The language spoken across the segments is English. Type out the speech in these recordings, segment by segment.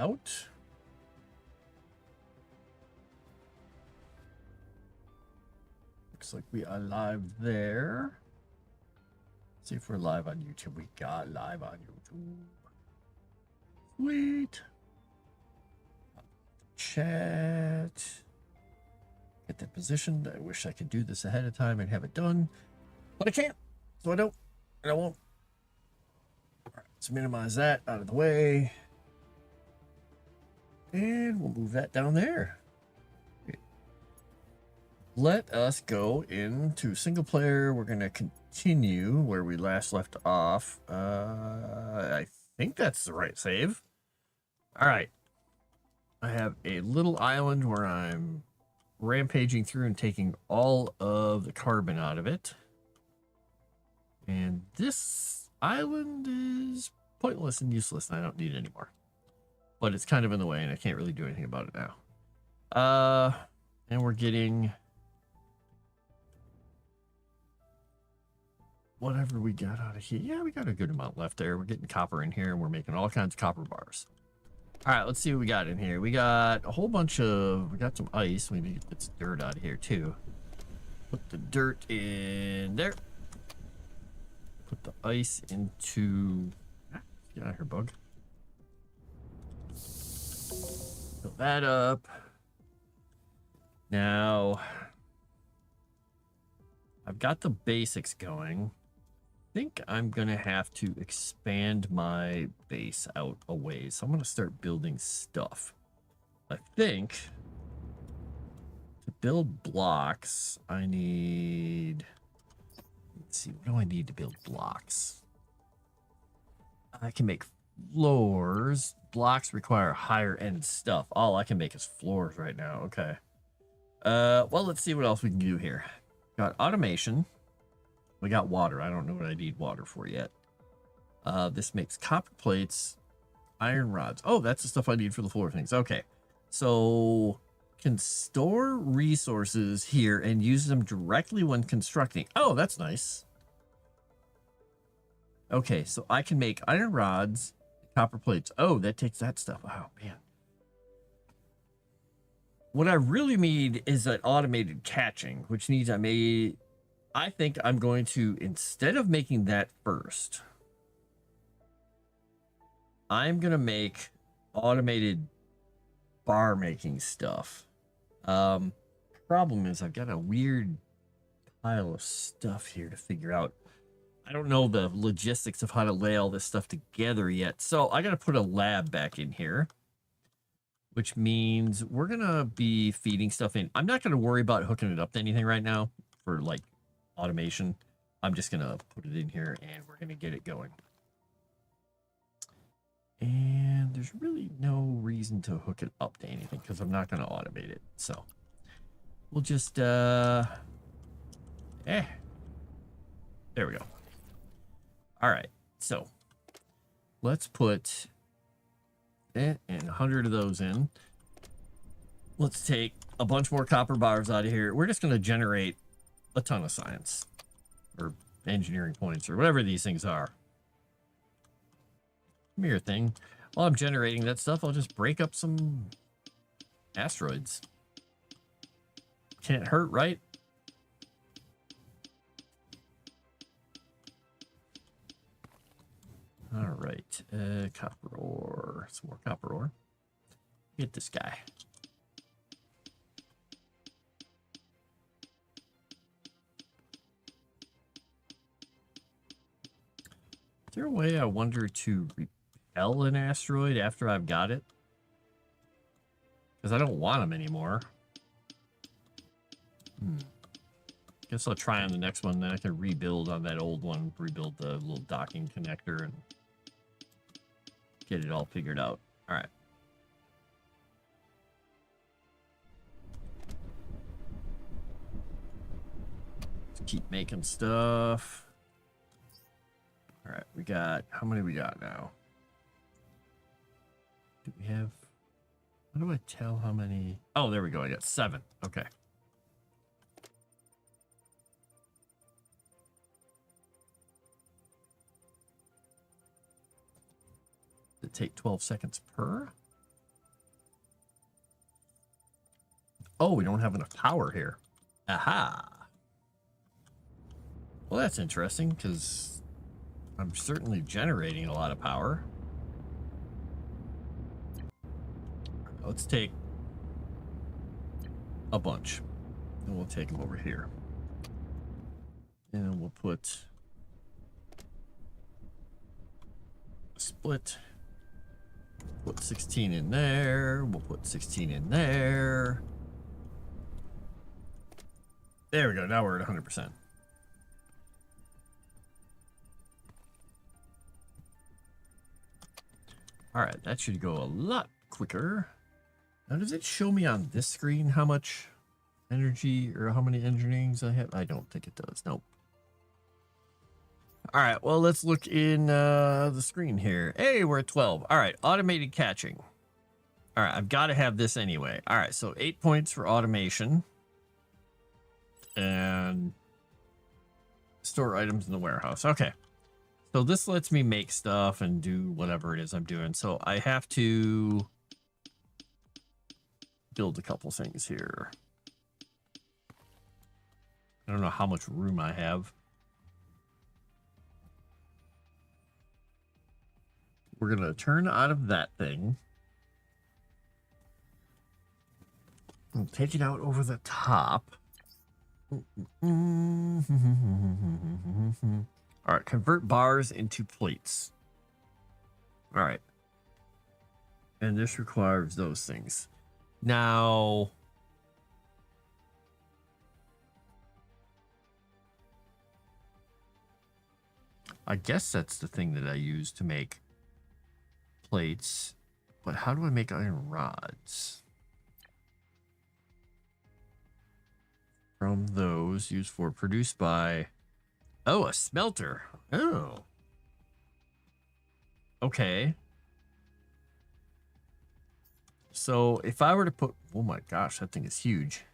out. Looks like we are live there. See if we're live on YouTube. We got live on YouTube. Sweet. Chat. Get that positioned. I wish I could do this ahead of time and have it done, but I can't, so I don't, and I won't. All right, let's minimize that out of the way, and we'll move that down there. Let us go into single player. We're going to continue where we last left off. I think that's the right save. All right. I have a little island where I'm rampaging through and taking all of the carbon out of it. And this island is pointless and useless, and I don't need it anymore. But it's kind of in the way, and I can't really do anything about it now. And we're getting whatever we got out of here. Yeah, we got a good amount left there. We're getting copper in here, and we're making all kinds of copper bars. All right, let's see what we got in here. We got a whole bunch of, we got some ice. Maybe get some dirt out of here too. Put the dirt in there. Put the ice into, get out of here, bug. Fill that up. Now, I've got the basics going. I think I'm gonna have to expand my base out a ways. So I'm gonna start building stuff. I think to build blocks, I need, let's see, what do I need to build blocks? I can make floors. Blocks require higher end stuff. All I can make is floors right now. Okay. Well, let's see what else we can do here. Got automation. We got water. I don't know what I need water for yet. This makes copper plates, iron rods. Oh, that's the stuff I need for the floor things. Okay. So can store resources here and use them directly when constructing. Oh, that's nice. Okay, so I can make iron rods, copper plates. Oh, that takes that stuff. Oh, man. What I really need is an automated catching, which means I think I'm going to, instead of making that first, I'm going to make automated bar making stuff. Problem is I've got a weird pile of stuff here to figure out. I don't know the logistics of how to lay all this stuff together yet. So I got to put a lab back in here, which means we're going to be feeding stuff in. I'm not going to worry about hooking it up to anything right now for like automation. I'm just going to put it in here and we're going to get it going. And there's really no reason to hook it up to anything because I'm not going to automate it. So we'll just, there we go. All right. So let's put and 100 of those in. Let's take a bunch more copper bars out of here. We're just going to generate a ton of science or engineering points or whatever these things are. Come here, thing. While I'm generating that stuff, I'll just break up some asteroids. Can't hurt, right? All right, copper ore, some more copper ore. Get this guy. Is there a way, I wonder, to repel an asteroid after I've got it? Because I don't want them anymore. Guess I'll try on the next one, then I can rebuild on that old one, rebuild the little docking connector and get it all figured out. All right. Let's keep making stuff. All right, we got, how many we got now? Do we have, how do I tell how many? Oh, there we go. I got 7. Okay. Does it take 12 seconds per? Oh, we don't have enough power here. Aha. Well, that's interesting because I'm certainly generating a lot of power. Let's take a bunch. And we'll take them over here. And we'll put a split. Put 16 in there. We'll put 16 in there. There we go. Now we're at 100%. All right, that should go a lot quicker. Now, does it show me on this screen how much energy or how many engineerings I have? I don't think it does. Nope. All right, well, let's look in the screen here. Hey, we're at 12. All right, automated catching. All right, I've got to have this anyway. All right, so 8 points for automation. And store items in the warehouse. Okay. So this lets me make stuff and do whatever it is I'm doing. So I have to build a couple things here. I don't know how much room I have. We're going to turn out of that thing. And take it out over the top. All right, convert bars into plates. All right. And this requires those things. Now, I guess that's the thing that I use to make plates. But how do I make iron rods? From those used for produced by... Oh, a smelter. Oh. Okay. So if I were to put... Oh my gosh, that thing is huge.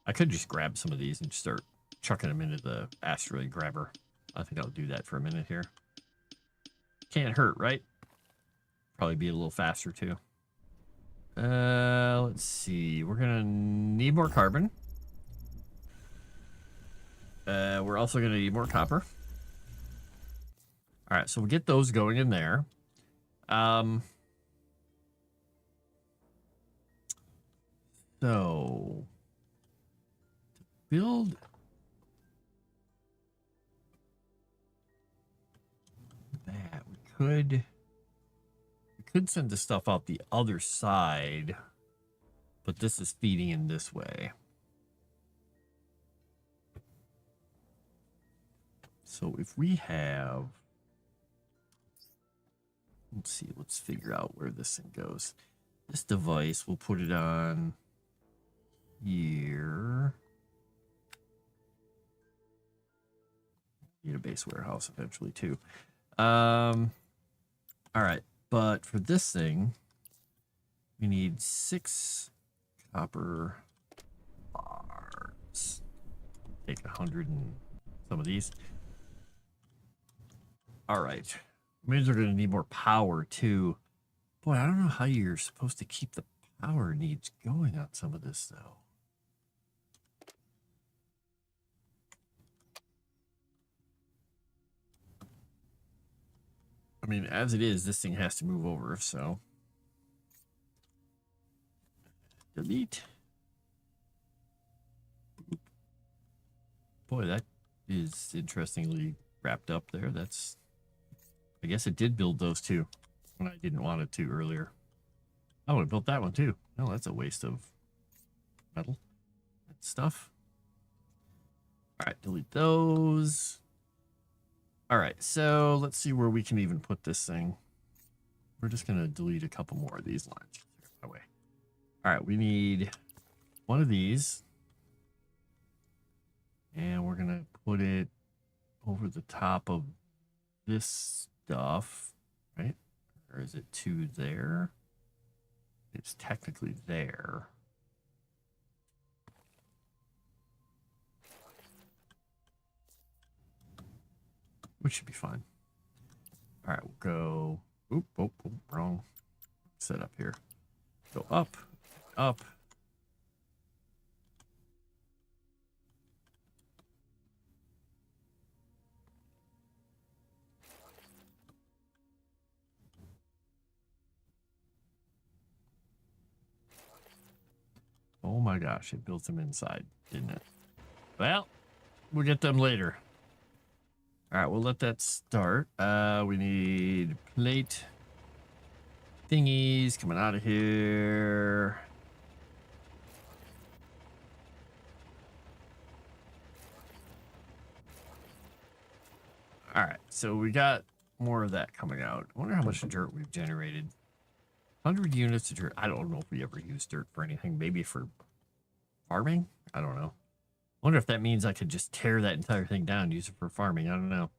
I could just grab some of these and start chucking them into the asteroid grabber. I think I'll do that for a minute here. Can't hurt, right? Probably be a little faster too. Let's see. We're gonna need more carbon. We're also gonna need more copper. All right, so we'll get those going in there. So to build that, we could send the stuff out the other side, but this is feeding in this way. So if we have, let's see, let's figure out where this thing goes. This device, we'll put it on here. Need a base warehouse eventually too. All right, but for this thing, we need 6 copper bars. Take 100 and some of these. All right, means we're gonna need more power too. Boy, I don't know how you're supposed to keep the power needs going on some of this though. I mean, as it is, this thing has to move over, so. Delete. Boy, that is interestingly wrapped up there. That's, I guess it did build those two when I didn't want it to earlier. Oh, it built that one too. Oh, that's a waste of metal and stuff. All right, delete those. All right, so let's see where we can even put this thing. We're just going to delete a couple more of these lines. Away. All right, we need one of these. And we're going to put it over the top of this stuff, right? Or is it 2 there? It's technically there. Which should be fine. All right, we'll go Oop, oop, oop, wrong setup here. Go up, up. Oh my gosh, it built them inside, didn't it? Well, we'll get them later. All right, we'll let that start. We need plate thingies coming out of here. All right, so we got more of that coming out. I wonder how much dirt we've generated. 100 units of dirt. I don't know if we ever use dirt for anything. Maybe for farming? I don't know. I wonder if that means I could just tear that entire thing down and use it for farming. I don't know.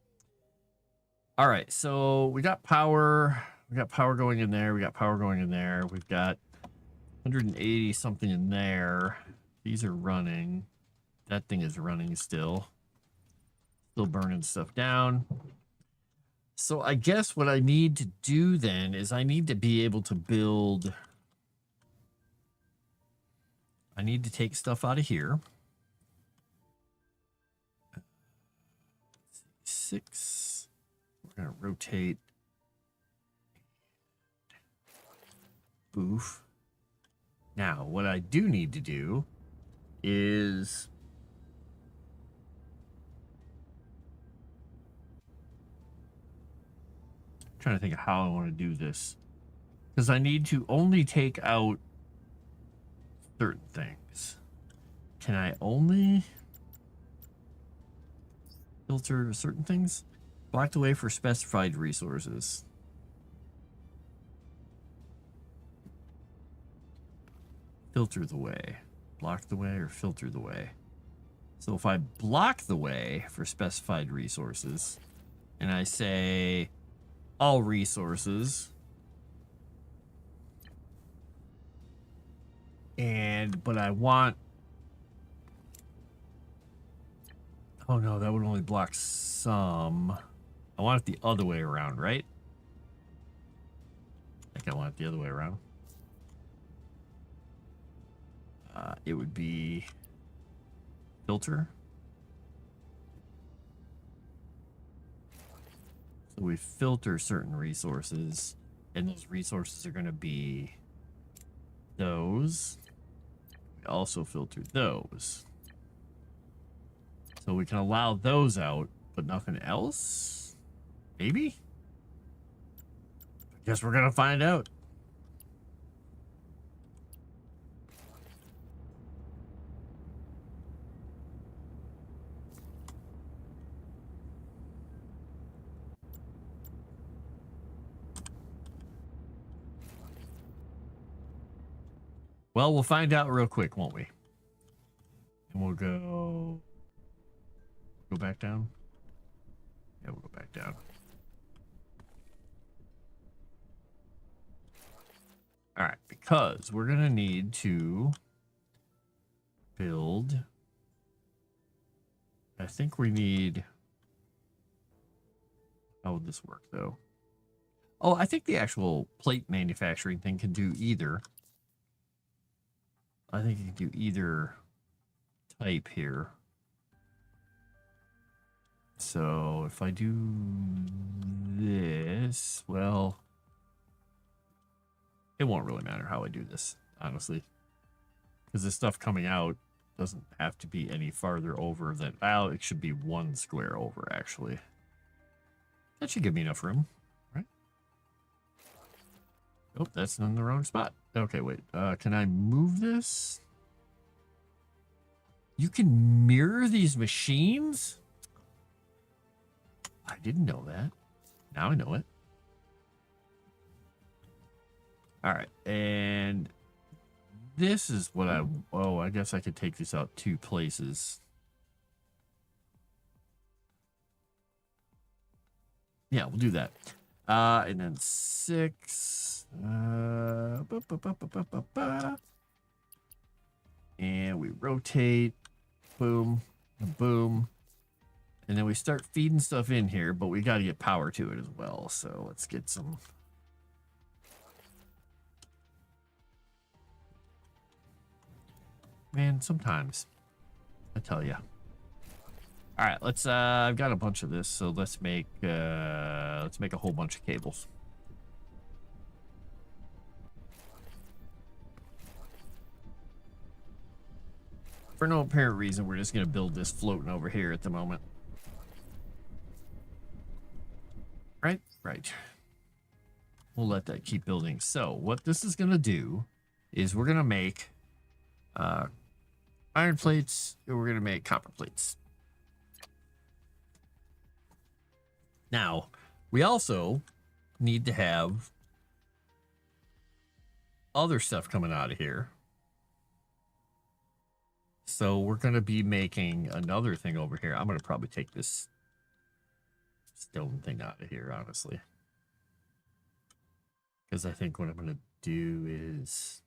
All right, so we got power. We got power going in there. We got power going in there. We've got 180 something in there. These are running. That thing is running still. Still burning stuff down. So I guess what I need to do then is I need to be able to build. I need to take stuff out of here. 6. We're going to rotate. Boof. Now, what I do need to do is trying to think of how I want to do this, because I need to only take out certain things. Can I only filter certain things? Blocked away for specified resources. Filter the way. Block the way or filter the way. So if I block the way for specified resources and I say all resources, but I want, oh no, that would only block some. I want it the other way around, right? I think I want it the other way around. It would be filter. So we filter certain resources, and those resources are going to be those. We also filter those. So we can allow those out, but nothing else? Maybe? I guess we're going to find out. Well, we'll find out real quick, won't we? And we'll go back down. Yeah, we'll go back down. All right, because we're going to need to build. I think we need. How would this work, though? Oh, I think the actual plate manufacturing thing can do either. I think you can do either type here. So if I do this, well, it won't really matter how I do this, honestly. Because the stuff coming out doesn't have to be any farther over than, well, it should be 1 square over, actually. That should give me enough room, right? Oh, that's in the wrong spot. Okay, wait. Can I move this? You can mirror these machines? I didn't know that. Now I know it. All right, and this is what I guess I could take this out 2 places. Yeah, we'll do that. And then 6. And we rotate. Boom. Boom. And then we start feeding stuff in here, but we got to get power to it as well. So let's get some Man, sometimes. I tell you. All right, let's I've got a bunch of this, so let's make a whole bunch of cables. For no apparent reason, we're just going to build this floating over here at the moment. Right? Right. We'll let that keep building. So what this is going to do is we're going to make iron plates, and we're going to make copper plates. Now, we also need to have other stuff coming out of here. So we're going to be making another thing over here. I'm going to probably take this stone thing out of here, honestly. Because I think what I'm going to do is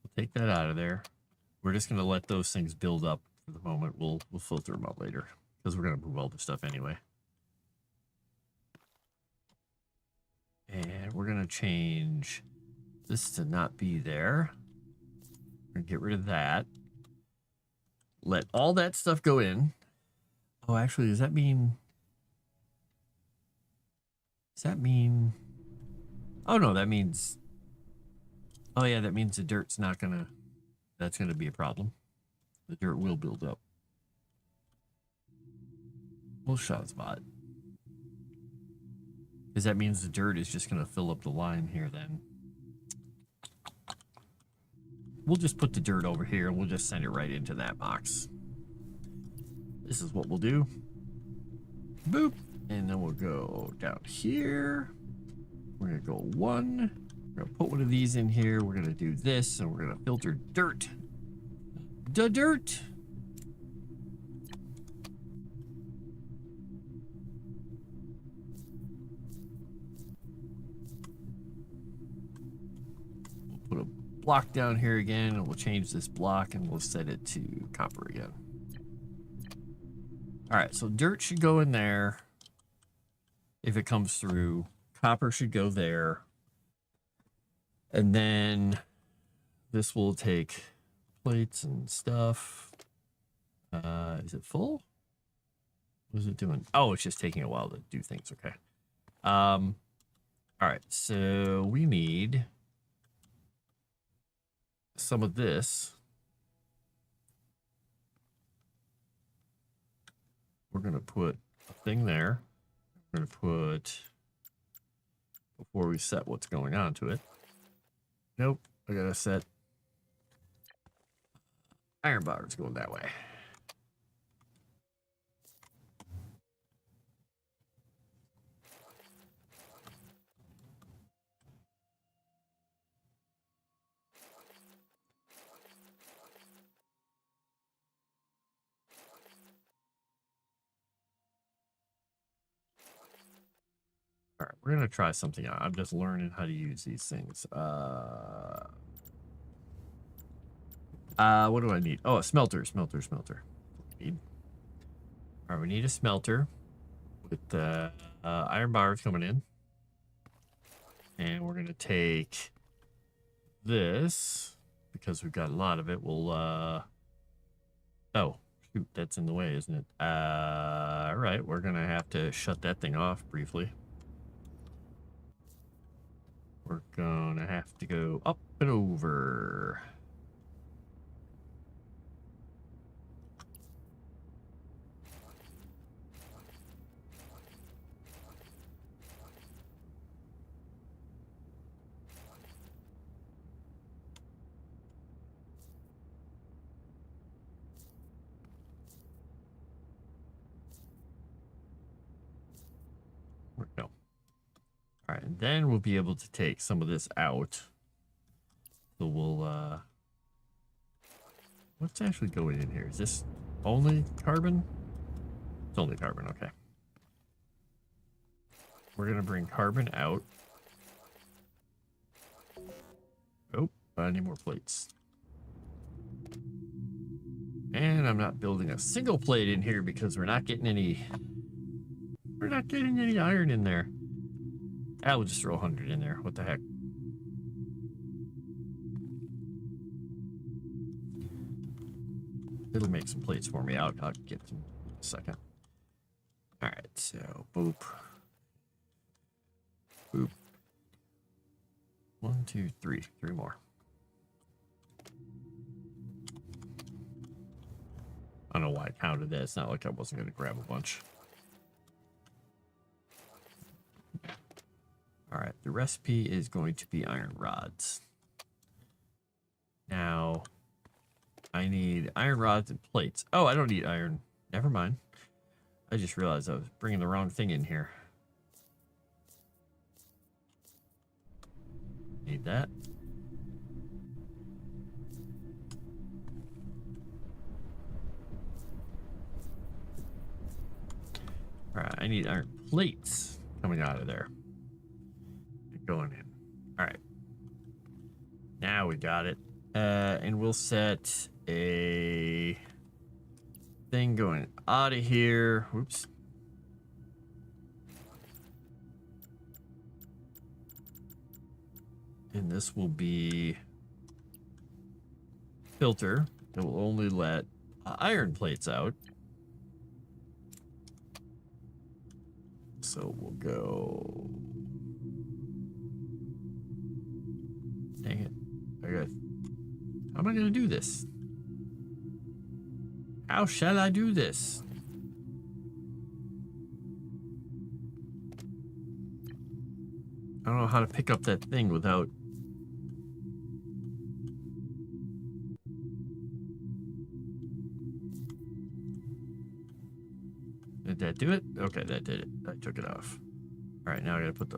we'll take that out of there. We're just going to let those things build up for the moment. We'll filter them out later because we're going to move all the stuff anyway. And we're going to change this to not be there. We're going to get rid of that. Let all that stuff go in. Oh, actually, does that mean... Oh, no, that means... Oh, yeah, that means the dirt's not going to... That's going to be a problem. The dirt will build up. We'll shot spot. Because that means the dirt is just going to fill up the line here then. We'll just put the dirt over here and we'll just send it right into that box. This is what we'll do. Boop. And then we'll go down here. We're going to go 1. We're going to put one of these in here. We're going to do this and we're going to filter dirt. The dirt. We'll put a block down here again and we'll change this block and we'll set it to copper again. All right, so dirt should go in there if it comes through. Copper should go there. And then this will take plates and stuff. Is it full? What is it doing? Oh, it's just taking a while to do things. Okay. All right, so we need some of this. We're going to put a thing there. We're going to put, before we set what's going on to it. Nope, I got to set iron bars going that way. All right, we're going to try something out. I'm just learning how to use these things. What do I need? Oh, a smelter. All right, we need a smelter with iron bars coming in. And we're going to take this, because we've got a lot of it. We'll, oh, shoot, that's in the way, isn't it? All right, we're going to have to shut that thing off briefly. We're going to have to go up and over. There we go. All right, and then we'll be able to take some of this out. So we'll, what's actually going in here? Is this only carbon? It's only carbon, okay. We're going to bring carbon out. Oh, I need more plates. And I'm not building a single plate in here because we're not getting any iron in there. I will just throw 100 in there. What the heck? it'll make some plates for me. I'll get them in a second. All right, so boop, boop. 1, 2, 3, 3 more. I don't know why I counted that. It's not like I wasn't going to grab a bunch. All right, the recipe is going to be iron rods. Now, I need iron rods and plates. Oh, I don't need iron. Never mind. I just realized I was bringing the wrong thing in here. Need that. All right, I need iron plates coming out of there. Going in. All right. Now we got it. And we'll set a thing going out of here. Whoops. And this will be filter. It will only let iron plates out. So we'll go. Dang it. Okay. How am I going to do this? How shall I do this? I don't know how to pick up that thing without... Did that do it? Okay, that did it. I took it off. All right, now I got to put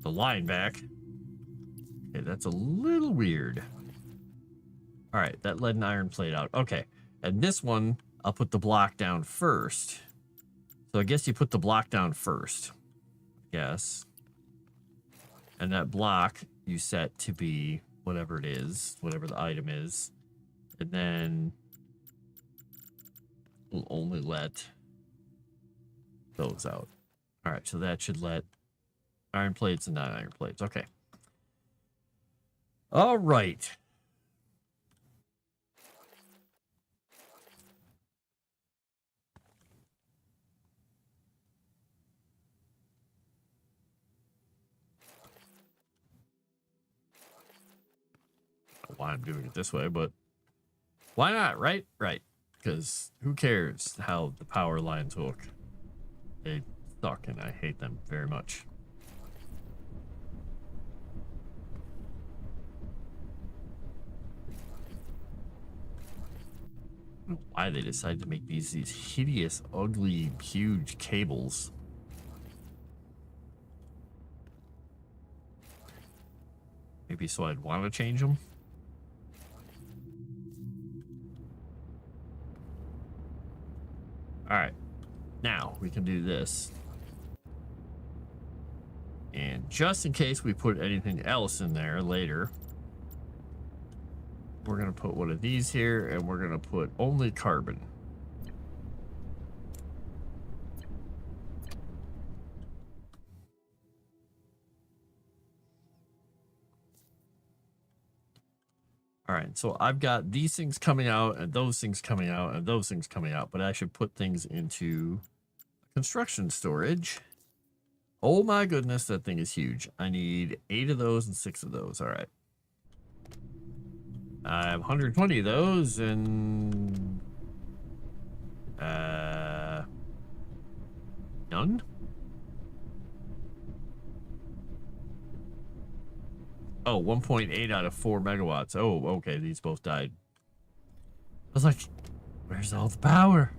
the line back. Okay, that's a little weird. All right, that led an iron plate out. Okay, and this one, I'll put the block down first. So I guess you put the block down first. Yes. And that block you set to be whatever it is, whatever the item is. And then we'll only let those out. All right, so that should let iron plates and non-iron plates. Okay. All right. Why I'm doing it this way, but why not, right? Right. Because who cares how the power lines hook? They suck and I hate them very much. I don't know why they decided to make these hideous, ugly, huge cables. Maybe so I'd want to change them. All right, now we can do this. And just in case we put anything else in there later, we're going to put one of these here and we're going to put only carbon. All right, so I've got these things coming out and those things coming out and those things coming out, but I should put things into construction storage. Oh my goodness, that thing is huge. I need 8 of those and 6 of those. All right. I have 120 of those and none. Oh, 1.8 out of 4 megawatts. Oh, okay. These both died. I was like, where's all the power?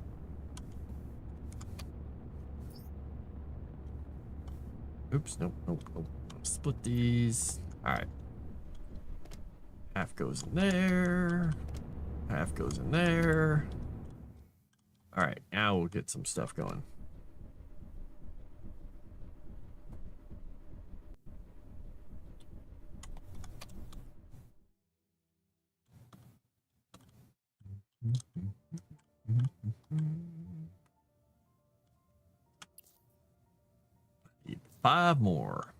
Oops. Nope. Split these. All right. Half goes in there. Half goes in there. All right. Now we'll get some stuff going. Need 5 more.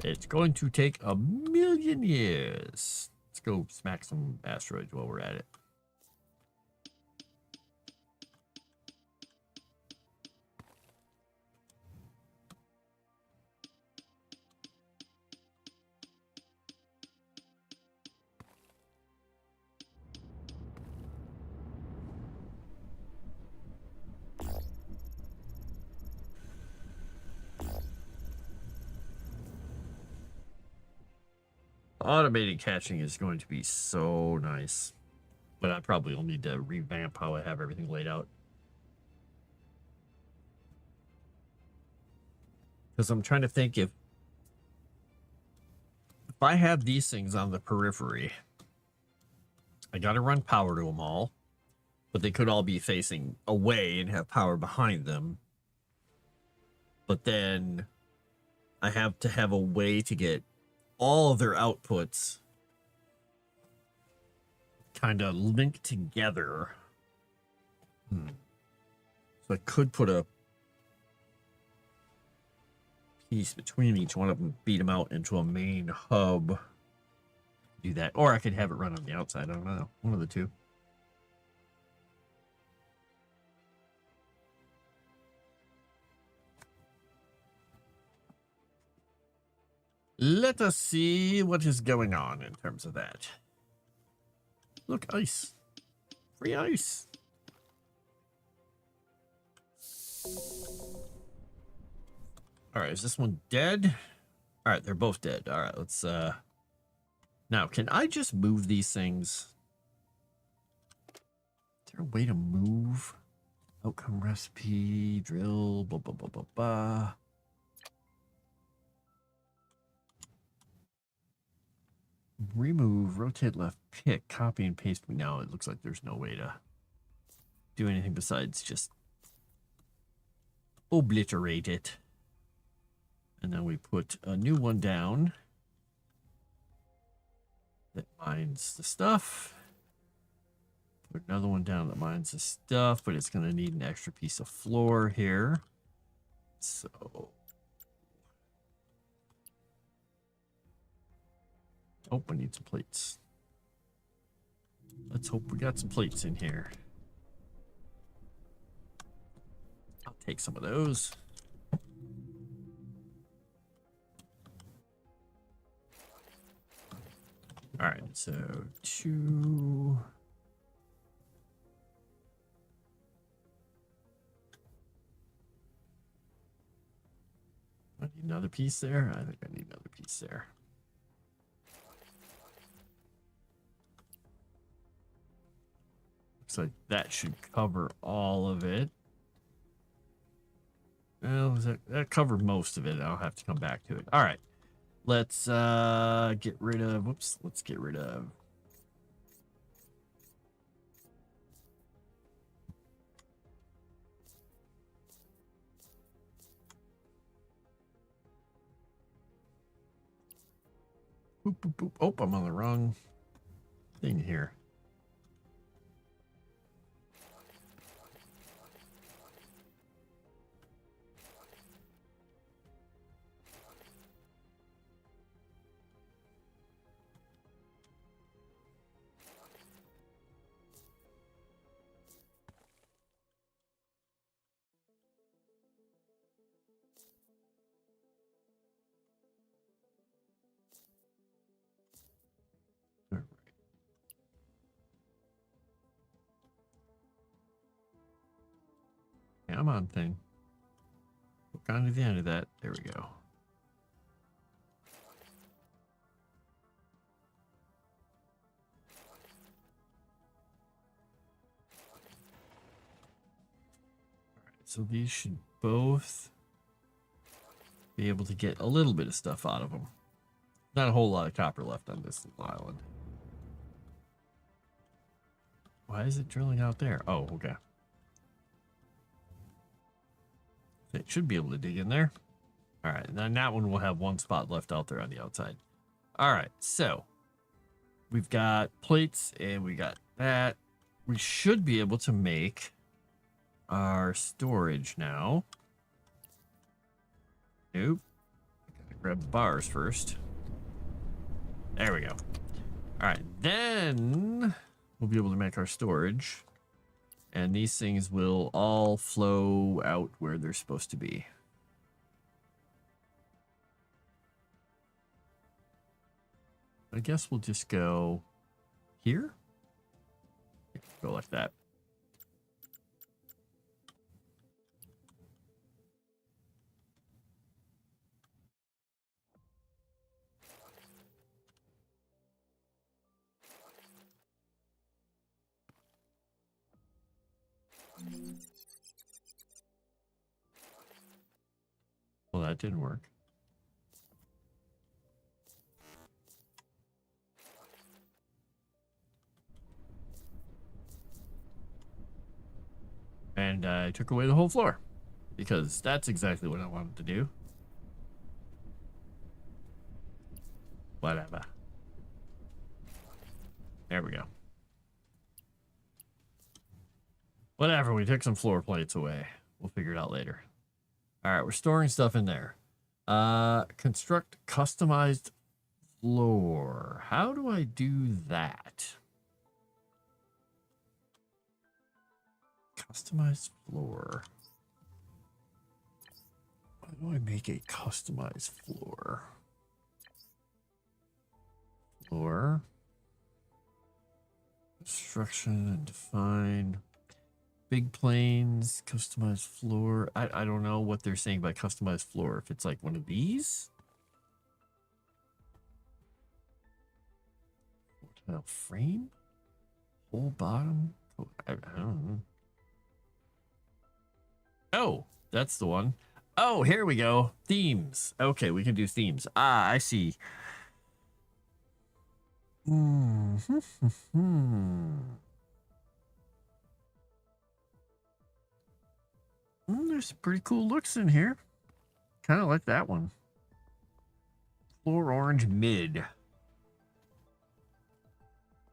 It's going to take 1,000,000 years. Let's go smack some asteroids while we're at it. Automated catching is going to be so nice. But I probably will need to revamp how I have everything laid out. Because I'm trying to think if I have these things on the periphery, I got to run power to them all. But they could all be facing away and have power behind them. But then I have to have a way to get all of their outputs kind of linked together. So I could put a piece between each one of them, beat them out into a main hub. Do that. Or I could have it run on the outside. I don't know. One of the two. Let us see what is going on in terms of that. Look, ice. Free ice. All right, is this one dead? All right, they're both dead. All right, let's now, can I just move these things? Is there a way to move? Outcome recipe, drill, blah, blah, blah, blah, blah. Remove, rotate left, pick, copy and paste. Now it looks like there's no way to do anything besides just obliterate it. And then we put a new one down that mines the stuff. Put another one down that mines the stuff, but it's going to need an extra piece of floor here. So oh, I need some plates. Let's hope we got some plates in here. I'll take some of those. All right, so 2. I need another piece there. I think I need another piece there. Looks like that should cover all of it. Well, that covered most of it. I'll have to come back to it. All right. Let's get rid of, whoops, let's get rid of boop, boop, boop. Oh, I'm on the wrong thing here. Come on, thing. Hook on to the end of that. There we go. So these should both be able to get a little bit of stuff out of them. Not a whole lot of copper left on this little island. Why is it drilling out there? Oh, okay. It should be able to dig in there. All right, and then that one will have one spot left out there on the outside. All right, so we've got plates and we got that. We should be able to make our storage now. Nope. Gotta grab the bars first. There we go. All right, then we'll be able to make our storage. And these things will all flow out where they're supposed to be. I guess we'll just go here. Go like that. Well, that didn't work. And I took away the whole floor because that's exactly what I wanted to do. Whatever. There we go. Whatever, we took some floor plates away. We'll figure it out later. All right, we're storing stuff in there. Construct customized floor. How do I do that? Customized floor. How do I make a customized floor? Floor. Construction and define. Big planes, customized floor. I don't know what they're saying by customized floor. If it's like one of these? Tile frame? Whole bottom? I don't know. Oh, that's the one. Oh, here we go. Themes. Okay, we can do themes. Ah, I see. There's some pretty cool looks in here. Kind of like that one. Floor orange mid.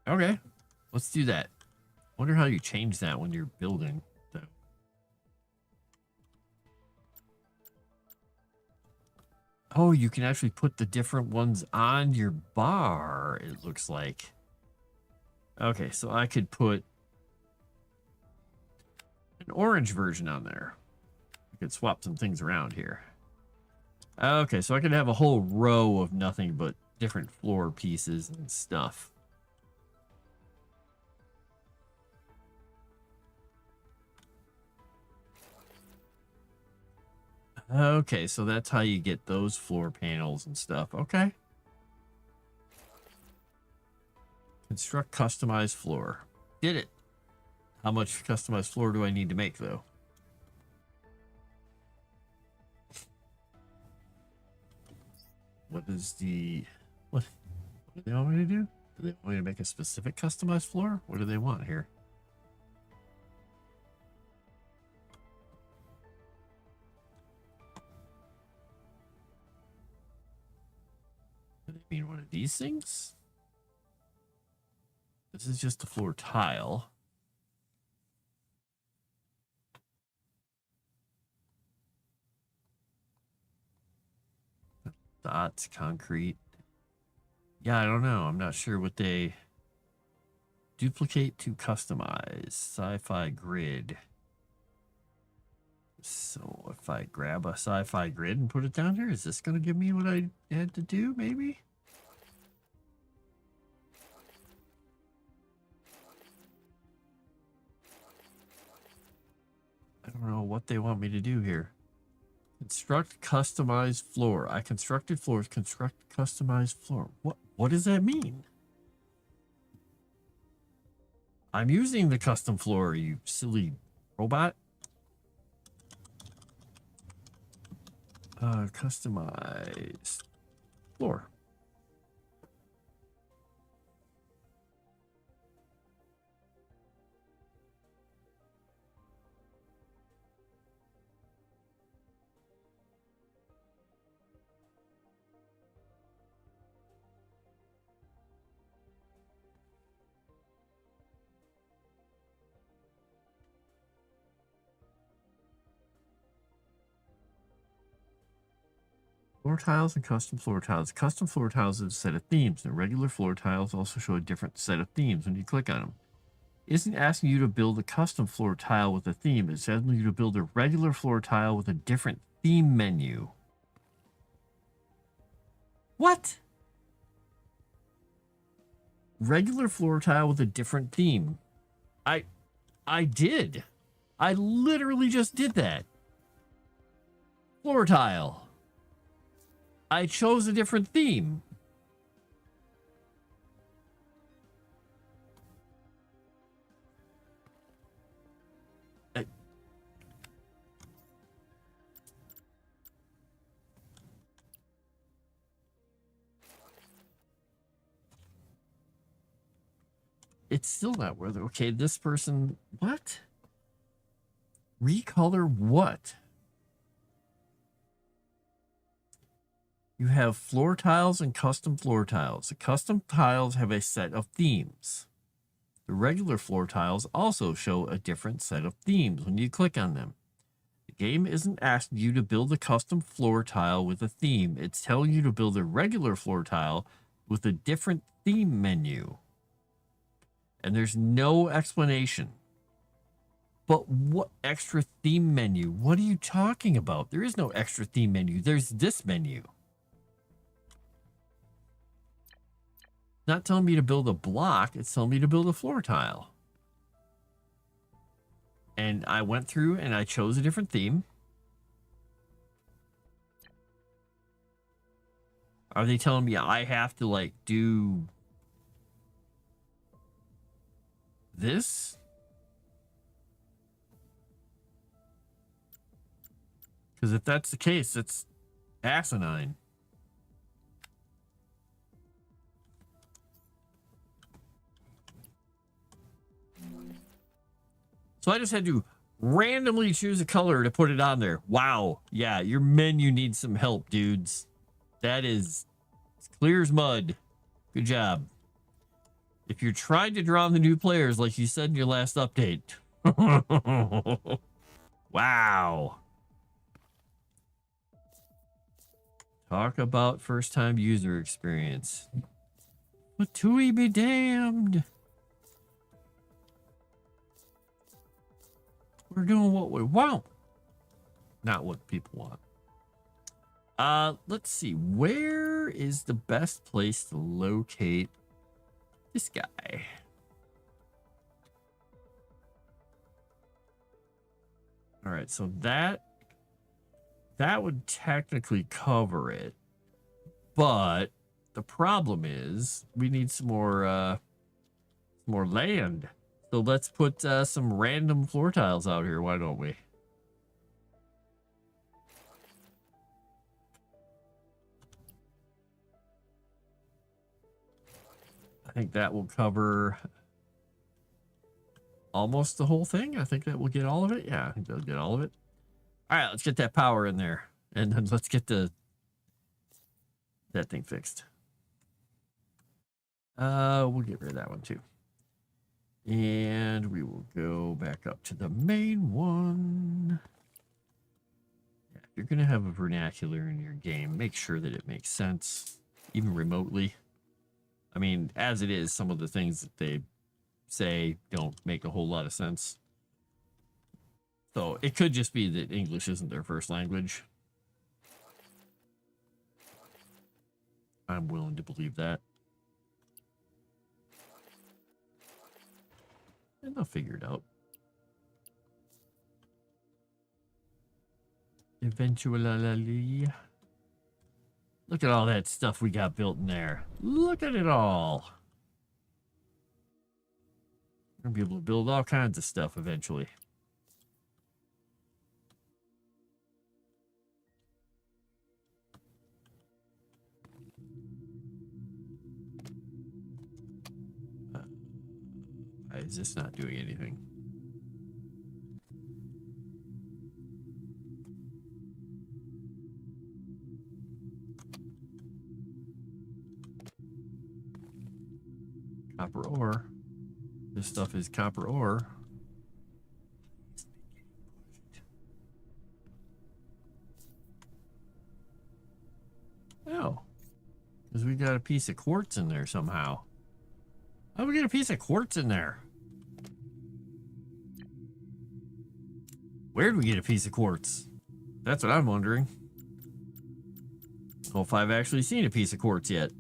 Okay, let's do that. Wonder how you change that when you're building. So. Oh, you can actually put the different ones on your bar, it looks like. Okay, so I could put an orange version on there. I could swap some things around here. Okay, so I could have a whole row of nothing but different floor pieces and stuff. Okay, so that's how you get those floor panels and stuff. Okay. Construct customized floor. Did it. How much customized floor do I need to make, though? What is the... What do they want me to do? Do they want me to make a specific customized floor? What do they want here? Do they mean one of these things? This is just a floor tile. Dots, concrete. Yeah, I don't know. I'm not sure what they... Duplicate to customize. Sci-fi grid. So if I grab a sci-fi grid and put it down here, is this going to give me what I had to do, maybe? I don't know what they want me to do here. Construct customized floor. I constructed floors. Construct customized floor. What does that mean? I'm using the custom floor, you silly robot. Customized floor. Floor tiles and custom floor tiles. Custom floor tiles is a set of themes, and regular floor tiles also show a different set of themes when you click on them. It isn't asking you to build a custom floor tile with a theme. It's asking you to build a regular floor tile with a different theme menu. What? Regular floor tile with a different theme. I did. I literally just did that. Floor tile. I chose a different theme. it's still not worth it. Okay, this person, what? Recolor what? You have floor tiles and custom floor tiles. The custom tiles have a set of themes. The regular floor tiles also show a different set of themes when you click on them. The game isn't asking you to build a custom floor tile with a theme. It's telling you to build a regular floor tile with a different theme menu. And there's no explanation. But what extra theme menu? What are you talking about? There is no extra theme menu. There's this menu. Not telling me to build a block. It's telling me to build a floor tile. And I went through and I chose a different theme. Are they telling me I have to like do this? Because if that's the case, it's asinine. So I just had to randomly choose a color to put it on there. Wow. Yeah, your menu needs some help, dudes. That is as clear as mud. Good job. If you're trying to draw the new players like you said in your last update. Wow. Talk about first-time user experience. But Tui be damned. We're doing what we want. Not what people want. Let's see. Where is the best place to locate this guy? All right, so that would technically cover it. But the problem is we need some more land. So let's put some random floor tiles out here. Why don't we? I think that will cover almost the whole thing. I think that will get all of it. Yeah, I think that'll get all of it. All right, let's get that power in there. And then let's get that thing fixed. We'll get rid of that one too. And we will go back up to the main one. Yeah, if you're going to have a vernacular in your game, make sure that it makes sense, even remotely. I mean, as it is, some of the things that they say don't make a whole lot of sense. So it could just be that English isn't their first language. I'm willing to believe that. And they'll figure it out. Eventually. Look at all that stuff we got built in there. Look at it all. We're going to be able to build all kinds of stuff eventually. Why is this not doing anything? Copper ore. This stuff is copper ore. Oh. Because we got a piece of quartz in there somehow. How do we get a piece of quartz in there? Where do we get a piece of quartz? That's what I'm wondering. I don't know if I've actually seen a piece of quartz yet.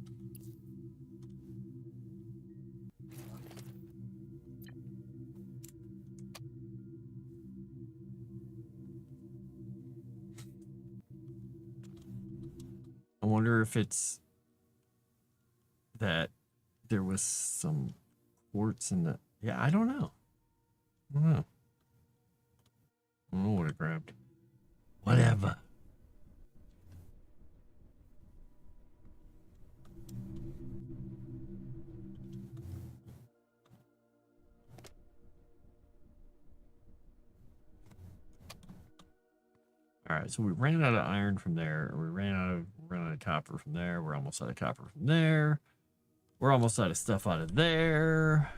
I wonder if it's that there was some quartz in the... Yeah, I don't know. I don't know. I don't know what I grabbed. Whatever. right, so we ran out of iron from there. We ran out of copper from there. We're almost out of copper from there. We're almost out of stuff out of there.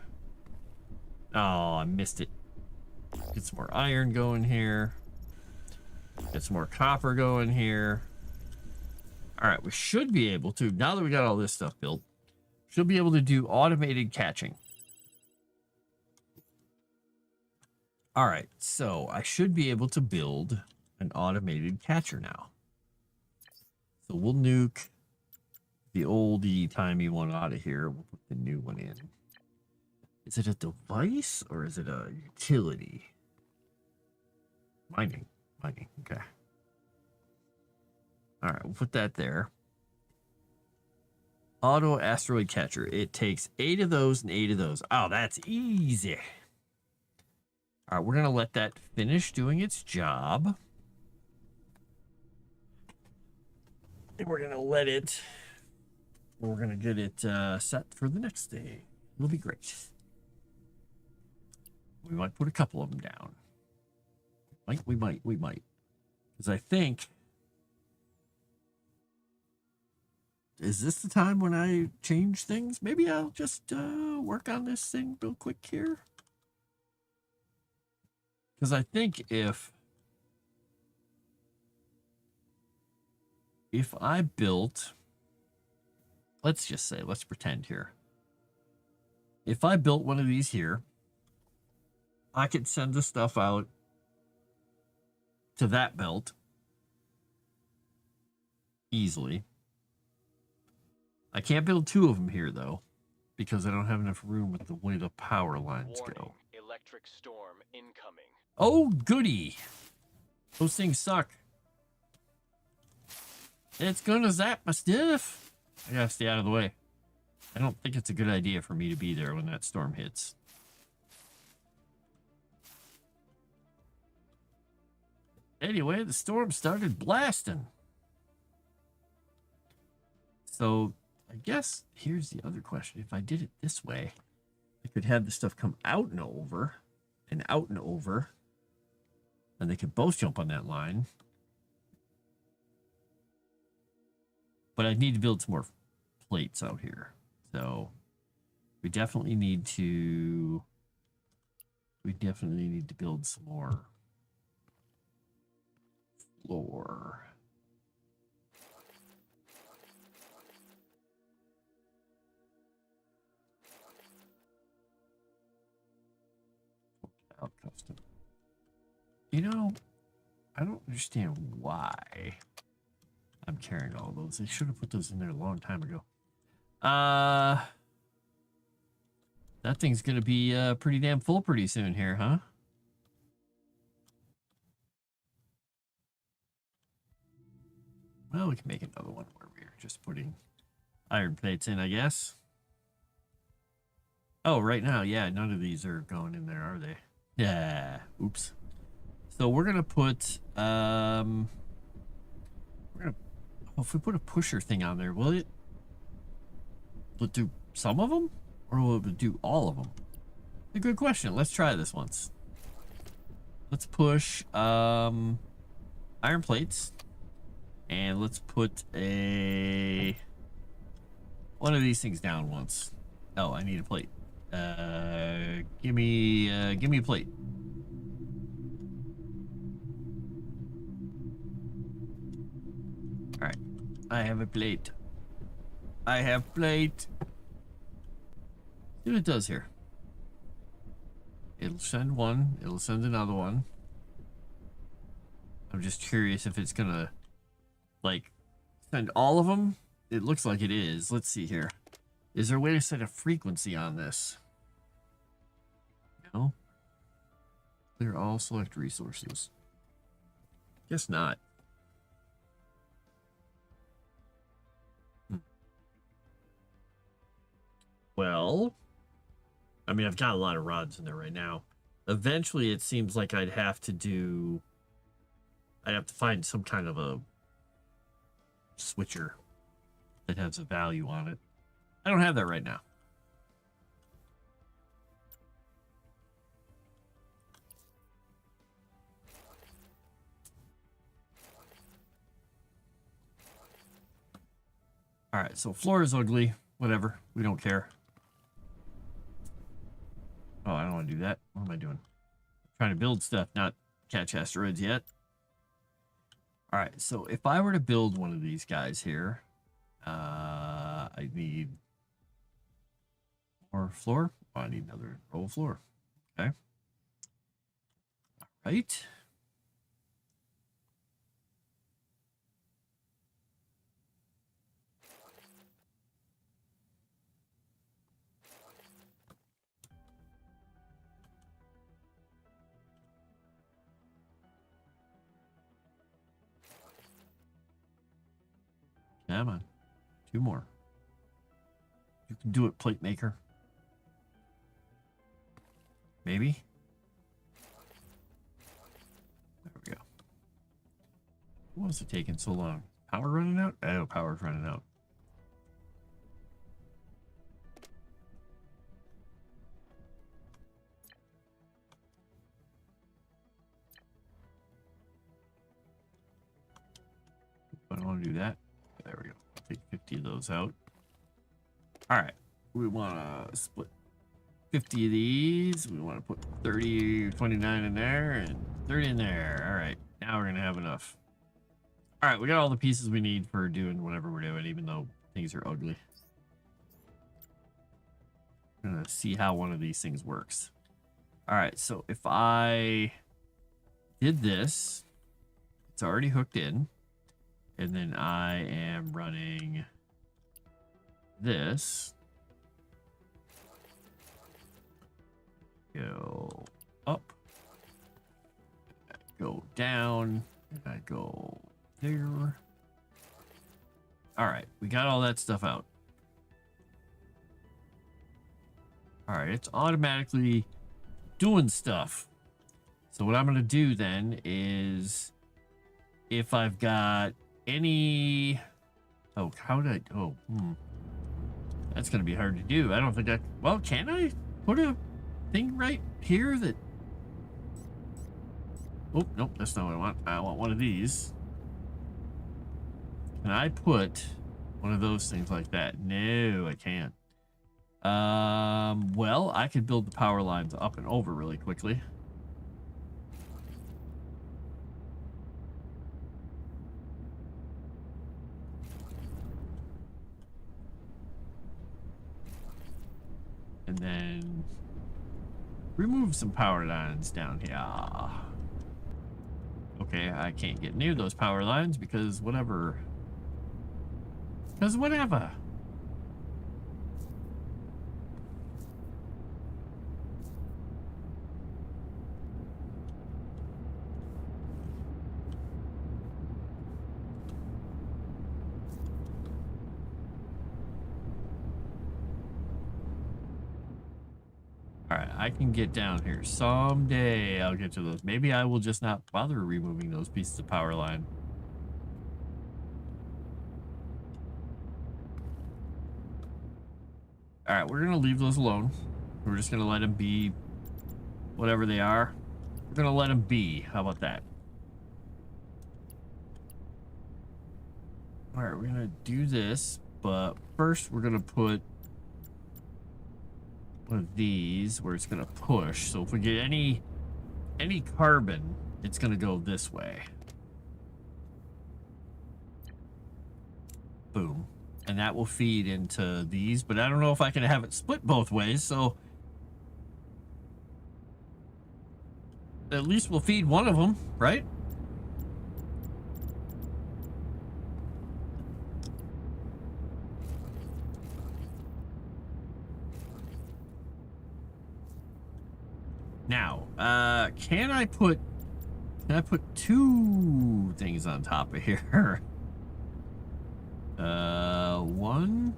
Oh, I missed it. Get some more iron going here. Get some more copper going here. All right, we should be able to, now that we got all this stuff built, should be able to do automated catching. All right, so I should be able to build an automated catcher now. So we'll nuke the oldie-timey one out of here. We'll put the new one in. Is it a device or is it a utility? Mining, okay. All right, we'll put that there. Auto asteroid catcher. It takes 8 of those and 8 of those. Oh, that's easy. All right, we're going to let that finish doing its job. And we're going to let it, we're going to get it set for the next day. It'll be great. We might put a couple of them down. We might. Because I think, is this the time when I change things? Maybe I'll just work on this thing real quick here. Because I think if I built, let's just say, let's pretend here. If I built one of these here, I could send the stuff out to that belt easily. I can't build 2 of them here, though, because I don't have enough room with the way the power lines go. Electric storm incoming. Oh, goody. Those things suck. It's gonna zap my stuff. I gotta stay out of the way. I don't think it's a good idea for me to be there when that storm hits. Anyway, the storm started blasting. So, I guess here's the other question. If I did it this way, I could have the stuff come out and over, and out and over, and they could both jump on that line. But I need to build some more plates out here. So we definitely need to build some more floor. Out custom. You know, I don't understand why I'm carrying all those. They should have put those in there a long time ago. That thing's gonna be pretty damn full pretty soon here, huh? Well, we can make another one where we're just putting iron plates in, I guess. Oh, right now, yeah, none of these are going in there, are they? Yeah, oops. So we're gonna put if we put a pusher thing on there, will it do some of them, or will it do all of them? A good question. Let's try this once. Let's push iron plates, and let's put one of these things down once. Oh, I need a plate. Give me a plate. All right, I have a plate. I have plate. See what it does here. It'll send one. It'll send another one. I'm just curious if it's gonna, like, send all of them. It looks like it is. Let's see here. Is there a way to set a frequency on this? No. Clear all select resources. Guess not. Well, I mean, I've got a lot of rods in there right now. Eventually, it seems like I'd have to find some kind of a switcher that has a value on it. I don't have that right now. All right, so floor is ugly. Whatever. We don't care. Oh, I don't want to do that. What am I doing? I'm trying to build stuff, not catch asteroids yet. All right, so if I were to build one of these guys here, I need more floor. Oh, I need another row of floor. Okay. All right. Come on. 2 more. You can do it, plate maker. Maybe. There we go. Why was it taking so long? Power running out? Oh, power's running out. I don't want to do that. There we go. Take 50 of those out. All right. We want to split 50 of these. We want to put 30, 29 in there and 30 in there. All right. Now we're going to have enough. All right. We got all the pieces we need for doing whatever we're doing, even though things are ugly. I'm going to see how one of these things works. All right. So if I did this, it's already hooked in. And then I am running this. Go up. Go down. And I go there. All right. We got all that stuff out. All right. It's automatically doing stuff. So what I'm going to do then is if I've got any... Oh, how did I... Oh, that's going to be hard to do. I don't think I... Well, can I put a thing right here that... Oh, nope, that's not what I want. I want one of these. Can I put one of those things like that? No, I can't. Well, I could build the power lines up and over really quickly. And then remove some power lines down here. Okay, I can't get near those power lines because whatever. Because whatever. Alright, I can get down here. Someday I'll get to those. Maybe I will just not bother removing those pieces of power line. Alright, we're going to leave those alone. We're just going to let them be whatever they are. We're going to let them be. How about that? Alright, we're going to do this. But first we're going to put one of these where it's going to push. So if we get any carbon, it's going to go this way. Boom. And that will feed into these, but I don't know if I can have it split both ways, so at least we'll feed one of them, right? Now, can I put 2 things on top of here? One.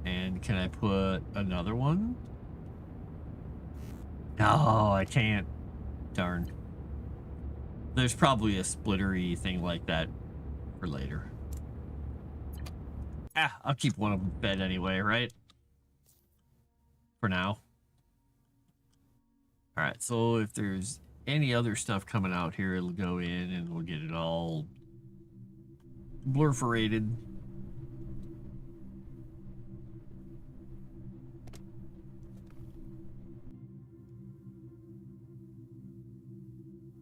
And can I put another one? No, I can't. Darn. There's probably a splittery thing like that for later. Ah, I'll keep one of them fed anyway, right? For now. Alright, so if there's any other stuff coming out here, it'll go in and we'll get it all blurferated.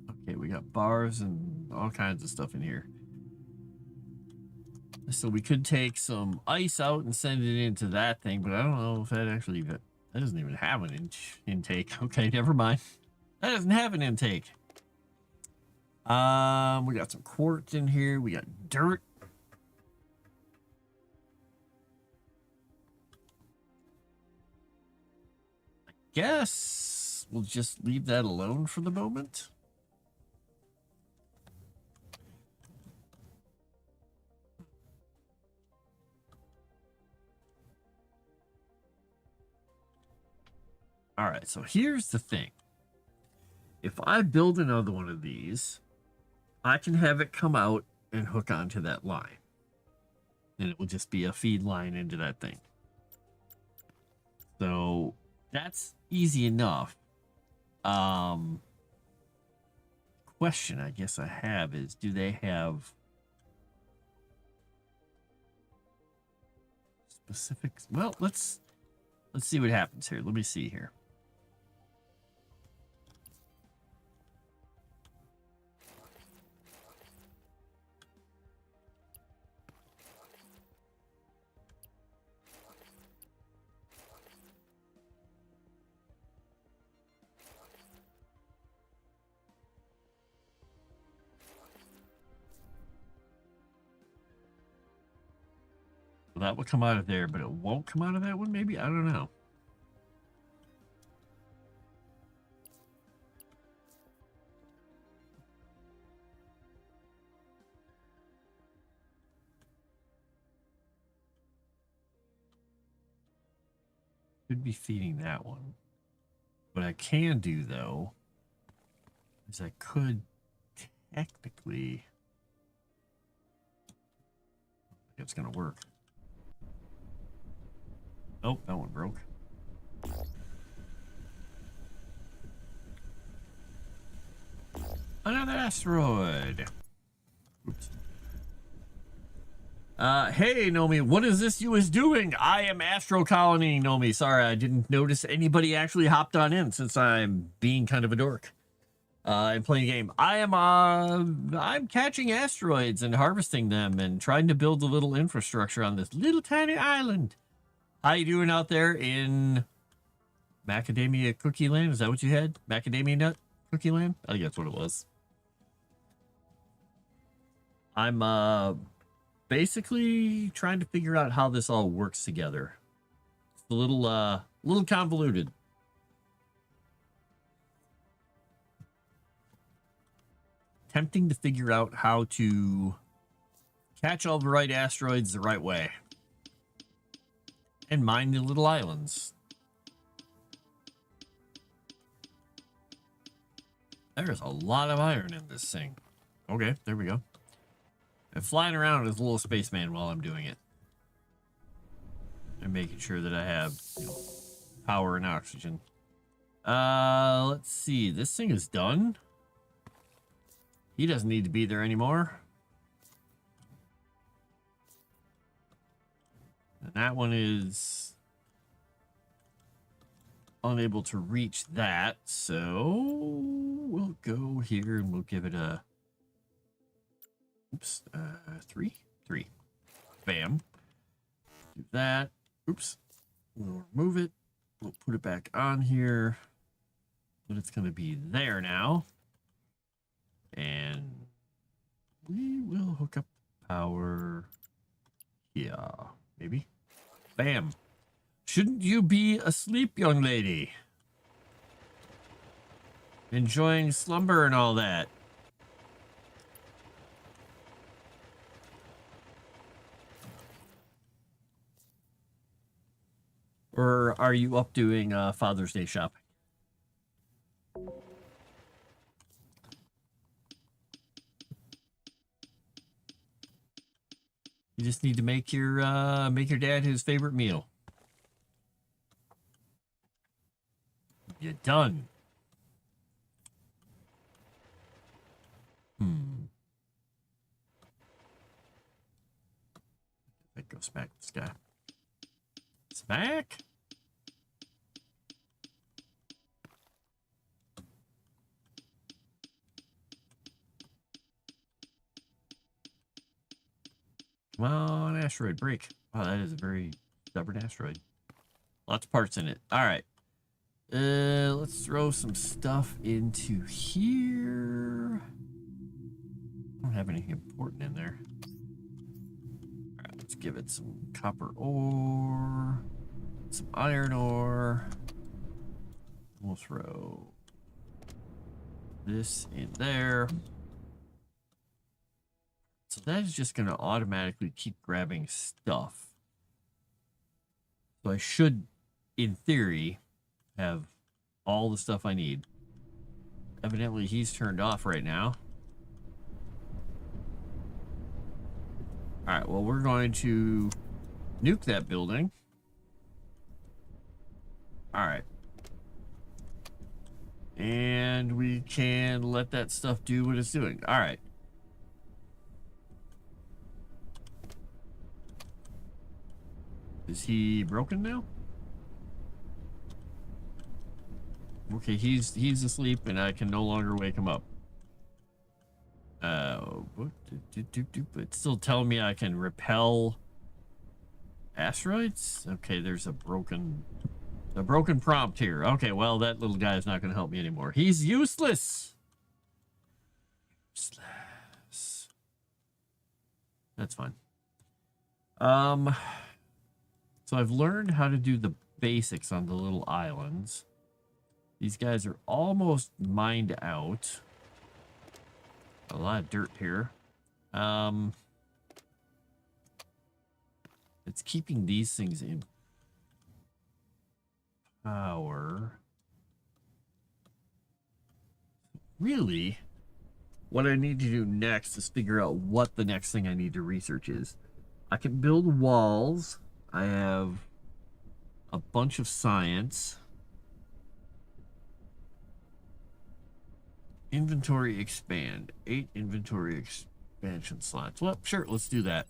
Okay, we got bars and all kinds of stuff in here. So we could take some ice out and send it into that thing, but I don't know if that actually, that doesn't even have an intake. Okay, never mind. That doesn't have an intake. We got some quartz in here. We got dirt. I guess we'll just leave that alone for the moment. All right, so here's the thing. If I build another one of these, I can have it come out and hook onto that line. And it will just be a feed line into that thing. So that's easy enough. Question I guess I have is, do they have specifics? Well, let's see what happens here. Let me see here. Well, that will come out of there, but it won't come out of that one, maybe? I don't know. Could be feeding that one. What I can do, though, is I could technically... it's going to work. Oh, that one broke. Another asteroid. Oops. Hey, Nomi, what is this you is doing? I am Astro Colony, Nomi. Sorry, I didn't notice anybody actually hopped on in since I'm being kind of a dork. And playing a game. I'm catching asteroids and harvesting them and trying to build a little infrastructure on this little tiny island. How you doing out there in Macadamia Cookie Land? Is that what you had? Macadamia Nut Cookie Land? I think that's what it was. I'm basically trying to figure out how this all works together. It's a little convoluted. Attempting to figure out how to catch all the right asteroids the right way. And mine the little islands. There's a lot of iron in this thing. Okay, there we go. And flying around as a little spaceman while I'm doing it. And making sure that I have, you know, power and oxygen. Let's see. This thing is done. He doesn't need to be there anymore. And that one is unable to reach that. So we'll go here and we'll give it a... Oops. 3. Bam. Do that. Oops. We'll remove it. We'll put it back on here. But it's going to be there now. And we will hook up power here, maybe. Bam. Shouldn't you be asleep, young lady? Enjoying slumber and all that. Or are you up doing Father's Day shopping? You just need to make your dad his favorite meal. You're done. smack this guy. Smack. Come on, asteroid, break. Wow, that is a very stubborn asteroid. Lots of parts in it. All right. Let's throw some stuff into here. I don't have anything important in there. All right, let's give it some copper ore, some iron ore. We'll throw this in there. So that is just going to automatically keep grabbing stuff. So I should, in theory, have all the stuff I need. Evidently, he's turned off right now. All right, well, we're going to nuke that building. All right. And we can let that stuff do what it's doing. All right. Is he broken now? Okay, he's asleep and I can no longer wake him up. It's still telling me I can repel asteroids? Okay, there's a broken prompt here. Okay, well, that little guy is not going to help me anymore. He's useless. Useless. That's fine. So I've learned how to do the basics on the little islands. These guys are almost mined out. A lot of dirt here. It's keeping these things in power. Really, what I need to do next is figure out what the next thing I need to research is. I can build walls. I have a bunch of science. Inventory expand. 8 inventory expansion slots. Well, sure, let's do that.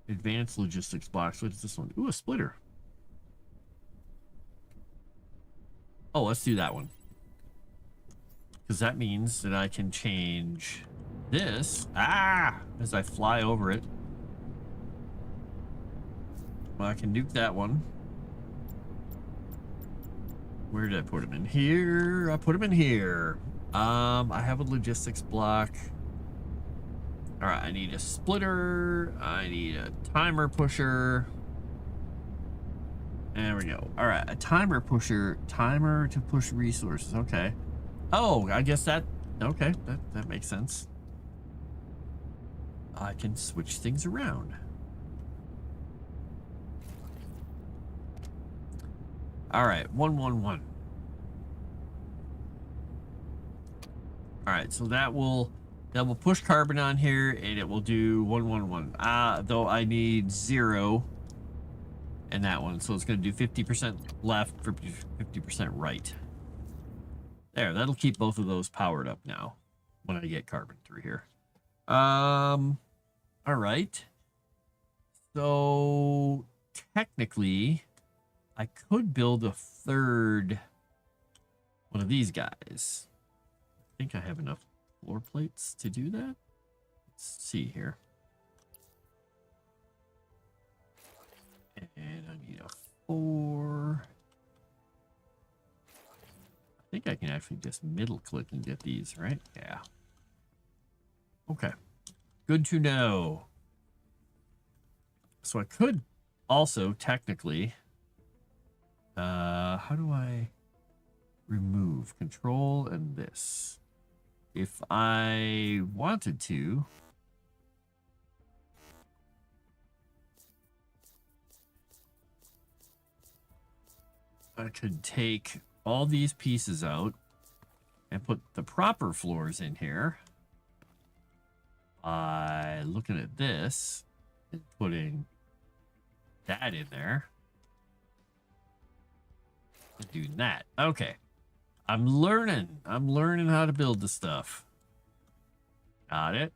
Advanced logistics box. What is this one? Ooh, a splitter. Oh, let's do that one. Because that means that I can change this. As I fly over it. Well, I can nuke that one. Where did I put him? In here. I put him in here. I have a logistics block. All right, I need a splitter. I need a timer pusher. There we go. All right, a timer pusher. Timer to push resources. Okay. Oh, I guess that... Okay, that makes sense. I can switch things around. All right, 111. All right, so that will push carbon on here, and it will do 111. Though I need 0 in that one, so it's going to do 50% left, 50% right. There, that'll keep both of those powered up now when I get carbon through here. All right. So technically, I could build a third one of these guys. I think I have enough floor plates to do that. Let's see here. And I need a 4. I think I can actually just middle click and get these, right? Yeah. Okay. Good to know. So I could also technically... how do I remove control and this? If I wanted to, I could take all these pieces out and put the proper floors in here by looking at this and putting that in there. Doing that. Okay. I'm learning how to build the stuff. Got it.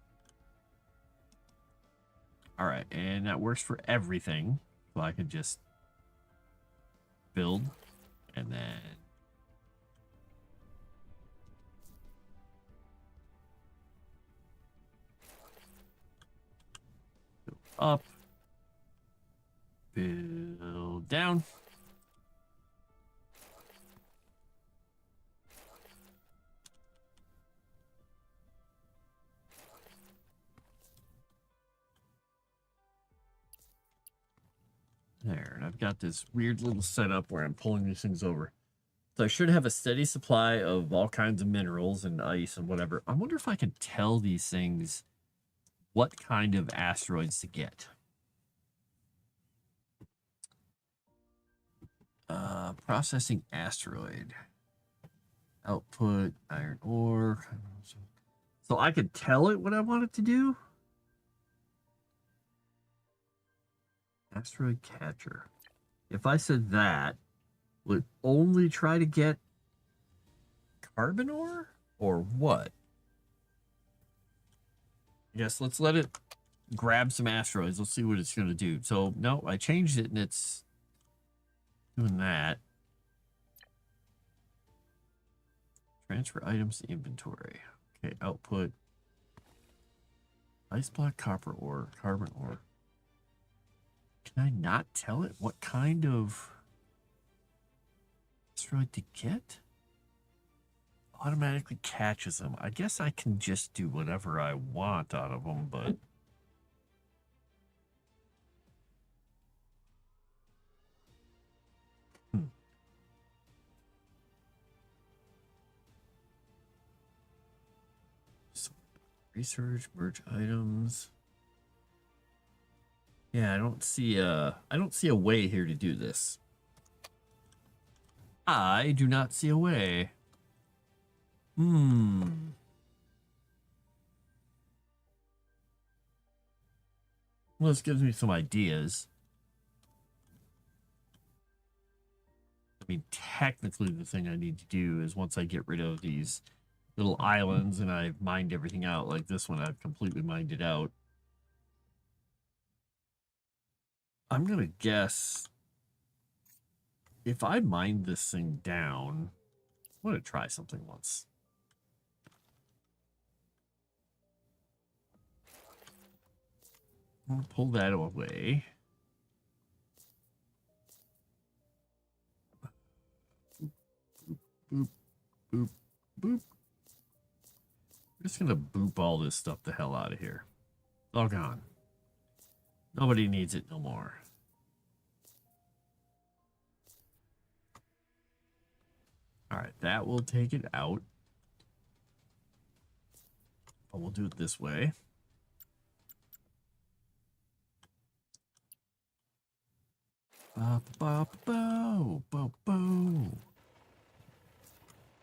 All right, and that works for everything. So I could just build and then build up, build down. There, and I've got this weird little setup where I'm pulling these things over. So I should have a steady supply of all kinds of minerals and ice and whatever. I wonder if I can tell these things what kind of asteroids to get. Processing asteroid. Output, iron ore. So I could tell it what I want it to do? Asteroid catcher. If I said that, would only try to get carbon ore? Or what? I guess let's let it grab some asteroids. Let's see what it's going to do. So, no, I changed it and it's doing that. Transfer items to inventory. Okay, output. Ice block, copper ore, carbon ore. Can I not tell it what kind of asteroid to get? Automatically catches them. I guess I can just do whatever I want out of them, but... So, research, merge items. Yeah, I don't see a way here to do this. I do not see a way. Well, this gives me some ideas. I mean, technically the thing I need to do is once I get rid of these little islands and I've mined everything out, like this one, I've completely mined it out. I'm going to guess if I mine this thing down, I'm going to try something once. I'm going to pull that away. Boop, boop, boop. I'm just going to boop all this stuff the hell out of here. It's all gone. Nobody needs it no more. All right, that will take it out. But we'll do it this way. All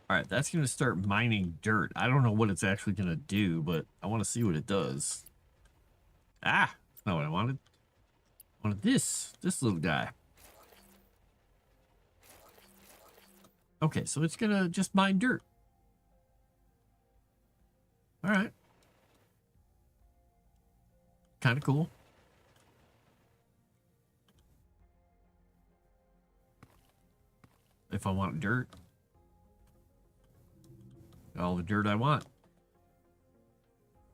right, that's going to start mining dirt. I don't know what it's actually going to do, but I want to see what it does. Ah, that's not what I wanted. I wanted this little guy. Okay, so it's going to just mine dirt. All right. Kind of cool. If I want dirt. All the dirt I want.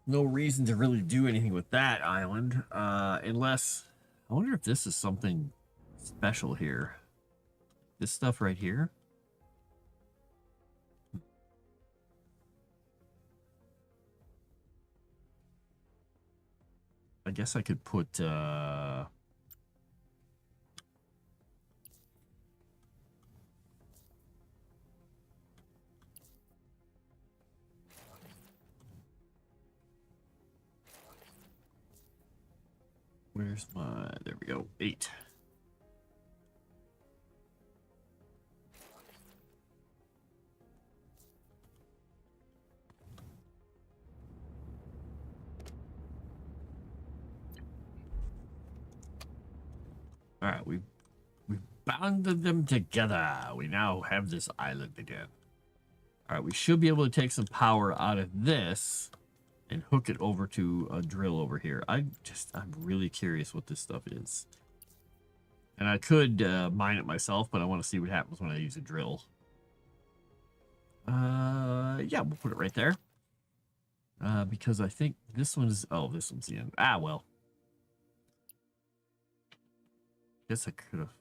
No reason to really do anything with that island. Unless... I wonder if this is something special here. This stuff right here. I guess I could put... where's my... There we go. 8. All right, we've bounded them together. We now have this island again. All right, we should be able to take some power out of this and hook it over to a drill over here. I'm really curious what this stuff is. And I could mine it myself, but I want to see what happens when I use a drill. Yeah, we'll put it right there. Because I think this one's... Oh, this one's the end. Ah, well. Guess I could have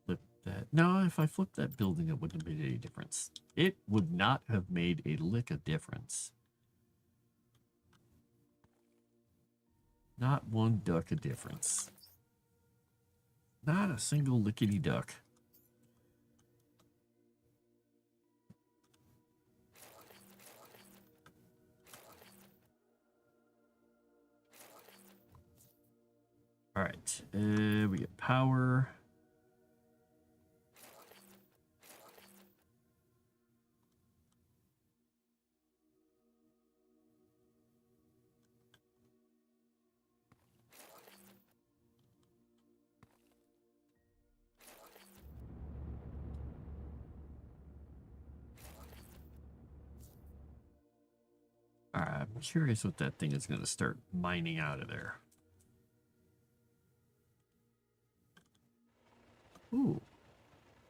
flipped that. No, if I flipped that building, it wouldn't have made any difference. It would not have made a lick of difference. Not one duck of difference. Not a single lickety duck. All right, we get power. All right, I'm curious what that thing is going to start mining out of there. Ooh,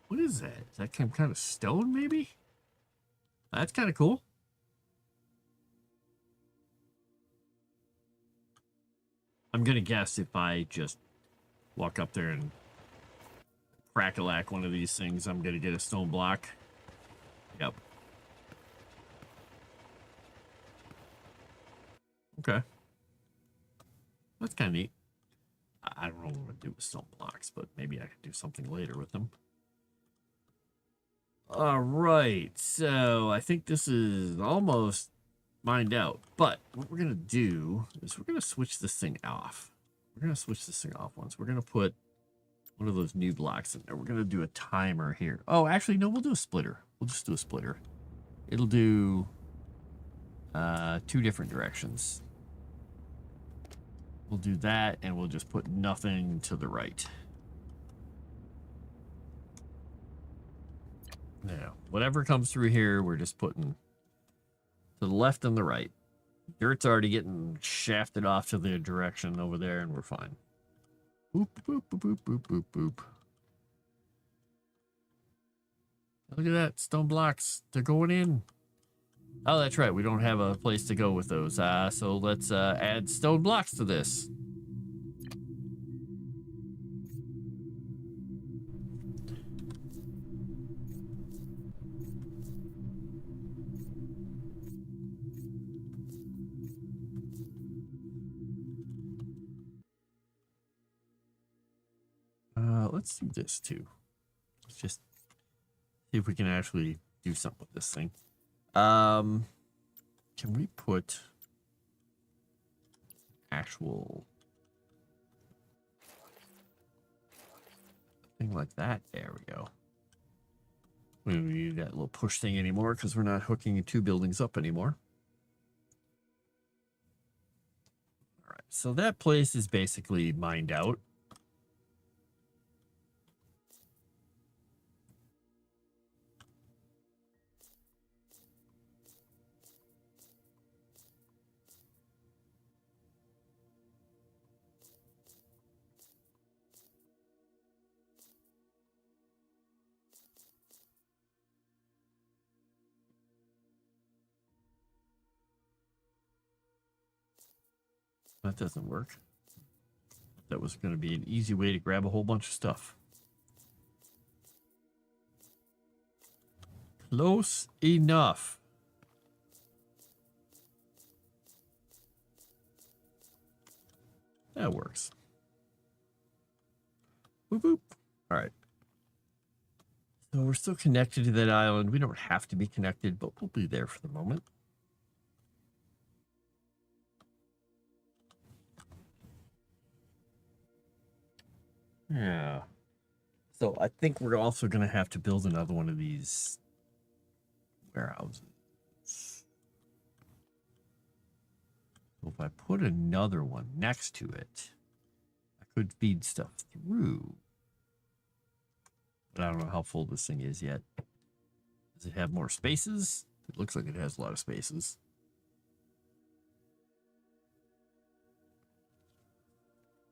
what is that? Is that some kind of stone, maybe? That's kind of cool. I'm going to guess if I just walk up there and crack-a-lack one of these things, I'm going to get a stone block. Yep. Okay. That's kind of neat. I don't know what I'm going to do with stone blocks, but maybe I could do something later with them. All right, so I think this is almost mined out. But what we're going to do is we're going to switch this thing off. We're going to switch this thing off once. We're going to put one of those new blocks in there. We're going to do a timer here. Oh, actually, no, we'll do a splitter. We'll just do a splitter. It'll do 2 different directions. We'll do that, and we'll just put nothing to the right. Now, whatever comes through here, we're just putting to the left and the right. Dirt's already getting shafted off to the direction over there, and we're fine. Boop, boop, boop, boop, boop, boop, boop. Look at that. Stone blocks. They're going in. Oh, that's right. We don't have a place to go with those. So let's add stone blocks to this. Let's do this too. Let's just see if we can actually do something with this thing. Can we put actual thing like that? There we go. We don't need that little push thing anymore because we're not hooking 2 buildings up anymore. All right, so that place is basically mined out. That doesn't work. That was going to be an easy way to grab a whole bunch of stuff. Close enough. That works. Boop, boop. All right. So we're still connected to that island. We don't have to be connected, but we'll be there for the moment. Yeah. So I think we're also going to have to build another one of these warehouses. So if I put another one next to it, I could feed stuff through. But I don't know how full this thing is yet. Does it have more spaces? It looks like it has a lot of spaces.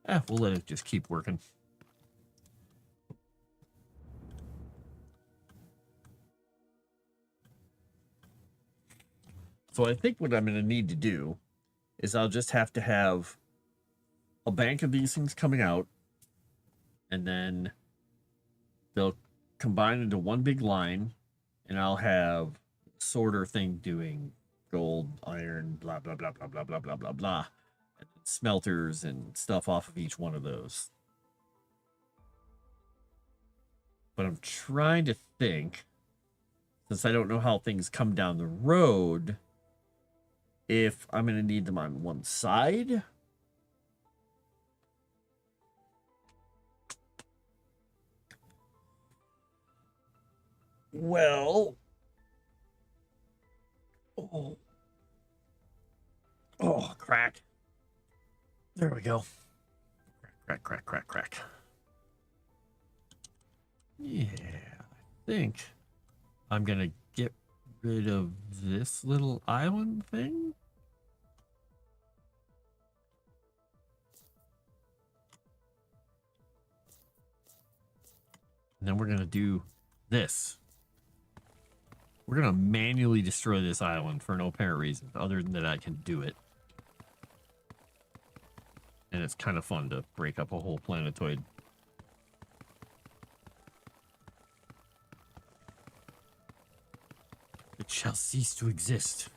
We'll let it just keep working. So I think what I'm going to need to do is I'll just have to have a bank of these things coming out, and then they'll combine into one big line, and I'll have sorter thing doing gold, iron, blah, blah, blah, blah, blah, blah, blah, blah, blah, and smelters and stuff off of each one of those. But I'm trying to think, since I don't know how things come down the road, if I'm going to need them on one side. Well, oh, crack. There we go. Crack, crack, crack, crack. Yeah, I think I'm going to get rid of this little island thing. And then we're going to do this. We're going to manually destroy this island for no apparent reason, other than that I can do it. And it's kind of fun to break up a whole planetoid. It shall cease to exist.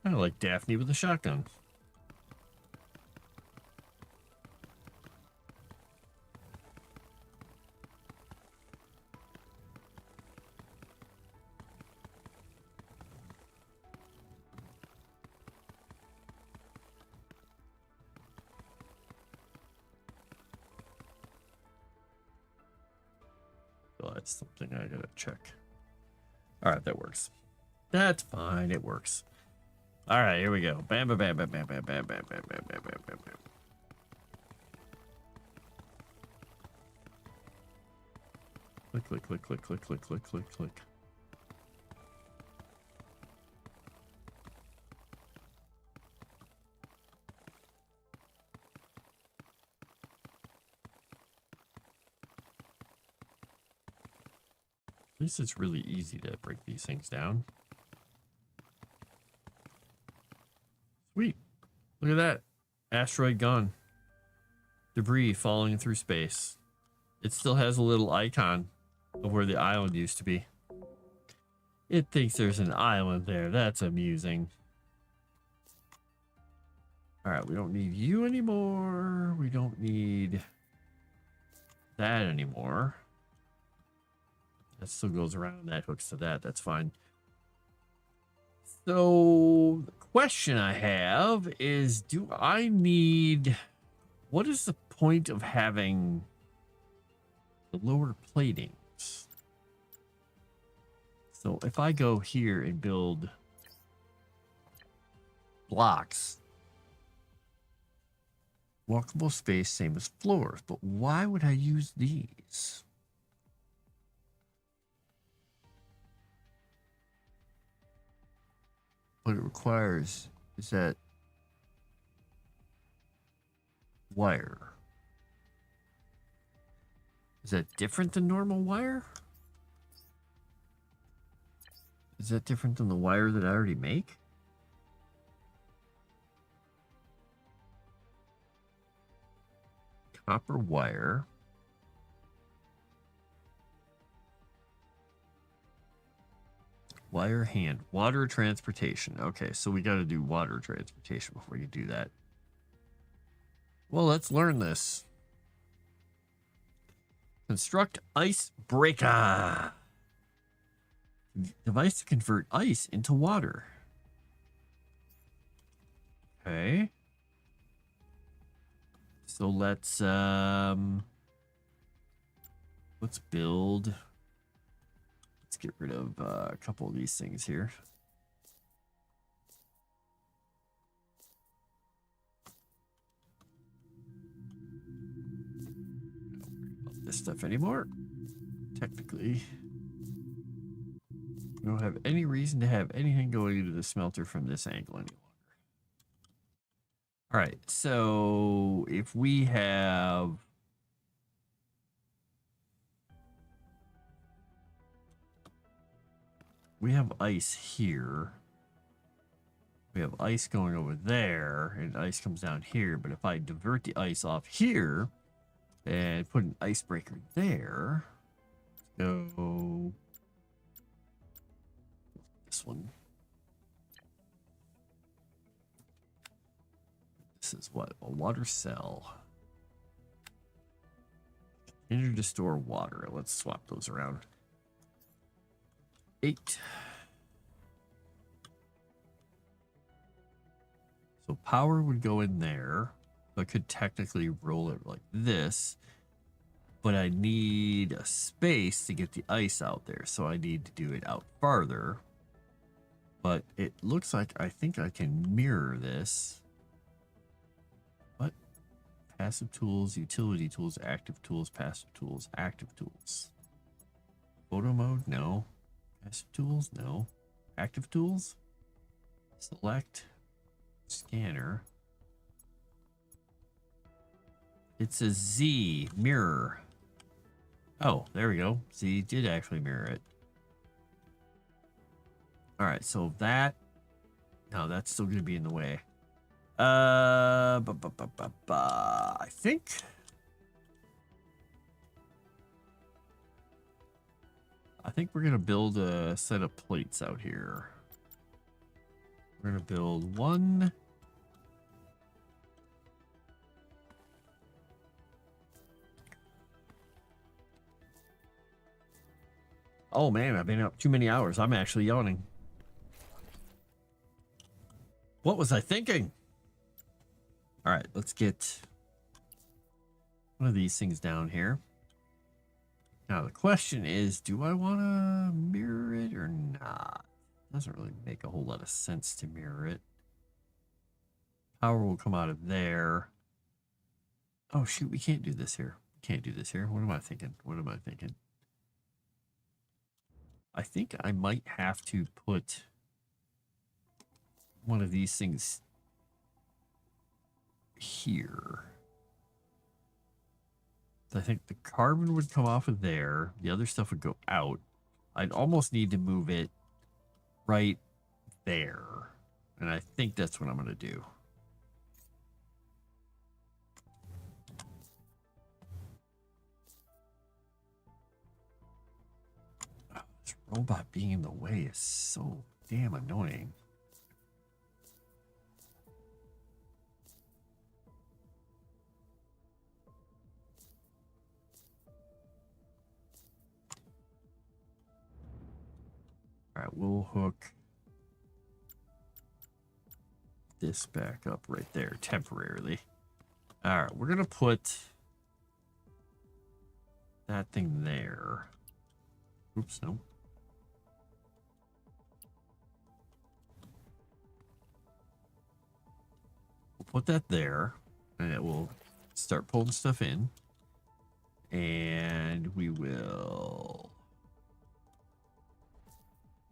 Kind of like Daphne with a shotgun. Oh, that's something I gotta check. All right, that works. That's fine. It works. All right, here we go. Bam, bam, bam, bam, bam, bam, bam, bam, bam, bam, bam, bam, bam, bam. Click, click, click, click, click, click, click, click, click. At least it's really easy to break these things down. Sweet. Look at that. Asteroid gone. Debris falling through space. It still has a little icon of where the island used to be. It thinks there's an island there. That's amusing. All right, we don't need you anymore. We don't need that anymore. That still goes around. That hooks to that. That's fine. So the question I have is, do I need... What is the point of having the lower platings? So if I go here and build blocks, walkable space, same as floors, but why would I use these? What it requires is that wire. Is that different than normal wire? Is that different than the wire that I already make? Copper wire. Wire hand. Water transportation. Okay, so we got to do water transportation before you do that. Well, let's learn this. Construct ice breaker. Device to convert ice into water. Okay. So let's build. Let's get rid of a couple of these things here. Don't worry about this stuff anymore. Technically. We don't have any reason to have anything going into the smelter from this angle any longer. All right, so if we have... We have ice here. We have ice going over there, and ice comes down here. But if I divert the ice off here and put an icebreaker there, so this one. This is what? A water cell. Continue to store water. Let's swap those around. 8. So power would go in there. I could technically roll it like this, but I need a space to get the ice out there. So I need to do it out farther. But it looks like I think I can mirror this. What? Passive tools, utility tools, active tools, passive tools, active tools. Photo mode? No. Passive tools? No. Active tools? Select. Scanner. It's a Z mirror. Oh, there we go. Z did actually mirror it. All right, so that... No, that's still going to be in the way. I think... we're going to build a set of plates out here. We're going to build one. Oh man, I've been up too many hours. I'm actually yawning. What was I thinking? All right, let's get one of these things down here. Now the question is, do I want to mirror it or not? Doesn't really make a whole lot of sense to mirror it. Power will come out of there. Oh shoot, we can't do this here. We can't do this here. What am I thinking? What am I thinking? I think I might have to put one of these things here. I think the carbon would come off of there. The other stuff would go out. I'd almost need to move it right there. And I think that's what I'm going to do. Oh, this robot being in the way is so damn annoying. All right, we'll hook this back up right there temporarily. All right, we're going to put that thing there. Oops, no. We'll put that there, and it will start pulling stuff in. And we will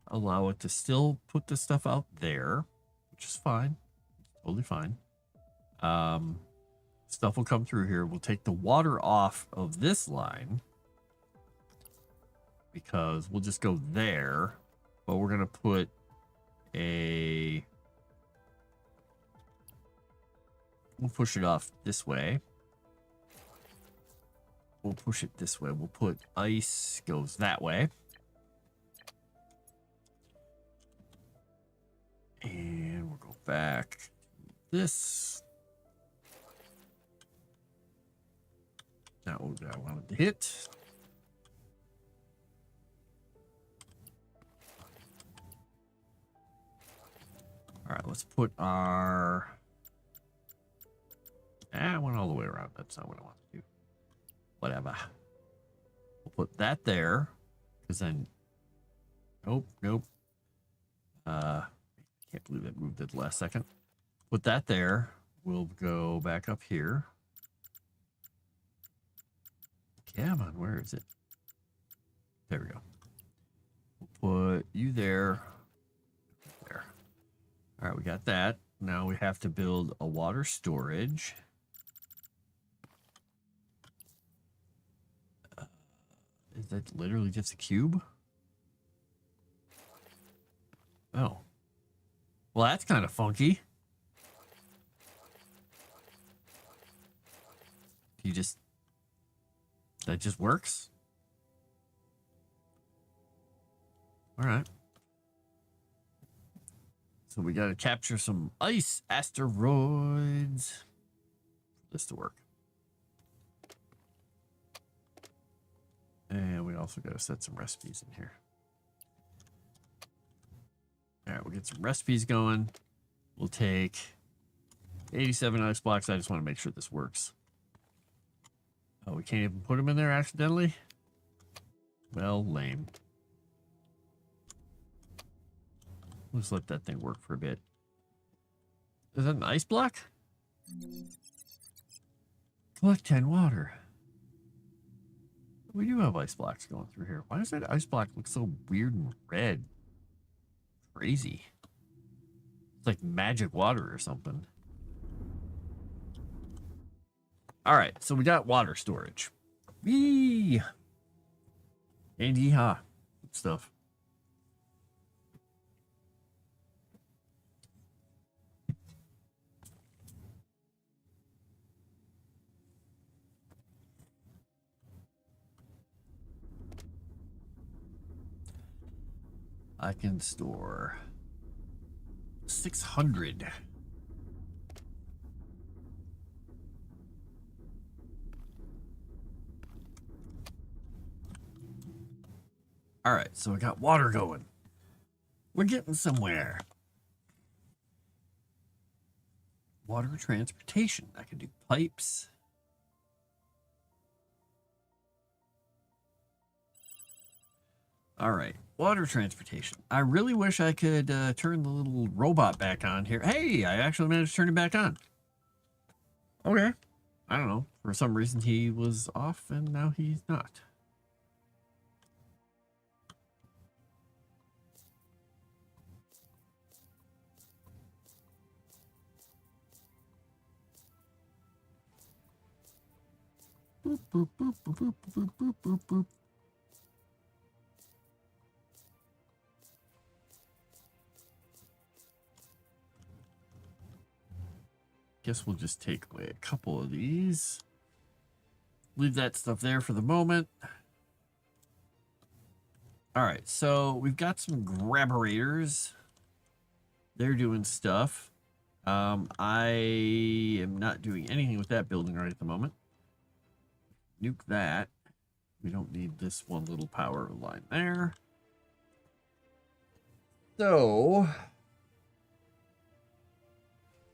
allow it to still put the stuff out there, which is fine. Totally fine. Stuff will come through here. We'll take the water off of this line because we'll just go there, but we're going to put we'll push it off this way. We'll push it this way. We'll put ice goes that way. And we'll go back to this. Not what I wanted to hit. All right, let's put our... I went all the way around. That's not what I want to do. Whatever. We'll put that there. Because then... Nope, nope. Can't believe it moved at the last second. Put that there. We'll go back up here. Come on, where is it? There we go. We'll put you there. There. All right, we got that. Now we have to build a water storage. Is that literally just a cube? Oh. Well, that's kind of funky. You just... That just works? Alright. So we gotta capture some ice asteroids for this to work. And we also gotta set some recipes in here. Alright, we'll get some recipes going. We'll take 87 ice blocks. I just want to make sure this works. Oh, we can't even put them in there accidentally? Well, lame. Let's let that thing work for a bit. Is that an ice block? Collect 10 water. We do have ice blocks going through here. Why does that ice block look so weird and red? Crazy. It's like magic water or something. All right, so we got water storage. Whee! And yeehaw. Good stuff. I can store 600. All right, so we got water going. We're getting somewhere. Water transportation. I can do pipes. All right, water transportation. I really wish I could turn the little robot back on here. Hey, I actually managed to turn it back on. Okay. I don't know. For some reason, he was off, and now he's not. Boop, boop, boop, boop, boop, boop, boop, boop, boop. Guess we'll just take away a couple of these. Leave that stuff there for the moment. All right, so we've got some grabberators. They're doing stuff. I am not doing anything with that building right at the moment. Nuke that. We don't need this one little power line there. So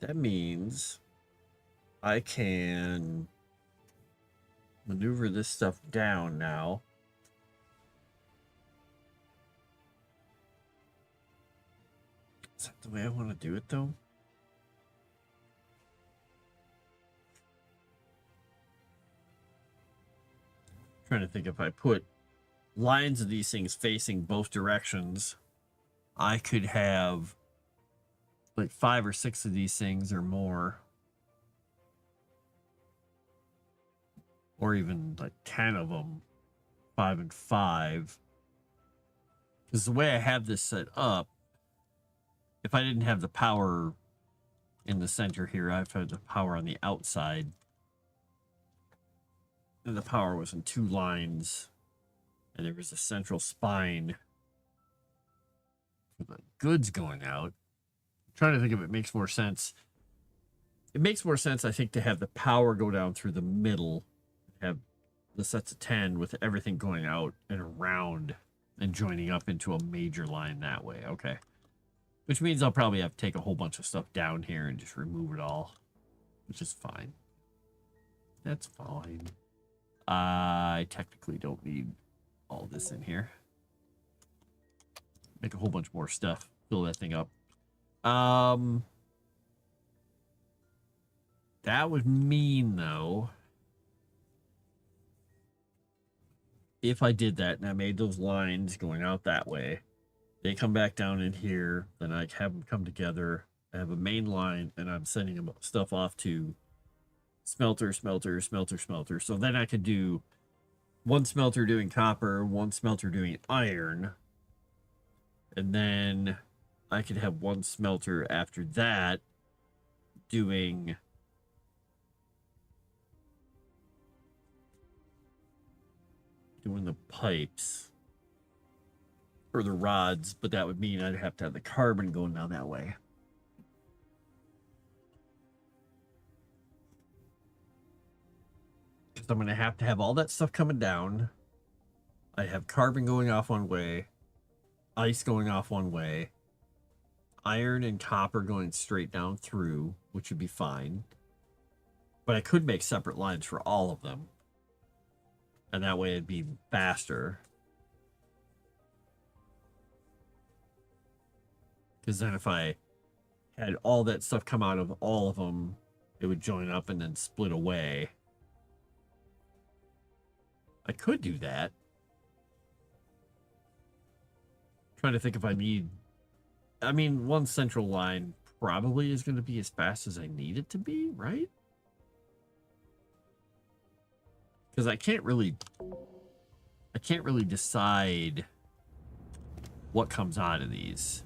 that means I can maneuver this stuff down now. Is that the way I want to do it, though? Trying to think, if I put lines of these things facing both directions, I could have like 5 or 6 of these things or more. Or even like 10 of them, 5 and 5. Because the way I have this set up, if I didn't have the power in the center here, I've had the power on the outside. And the power was in 2 lines. And there was a central spine for the goods going out. I'm trying to think if it makes more sense. It makes more sense, I think, to have the power go down through the middle. Have the sets of 10 with everything going out and around and joining up into a major line that way. Okay. Which means I'll probably have to take a whole bunch of stuff down here and just remove it all. Which is fine. That's fine. I technically don't need all this in here. Make a whole bunch more stuff. Fill that thing up. That would mean, though, if I did that and I made those lines going out that way, They come back down in here, then I have them come together. I have a main line, and I'm sending them stuff off to smelter, smelter, smelter, smelter. So then I could do one smelter doing copper, one smelter doing iron, and then I could have one smelter after that doing the pipes or the rods, but that would mean I'd have to have the carbon going down that way. Because I'm going to have all that stuff coming down. I have carbon going off one way, ice going off one way, iron and copper going straight down through, which would be fine. But I could make separate lines for all of them. And that way it'd be faster. Because then if I had all that stuff come out of all of them, it would join up and then split away. I could do that. Trying to think if I need... I mean, one central line probably is going to be as fast as I need it to be, right? Because I can't really decide what comes out of these.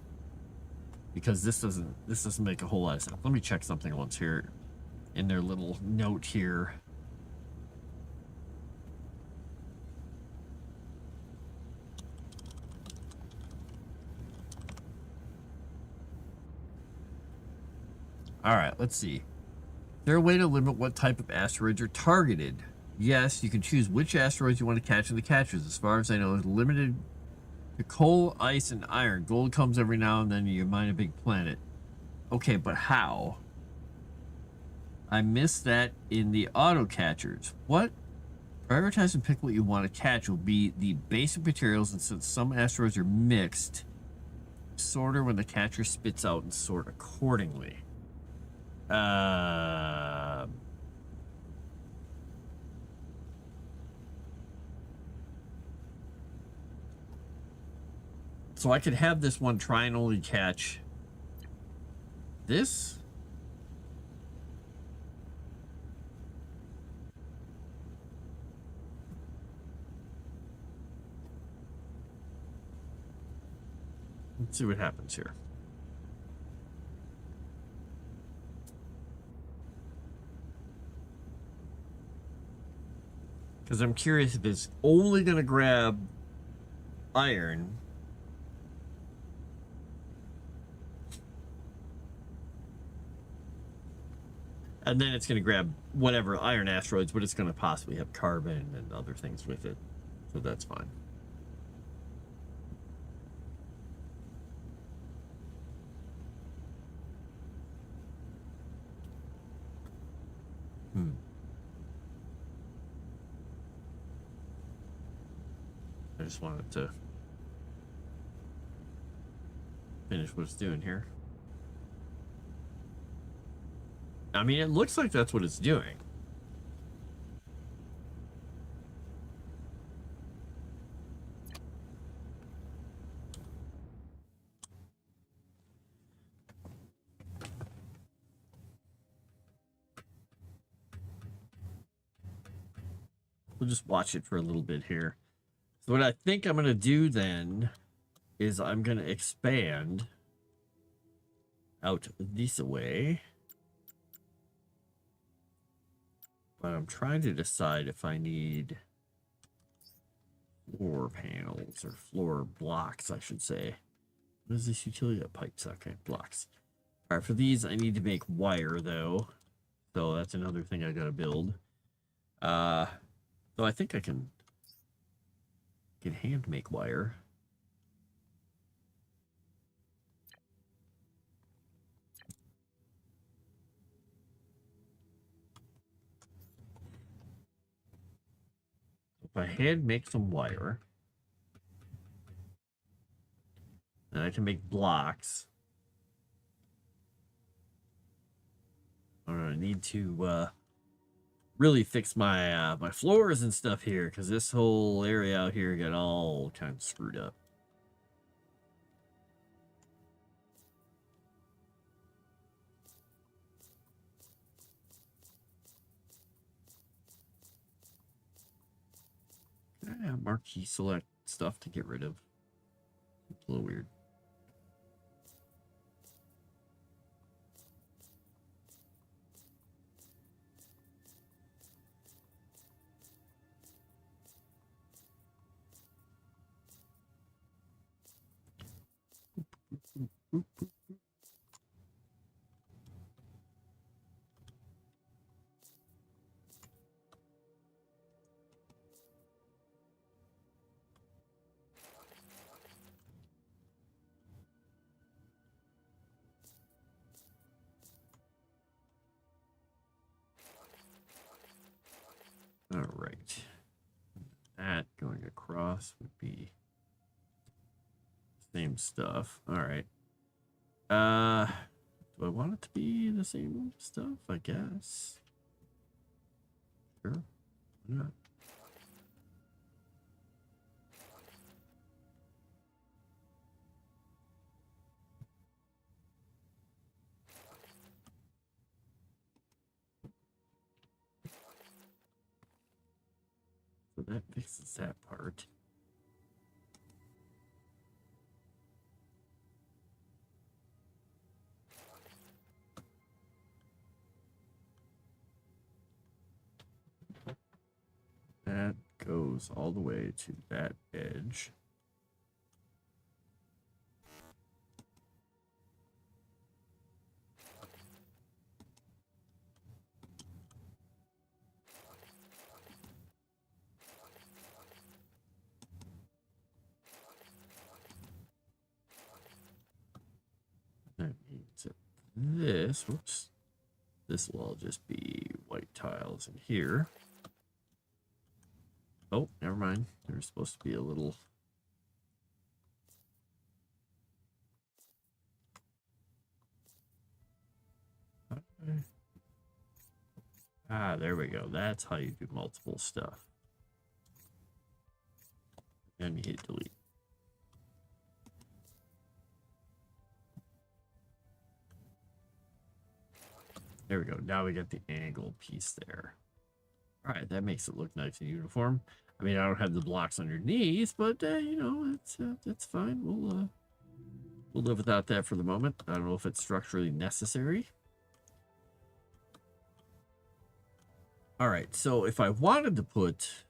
Because this doesn't make a whole lot of sense. Let me check something once here in their little note here. All right, let's see. Is there a way to limit what type of asteroids are targeted? Yes, you can choose which asteroids you want to catch in the catchers. As far as I know, it's limited to coal, ice, and iron. Gold comes every now and then. You mine a big planet. Okay, but how? I missed that in the auto catchers. What? Prioritize and pick what you want to catch will be the basic materials, and since some asteroids are mixed, sorter when the catcher spits out and sort accordingly. So I could have this one try and only catch this. Let's see what happens here. Because I'm curious if it's only going to grab iron. And then it's going to grab whatever iron asteroids, but it's going to possibly have carbon and other things with it. So that's fine. I just wanted to finish what it's doing here. I mean, it looks like that's what it's doing. We'll just watch it for a little bit here. So what I think I'm going to do then is I'm going to expand out this way. But I'm trying to decide if I need floor panels or floor blocks, I should say. What is this utility? Pipes. Okay, blocks. All right, for these, I need to make wire, though. So that's another thing I got to build. So I think I can hand make wire. If I hand make some wire, then I can make blocks. I need to really fix my my floors and stuff here, because this whole area out here got all kind of screwed up. Marquee select stuff to get rid of. It's a little weird. All right. That going across would be same stuff. All right. Do I want it to be the same stuff? I guess. Sure. Why not? So that fixes that part. That goes all the way to that edge. That means that this will all just be white tiles in here. Oh, never mind. There's supposed to be a little. Ah, there we go. That's how you do multiple stuff. And you hit delete. There we go. Now we get the angle piece there. All right, that makes it look nice and uniform. I mean, I don't have the blocks underneath, but you know, that's fine. We'll live without that for the moment. I don't know if it's structurally necessary. All right, so if I wanted to put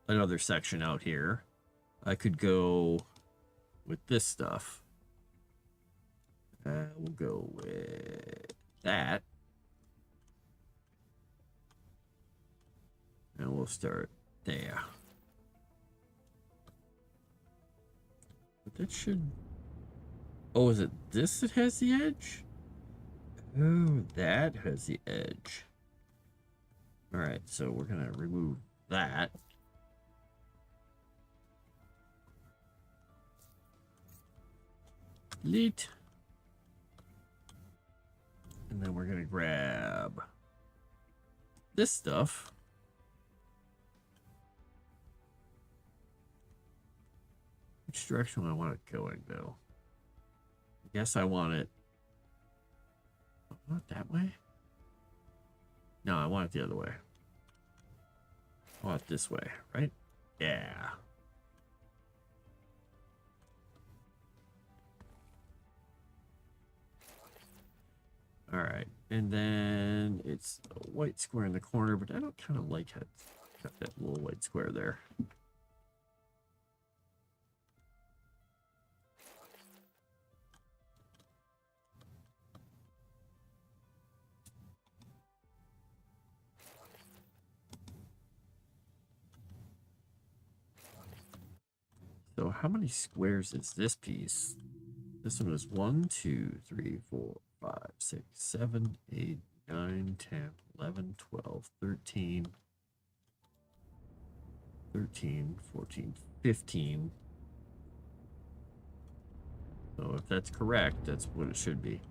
another section out here, I could go with this stuff. We'll go with that. And we'll start there. But that should... Oh, is it this that has the edge? Oh, that has the edge. All right, so we're going to remove that. Delete. And then we're going to grab this stuff. Which direction do I want it going, though? I guess I want it... Not that way? No, I want it the other way. I want it this way, right? Yeah. All right, and then it's a white square in the corner, but I don't kind of like it. Got that little white square there. So how many squares is this piece? This one is 1, 2, 3, 4, 5, 6, 7, 8, 9, 10, 11, 12, 13, 14, 15. So if that's correct, that's what it should be.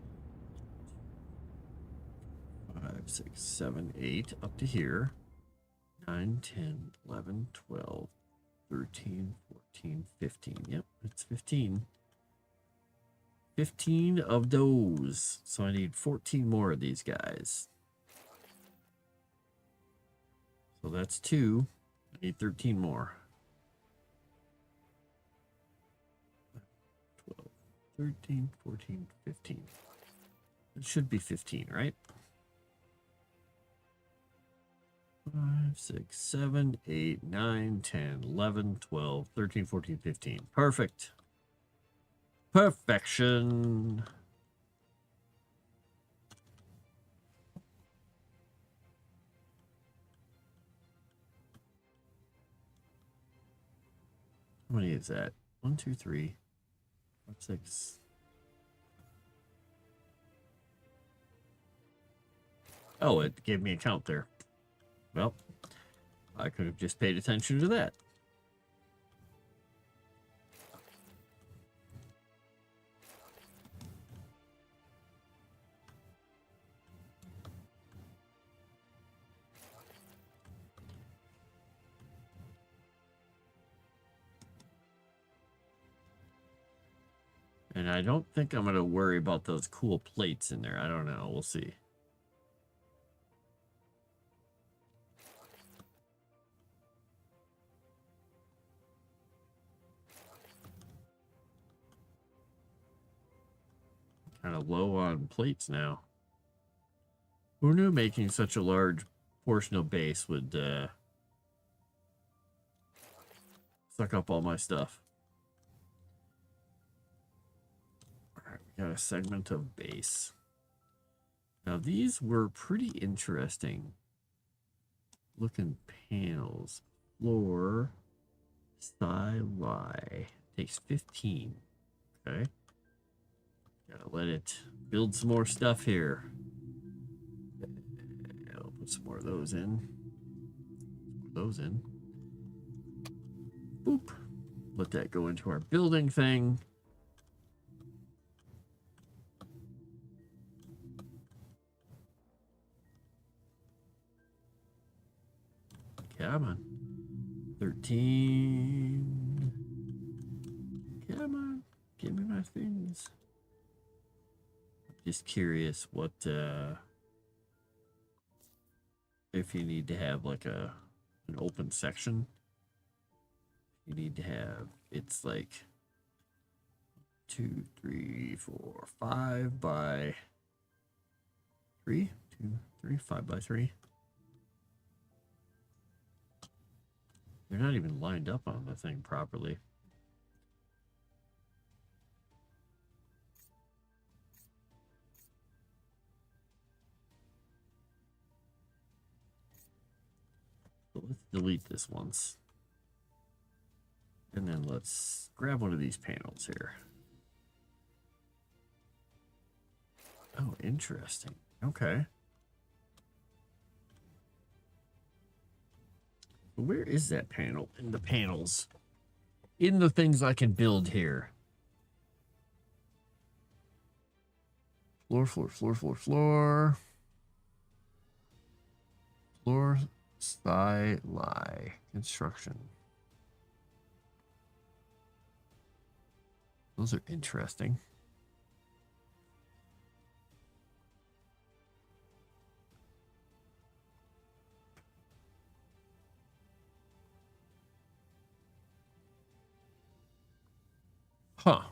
5, 6, 7, 8 up to here. 9, 10, 11, 12, 13, 14, 15. Yep, it's 15. 15 of those. So I need 14 more of these guys. So that's 2. I need 13 more. 13, 14, 15. It should be 15, right? 5, 6, 7, 8, 9, 10, 11, 12, 13, 14, 15. Perfect. Perfection. How many is that? 1, 2, 3, 4, 6. Oh, it gave me a count there. Well, I could have just paid attention to that. And I don't think I'm going to worry about those cool plates in there. I don't know. We'll see. Kind of low on plates now. Who knew making such a large portion of base would suck up all my stuff? All right, we got a segment of base. Now these were pretty interesting looking panels. Floor, styli. Takes 15. Okay. Gotta let it build some more stuff here. I'll put some more of those in. Boop. Let that go into our building thing. Come on. 13. Come on. Give me my things. Just curious what if you need to have like an open section. You need to have, it's like 2, 3, 4, 5 by 3. 2, 3, 5 by 3. They're not even lined up on the thing properly. So let's delete this once. And then let's grab one of these panels here. Oh, interesting. Okay. Where is that panel in the panels? In the things I can build here. Floor, floor, floor, floor, floor. Floor, styli, construction. Those are interesting. Huh.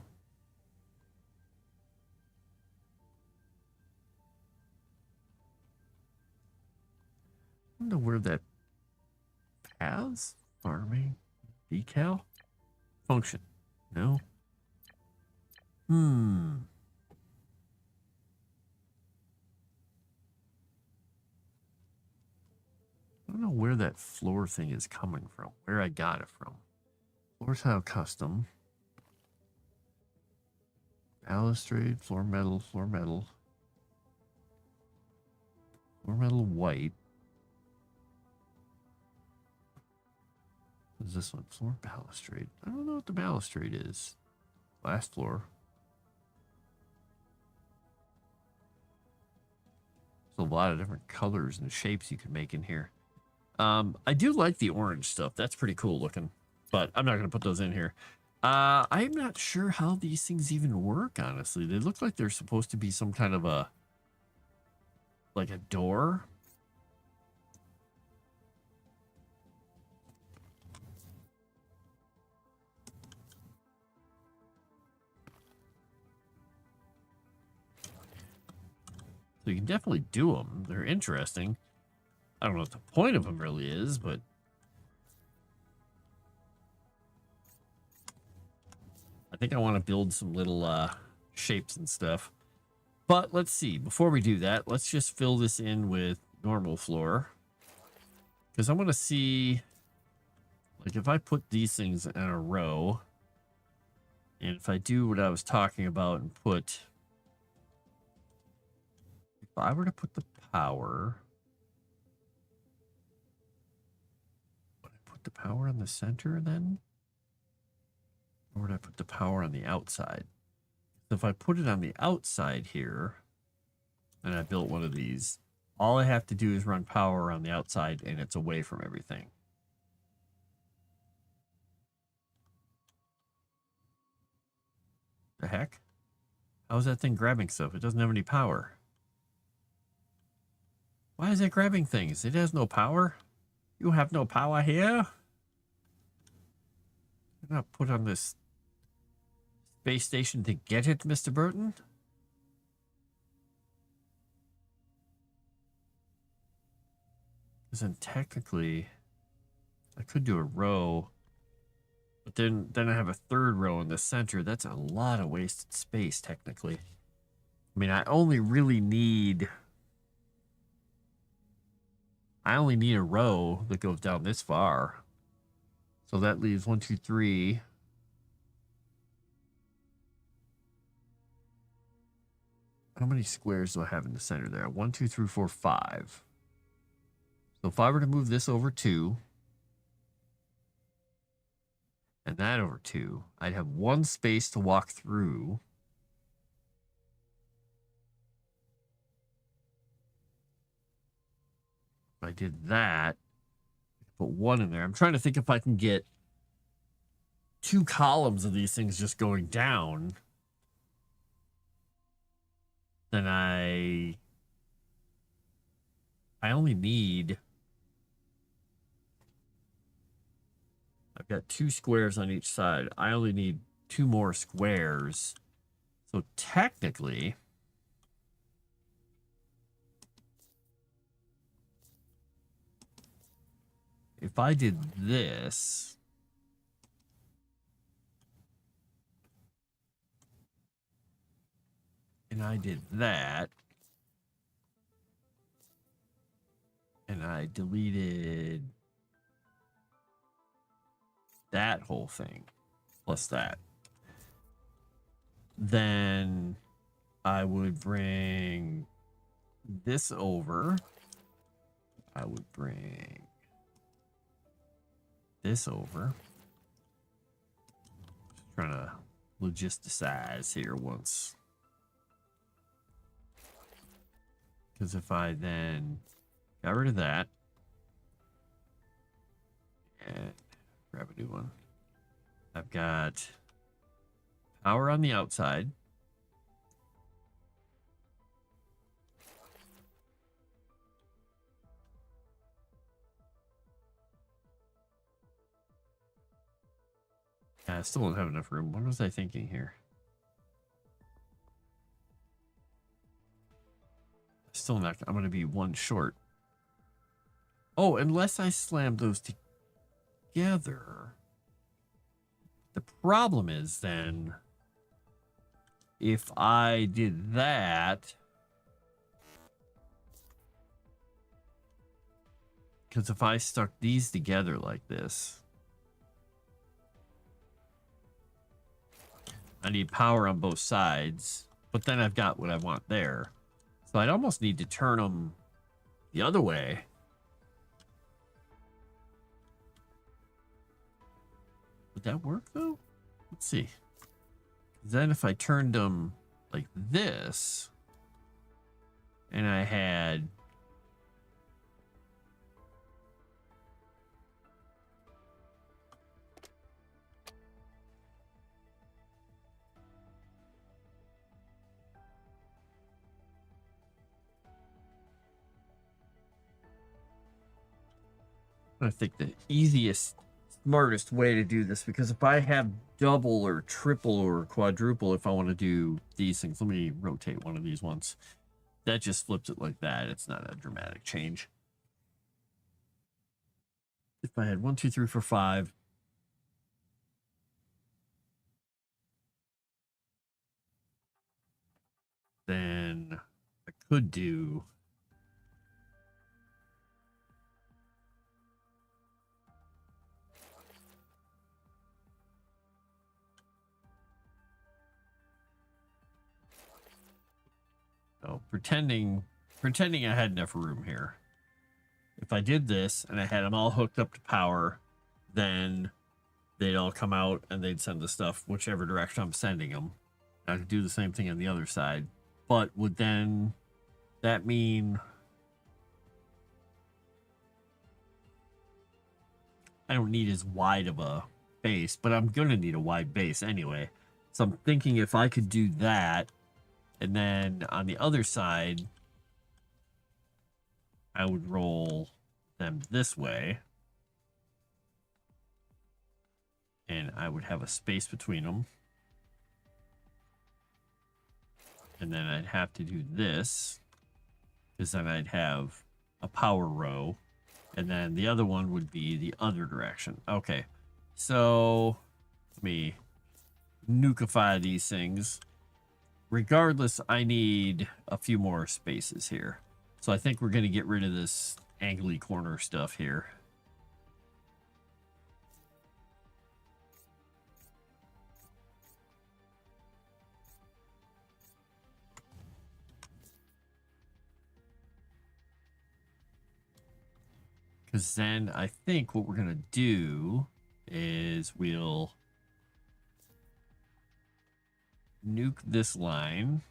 I don't know where that paths, farming, decal, function. No. I don't know where that floor thing is coming from, where I got it from. Floor tile custom. Balustrade, floor metal, floor metal. Floor metal white. What is this one? Floor balustrade. I don't know what the balustrade is. Last floor. There's a lot of different colors and shapes you can make in here. I do like the orange stuff. That's pretty cool looking. But I'm not going to put those in here. I'm not sure how these things even work, honestly. They look like they're supposed to be some kind of a... like a door. So you can definitely do them. They're interesting. I don't know what the point of them really is, but I think I want to build some little shapes and stuff. But let's see. Before we do that, let's just fill this in with normal floor. Because I want to see, like, if I put these things in a row, and if I do what I was talking about and put, if I were to put the power, would I put the power on the center then? Or would I put the power on the outside? So if I put it on the outside here, and I built one of these, all I have to do is run power on the outside and it's away from everything. The heck? How's that thing grabbing stuff? It doesn't have any power. Why is it grabbing things? It has no power. You have no power here. You're not put on this space station to get it, Mr. Burton. Because then technically, I could do a row, but then I have a third row in the center. That's a lot of wasted space, technically. I mean, I only need a row that goes down this far. So that leaves 1, 2, 3. How many squares do I have in the center there? 1, 2, 3, 4, 5. So if I were to move this over 2, and that over 2, I'd have one space to walk through. If I did that, put 1 in there. I'm trying to think if I can get 2 columns of these things just going down. Then I only need, I've got 2 squares on each side. I only need 2 more squares. So technically, if I did this, and I did that, and I deleted that whole thing, plus that, then I would bring this over. I would bring this over. Just trying to logisticize here once. Because if I then got rid of that and grab a new one, I've got power on the outside. I still don't have enough room. What was I thinking here? Still not. I'm going to be 1 short. Oh, unless I slam those together. The problem is then, if I did that, because if I stuck these together like this, I need power on both sides, but then I've got what I want there. So I'd almost need to turn them the other way. Would that work, though? Let's see. Then if I turned them like this, and I had I think the easiest, smartest way to do this, because if I have double or triple or quadruple, if I want to do these things, let me rotate one of these once. that just flips it like that. It's not a dramatic change. If I had 1, 2, 3, 4, 5, then I could do pretending I had enough room here. If I did this and I had them all hooked up to power, then they'd all come out and they'd send the stuff whichever direction I'm sending them. I could do the same thing on the other side. But would then that mean I don't need as wide of a base, but I'm going to need a wide base anyway. So I'm thinking if I could do that, and then on the other side, I would roll them this way. And I would have a space between them. And then I'd have to do this, because then I'd have a power row. And then the other one would be the other direction. Okay, so let me nukeify these things. Regardless, I need a few more spaces here. So I think we're going to get rid of this angly corner stuff here. Because then I think what we're going to do is we'll nuke this line.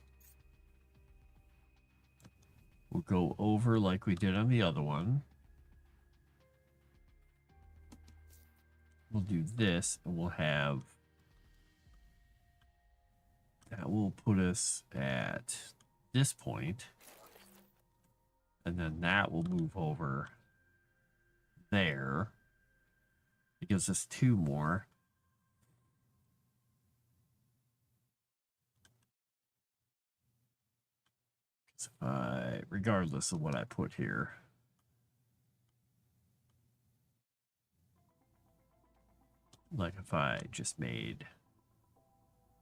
We'll go over like we did on the other one. We'll do this and we'll have... that will put us at this point. And then that will move over there. It gives us 2 more. So regardless of what I put here, like if I just made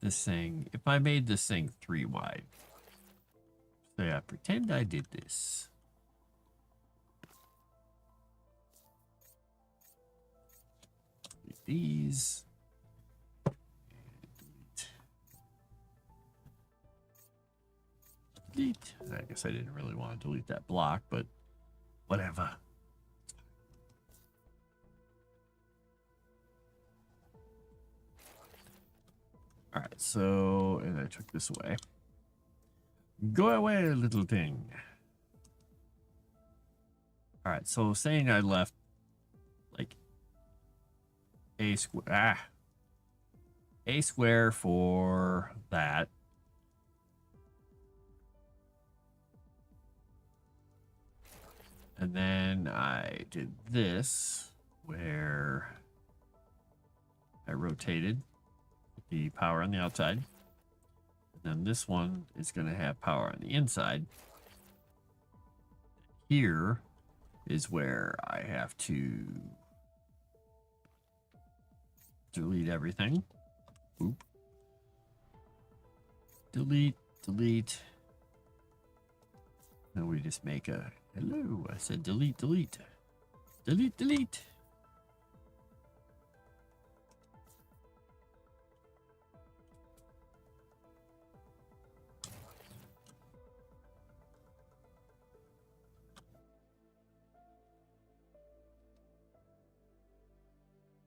this thing, if I made this thing 3 wide, so yeah, pretend I did this. These. Delete. I guess I didn't really want to delete that block, but whatever. All right, so, and I took this away. Go away, little thing. All right, so saying I left like a square for that. And then I did this where I rotated the power on the outside. And then this one is going to have power on the inside. Here is where I have to delete everything. Oop. Delete, delete. And we just make a hello. I said delete, delete. Delete, delete.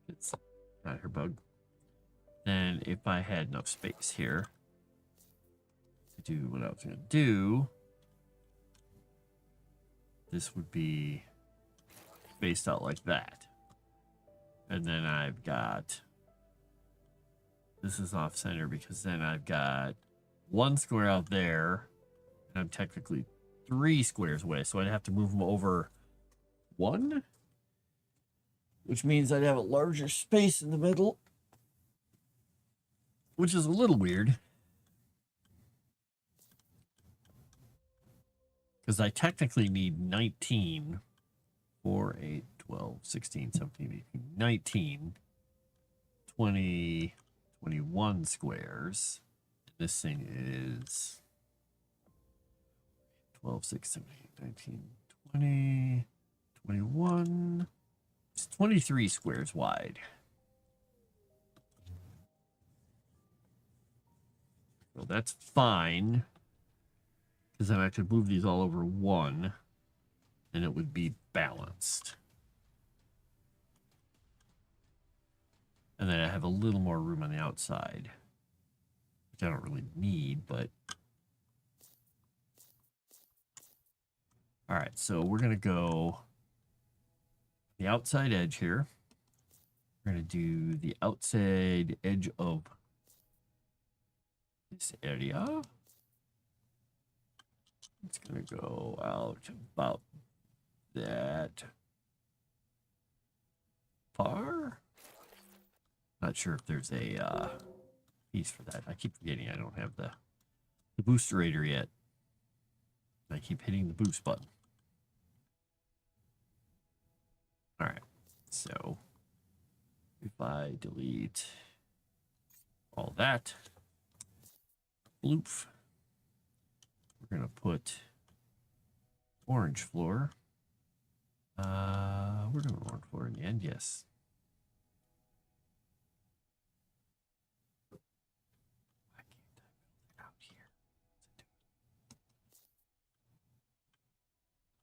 It's not her bug. Then if I had enough space here to do what I was going to do, this would be spaced out like that. And then I've got, this is off center because then I've got 1 square out there and I'm technically 3 squares away. So I'd have to move them over 1, which means I'd have a larger space in the middle, which is a little weird. Because I technically need 19, 4, 8, 12, 16, 17, 18, 19, 20, 21 squares. This thing is 12, 6, 7, 8, 19, 20, 21. It's 23 squares wide. So that's fine. Because then I could move these all over one, and it would be balanced. And then I have a little more room on the outside, which I don't really need, but... All right, so we're going to go the outside edge here. We're going to do the outside edge of this area. It's going to go out about that far. Not sure if there's a piece for that. I keep forgetting I don't have the boosterator yet. I keep hitting the boost button. All right, so if I delete all that, bloop, we're gonna put orange floor. We're gonna orange floor in the end, yes. Why can't I build it out here?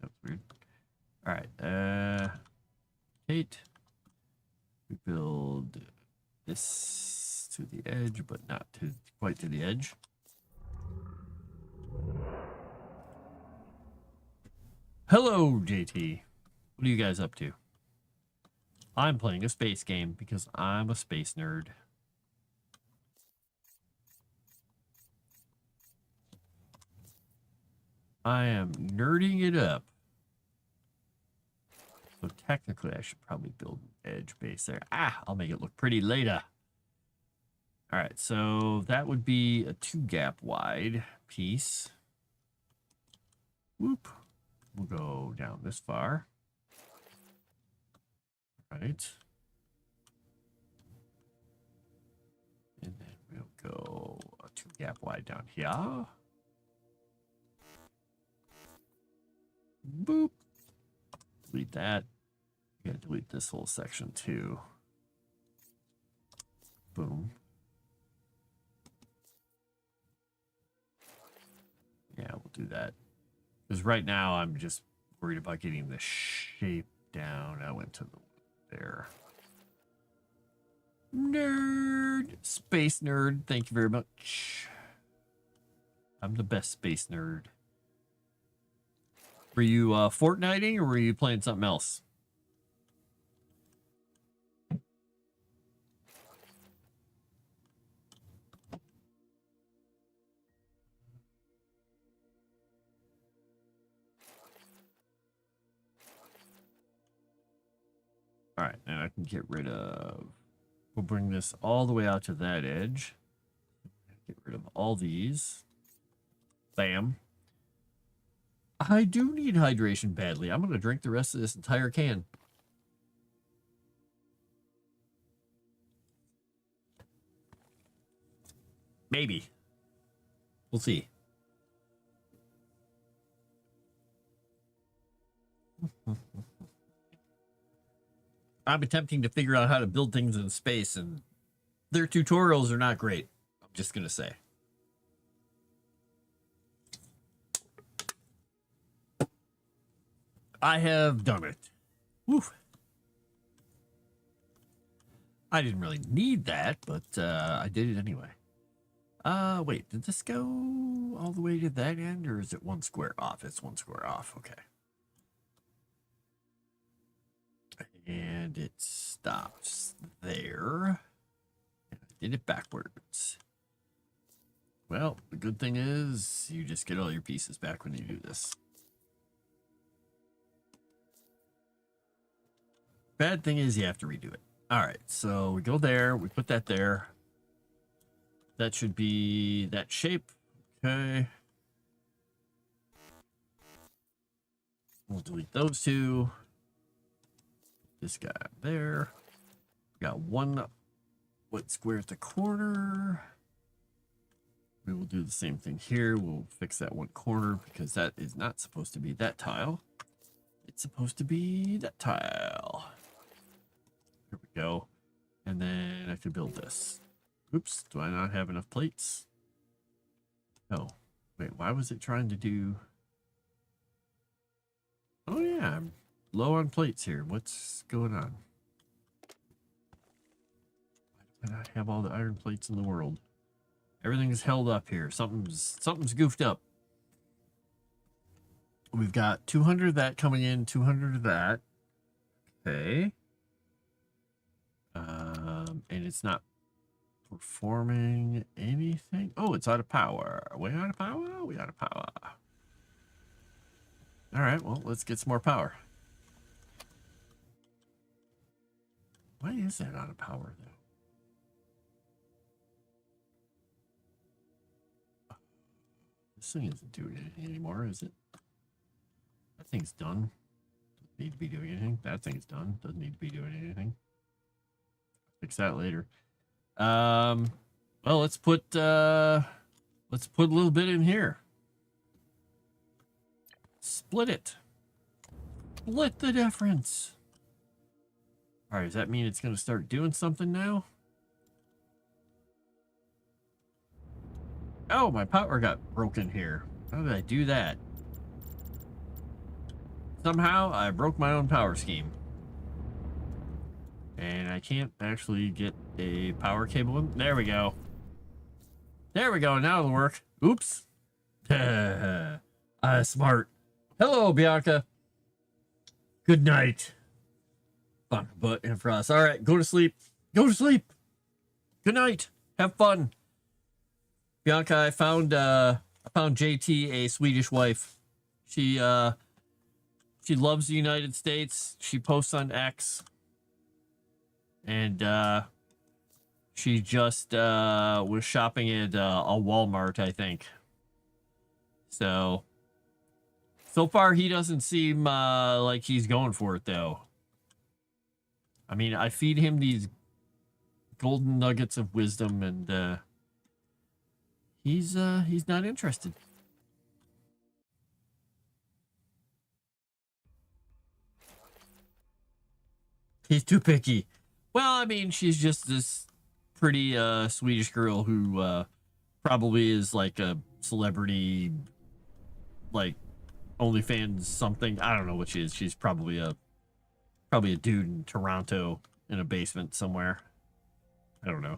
That's weird. All right, 8. We build this to the edge, but not to quite to the edge. Hello, JT. What are you guys up to? I'm playing a space game because I'm a space nerd. I am nerding it up. So technically, I should probably build an edge base there. I'll make it look pretty later. All right, so that would be a 2-gap wide piece. Whoop. We'll go down this far. All right. And then we'll go a 2-gap wide down here. Boop. Delete that. You gotta delete this whole section too. Boom. Yeah, we'll do that. Because right now I'm just worried about getting the shape down. I went to there. Nerd. Space nerd. Thank you very much. I'm the best space nerd. Were you Fortniting or were you playing something else? All right, now I can get rid of... We'll bring this all the way out to that edge. Get rid of all these. Bam. I do need hydration badly. I'm going to drink the rest of this entire can. Maybe. We'll see. I'm attempting to figure out how to build things in space, and their tutorials are not great. I'm just going to say. I have done it. Woo. I didn't really need that, but I did it anyway. Wait, did this go all the way to that end, or is it 1 square off? It's 1 square off, okay. And it stops there. And I did it backwards. Well, the good thing is you just get all your pieces back when you do this. Bad thing is you have to redo it. All right, so we go there. We put that there. That should be that shape. Okay. We'll delete those two. This guy there. Got one wood square at the corner. We will do the same thing here. We'll fix that one corner because that is not supposed to be that tile. It's supposed to be that tile. Here we go. And then I could build this. Oops, do I not have enough plates? Oh, wait, why was it trying to do... Oh yeah, I'm low on plates here. What's going on? Why do I not have all the iron plates in the world? Everything's held up here. Something's goofed up. We've got 200 of that coming in, 200 of that. Okay. And it's not performing anything. Oh, it's out of power. Are we out of power? We out of power. All right, well, let's get some more power. Why is that out of power, though? This thing isn't doing anything anymore, is it? That thing's done. Doesn't need to be doing anything. That thing's done. Doesn't need to be doing anything. Fix that later. Well, let's put a little bit in here. Split it. Split the difference. All right, does that mean it's going to start doing something now? Oh, my power got broken here. How did I do that? Somehow I broke my own power scheme. And I can't actually get a power cable in. There we go. There we go. Now it'll work. Oops. Smart. Hello, Bianca. Good night. Fun, butt and frost. All right, go to sleep. Go to sleep. Good night. Have fun. Bianca, I found JT a Swedish wife. She loves the United States. She posts on X. And she just was shopping at a Walmart, I think. So far he doesn't seem like he's going for it, though. I mean, I feed him these golden nuggets of wisdom, and he's not interested. He's too picky. Well, I mean, she's just this pretty Swedish girl who probably is like a celebrity, like OnlyFans something. I don't know what she is. She's probably a dude in Toronto in a basement somewhere. I don't know.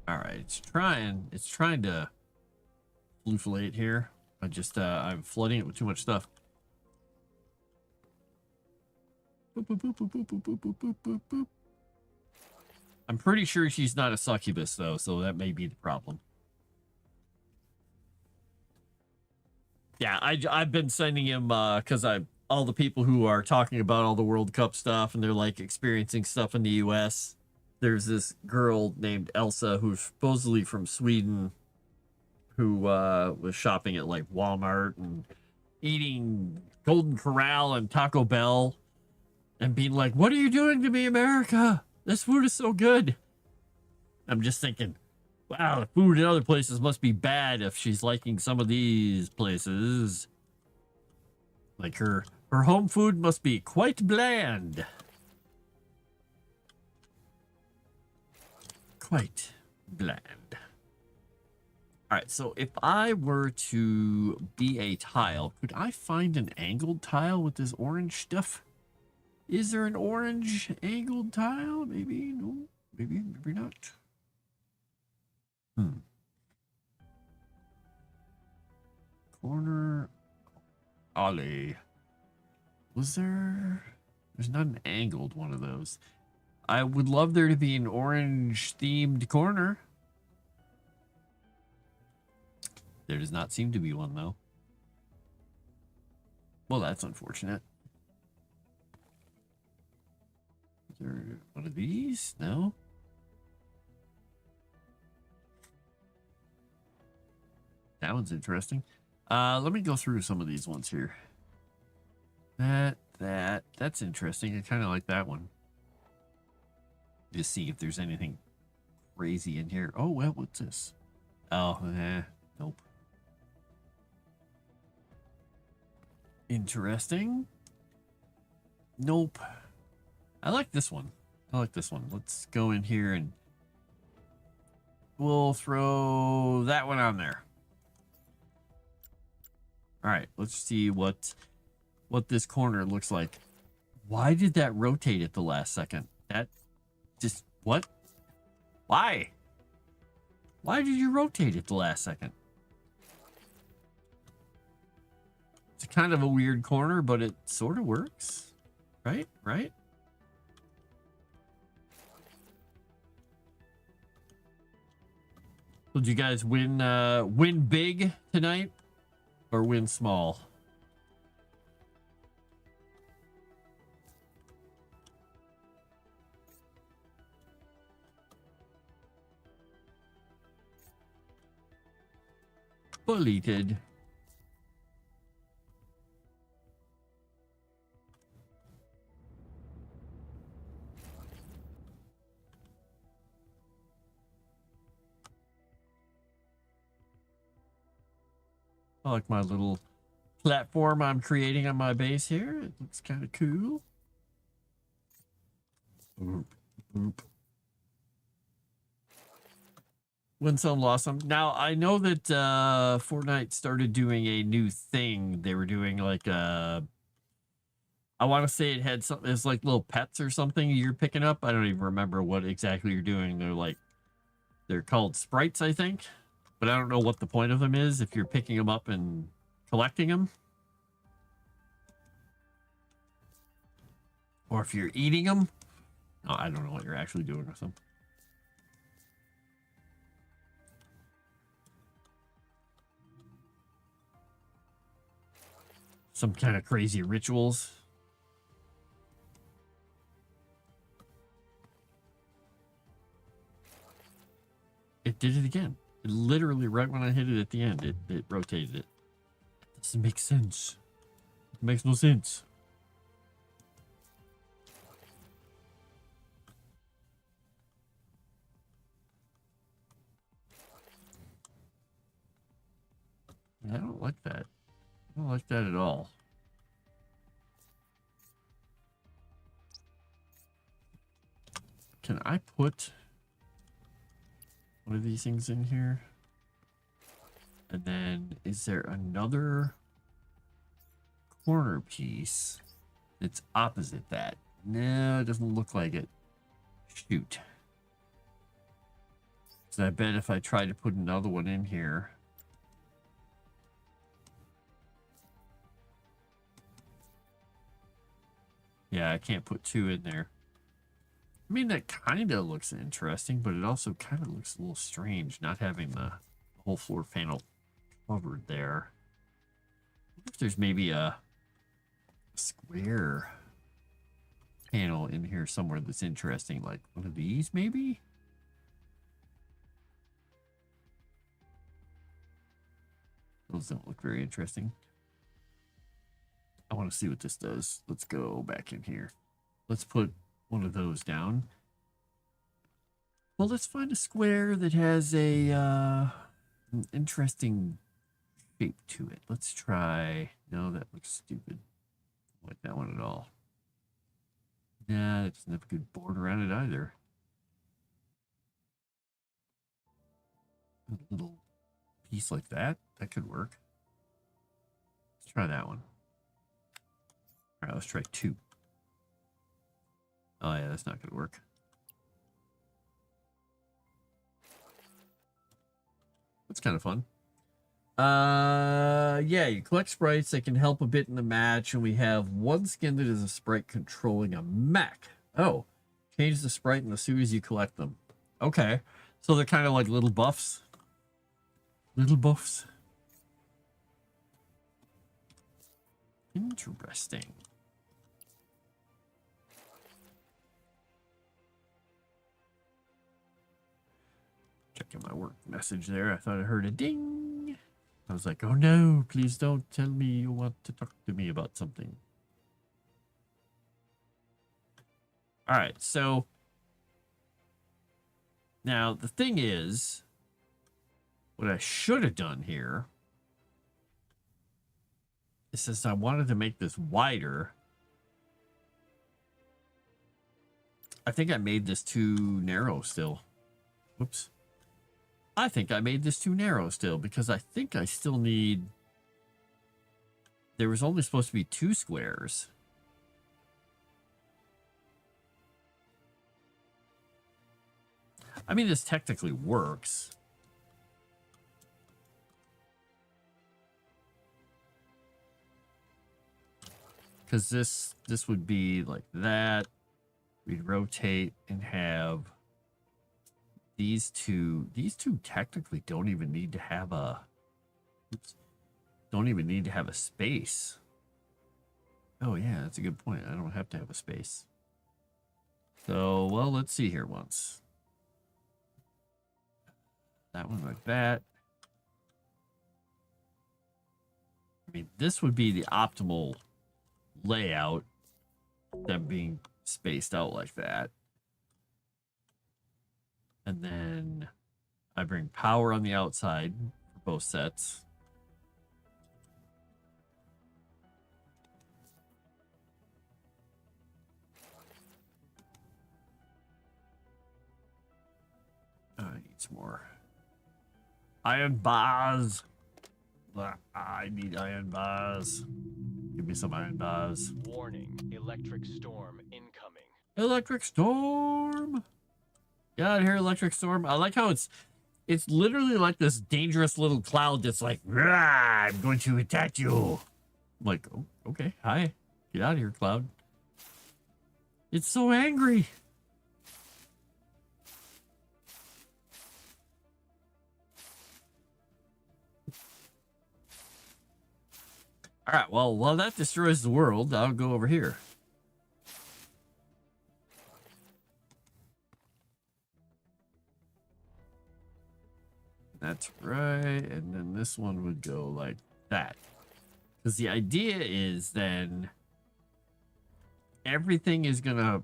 All right, it's trying to flufilate here. I'm flooding it with too much stuff. Boop, boop, boop, boop, boop, boop, boop, boop, boop, boop. I'm pretty sure she's not a succubus, though, so that may be the problem. Yeah, I've been sending him because all the people who are talking about all the World Cup stuff and they're like experiencing stuff in the U.S. There's this girl named Elsa who's supposedly from Sweden who was shopping at like Walmart and eating Golden Corral and Taco Bell and being like, "What are you doing to me, America? This food is so good." I'm just thinking, wow, the food in other places must be bad if she's liking some of these places. Like her home food must be quite bland. Quite bland. All right, so if I were to be a tile, could I find an angled tile with this orange stuff? Is there an orange angled tile? Maybe, no, maybe not. Corner alley. Was there? There's not an angled one of those. I would love there to be an orange themed corner. There does not seem to be one, though. Well, that's unfortunate. Is there One of these? No. That one's interesting. Let me go through some of these ones here. That's interesting. I kind of like that one. Just see if there's anything crazy in here. Oh, well, what's this? Oh, nope. Interesting. Nope. I like this one. I like this one. Let's go in here and we'll throw that one on there. All right, let's see what this corner looks like. Why did that rotate at the last second? That just what? Why? Why did you rotate at the last second? It's kind of a weird corner, but it sort of works. Right? Right? So did you guys win big tonight or win small? Bulleted. I like my little platform I'm creating on my base here. It looks kind of cool. Boop, boop. Win some, lost some. Now, I know that Fortnite started doing a new thing. They were doing like I want to say it had something. It's like little pets or something you're picking up. I don't even remember what exactly you're doing. They're called sprites, I think. But I don't know what the point of them is if you're picking them up and collecting them. Or if you're eating them. Oh, I don't know what you're actually doing with them. Some kind of crazy rituals. It did it again. It literally, right when I hit it at the end, it rotated it. It doesn't make sense. It makes no sense. I don't like that. I don't like that at all. Can I put one of these things in here? And then is there another corner piece that's opposite that? No, it doesn't look like it. Shoot. So I bet if I try to put another one in here. Yeah, I can't put two in there. I mean, that kind of looks interesting, but it also kind of looks a little strange not having the whole floor panel covered there. I wonder if there's maybe a square panel in here somewhere that's interesting, like one of these maybe? Those don't look very interesting. I want to see what this does. Let's go back in here. Let's put one of those down. Well, let's find a square that has an interesting shape to it. Let's try. No, that looks stupid. I don't like that one at all. Nah, that doesn't have a good border around it either. A little piece like that. That could work. Let's try that one. All right, let's try two. Oh, yeah, that's not going to work. That's kind of fun. Yeah, you collect sprites that can help a bit in the match, and we have one skin that is a sprite controlling a mech. Oh, change the sprite as soon as you collect them. Okay, so they're kind of like little buffs. Little buffs. Interesting. Checking my work message there. I thought I heard a ding. I was like, oh no, please don't tell me you want to talk to me about something. All right, so now the thing is, what I should have done here is, since I wanted to make this wider, I think I made this too narrow still. Whoops. I think I made this too narrow still, because I think I still need... There was only supposed to be 2 squares. I mean, this technically works. Because this would be like that. We'd rotate and have these two. These two technically don't even need to have a... Oops, don't even need to have a space. Oh, yeah, that's a good point. I don't have to have a space. So, well, let's see here once. That one like that. I mean, this would be the optimal layout, them being spaced out like that. And then I bring power on the outside for both sets. I need some more iron bars. I need iron bars. Give me some iron bars. Warning, electric storm incoming. Electric storm. Get out of here, electric storm. I like how it's literally like this dangerous little cloud that's like, I'm going to attack you. I'm like, oh, okay, hi. Get out of here, cloud. It's so angry. All right, well, while that destroys the world, I'll go over here. That's right, and then this one would go like that. Because the idea is then everything is going to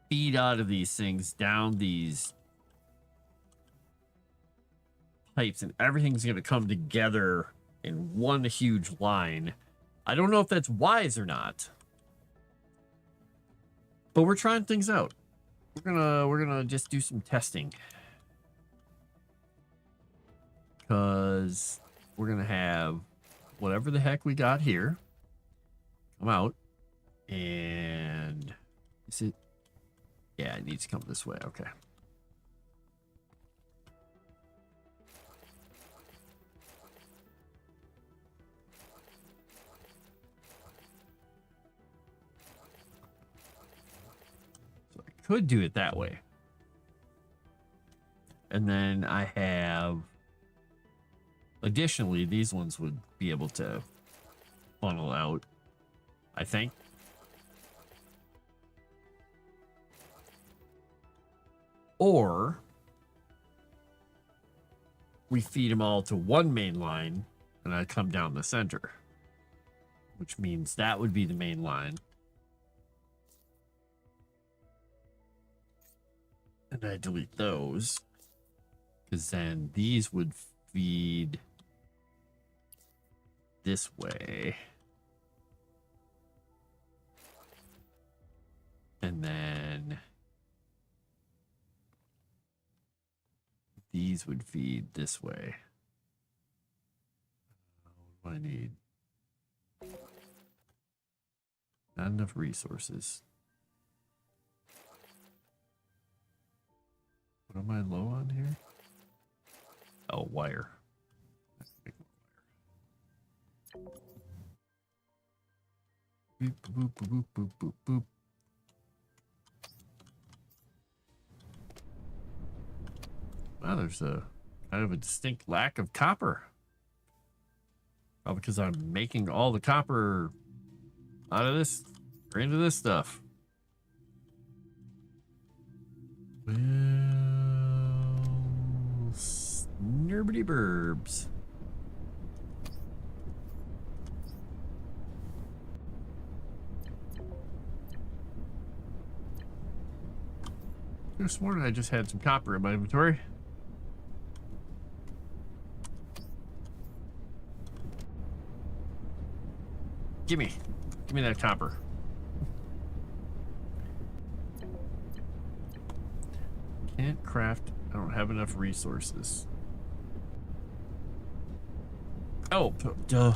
feed out of these things down these pipes, and everything's going to come together in one huge line. I don't know if that's wise or not, but we're trying things out. We're gonna just do some testing, because we're gonna have whatever the heck we got here come out. And is it? Yeah, it needs to come this way. Okay. Could do it that way. And then I have, additionally, these ones would be able to funnel out, I think. Or we feed them all to one main line and I come down the center, which means that would be the main line. And I delete those, because then these would feed this way. And then these would feed this way. What do I need? Not enough resources. What am I low on here? Oh, wire. Boop, boop, boop, boop, boop, boop. Wow, there's a kind of a distinct lack of copper. Probably because I'm making all the copper out of this or into this stuff. Well, Nerbity burbs. This morning I just had some copper in my inventory. Give me that copper. Can't craft. I don't have enough resources. Oh, duh.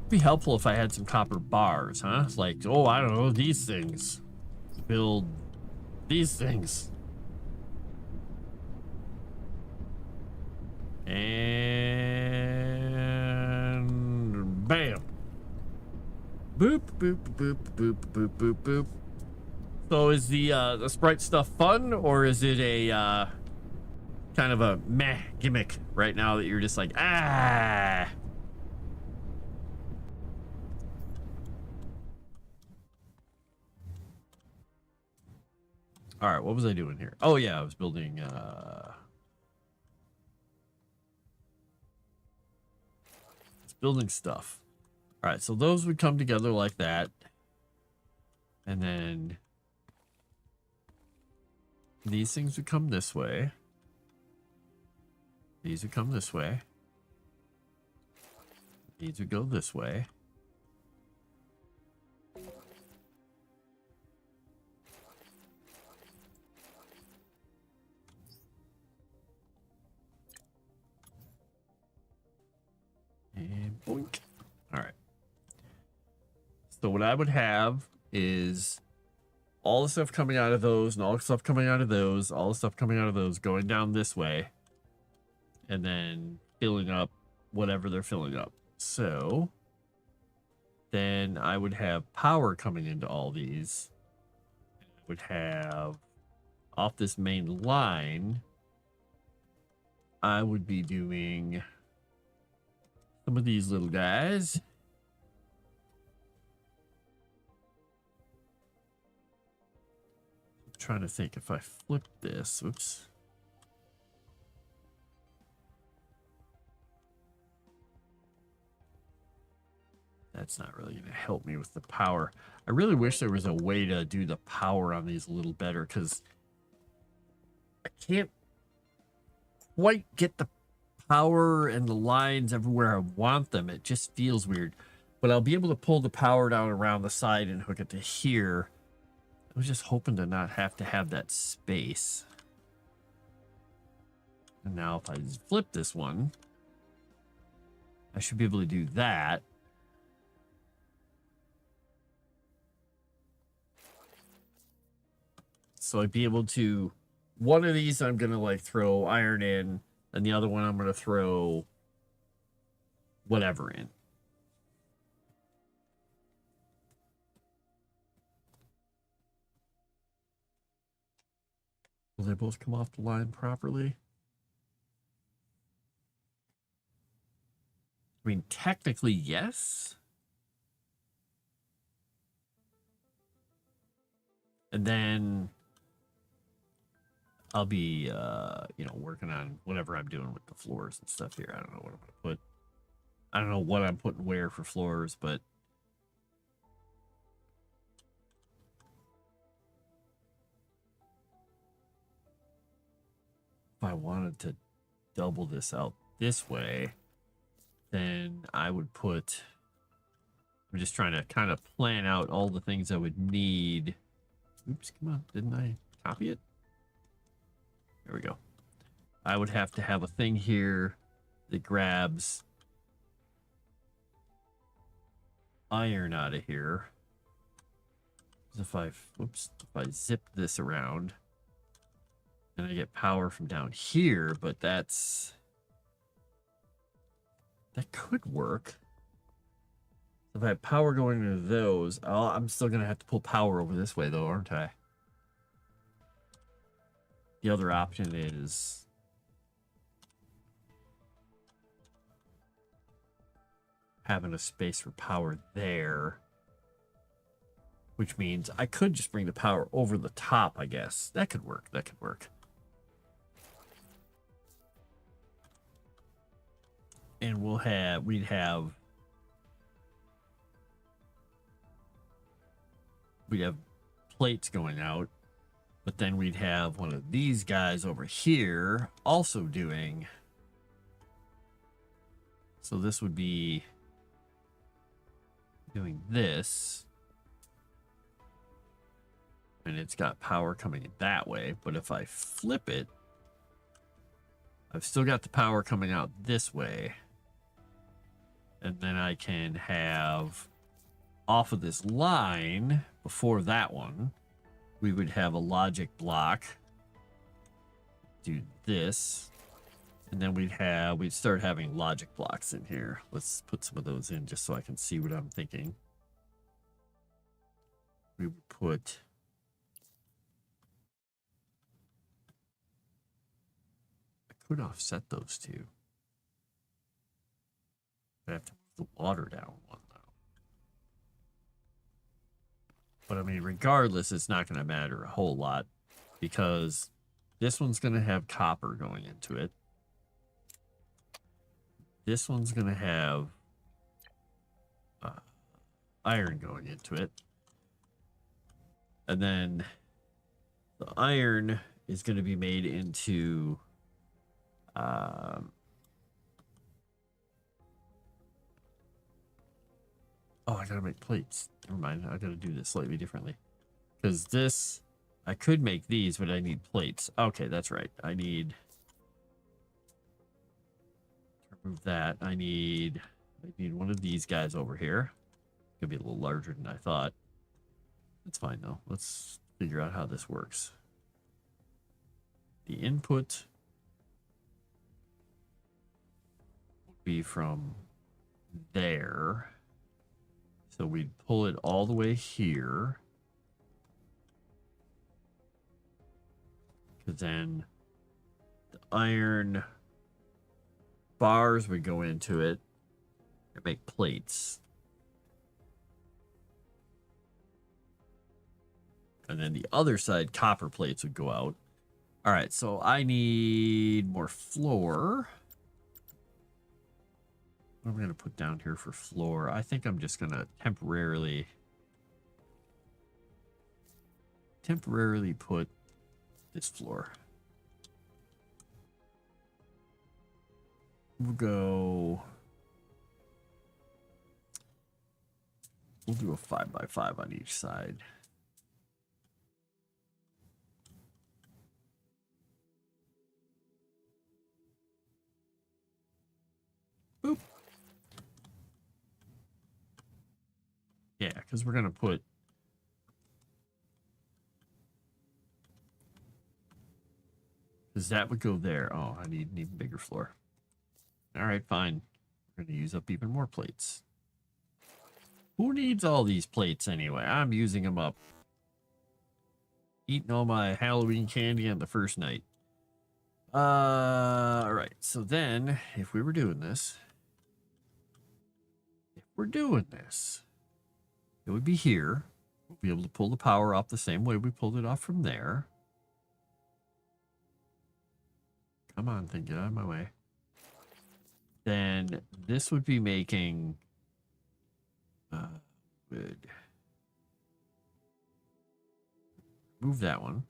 Be helpful if I had some copper bars, huh? Like, oh, I don't know, these things. Build these things. And bam. Boop, boop, boop, boop, boop, boop, boop. So is the sprite stuff fun, or is it a kind of a meh gimmick right now that you're just like, ah? All right, what was I doing here? Oh yeah, I was building building stuff. All right, so those would come together like that. And then these things would come this way. These would come this way. These would go this way. And boink. All right. So what I would have is all the stuff coming out of those and all the stuff coming out of those, all the stuff coming out of those going down this way. And then filling up whatever they're filling up. So then I would have power coming into all these. I would have off this main line, I would be doing some of these little guys. I'm trying to think if I flip this. Oops. That's not really going to help me with the power. I really wish there was a way to do the power on these a little better, because I can't quite get the power and the lines everywhere I want them. It just feels weird. But I'll be able to pull the power down around the side and hook it to here. I was just hoping to not have to have that space. And now if I just flip this one, I should be able to do that. So I'd be able to, one of these I'm going to like throw iron in, and the other one I'm going to throw whatever in. Will they both come off the line properly? I mean, technically, yes. And then I'll be, you know, working on whatever I'm doing with the floors and stuff here. I don't know what I'm going to put. I don't know what I'm putting where for floors, but if I wanted to double this out this way, then I would put, I'm just trying to kind of plan out all the things I would need. Oops, come on. Didn't I copy it? There we go. I would have to have a thing here that grabs iron out of here. If I, whoops, if I zip this around, and I get power from down here, but that could work. If I have power going to those, I'm still going to have to pull power over this way, though, aren't I? The other option is having a space for power there, which means I could just bring the power over the top, I guess. That could work. That could work. And we'd have plates going out, but then we'd have one of these guys over here also doing. So this would be doing this. And it's got power coming in that way, but if I flip it, I've still got the power coming out this way. And then I can have off of this line before that one, we would have a logic block. Do this. And then we'd start having logic blocks in here. Let's put some of those in just so I can see what I'm thinking. We would put could offset those two. I have to move the water down one though. But I mean, regardless, it's not going to matter a whole lot because this one's going to have copper going into it. This one's going to have iron going into it. And then the iron is going to be made into oh, I gotta make plates. Never mind. I gotta do this slightly differently. Because this, I could make these, but I need plates. Okay, that's right. I need to remove that. I need one of these guys over here. It's gonna be a little larger than I thought. That's fine though. Let's figure out how this works. The input be from there. So we'd pull it all the way here. Because then the iron bars would go into it and make plates. And then the other side, copper plates would go out. All right, so I need more floor. What am I going to put down here for floor? I think I'm just going to temporarily put this floor. We'll do a 5x5 on each side. Boop. Yeah, because we're going to put because that would go there. Oh, I need an even bigger floor. All right, fine. We're going to use up even more plates. Who needs all these plates anyway? I'm using them up. Eating all my Halloween candy on the first night. All right. So then, if we were doing this, it would be here. We'll be able to pull the power off the same way we pulled it off from there. Come on, thing, get out of my way. Then this would be making wood. Move that one.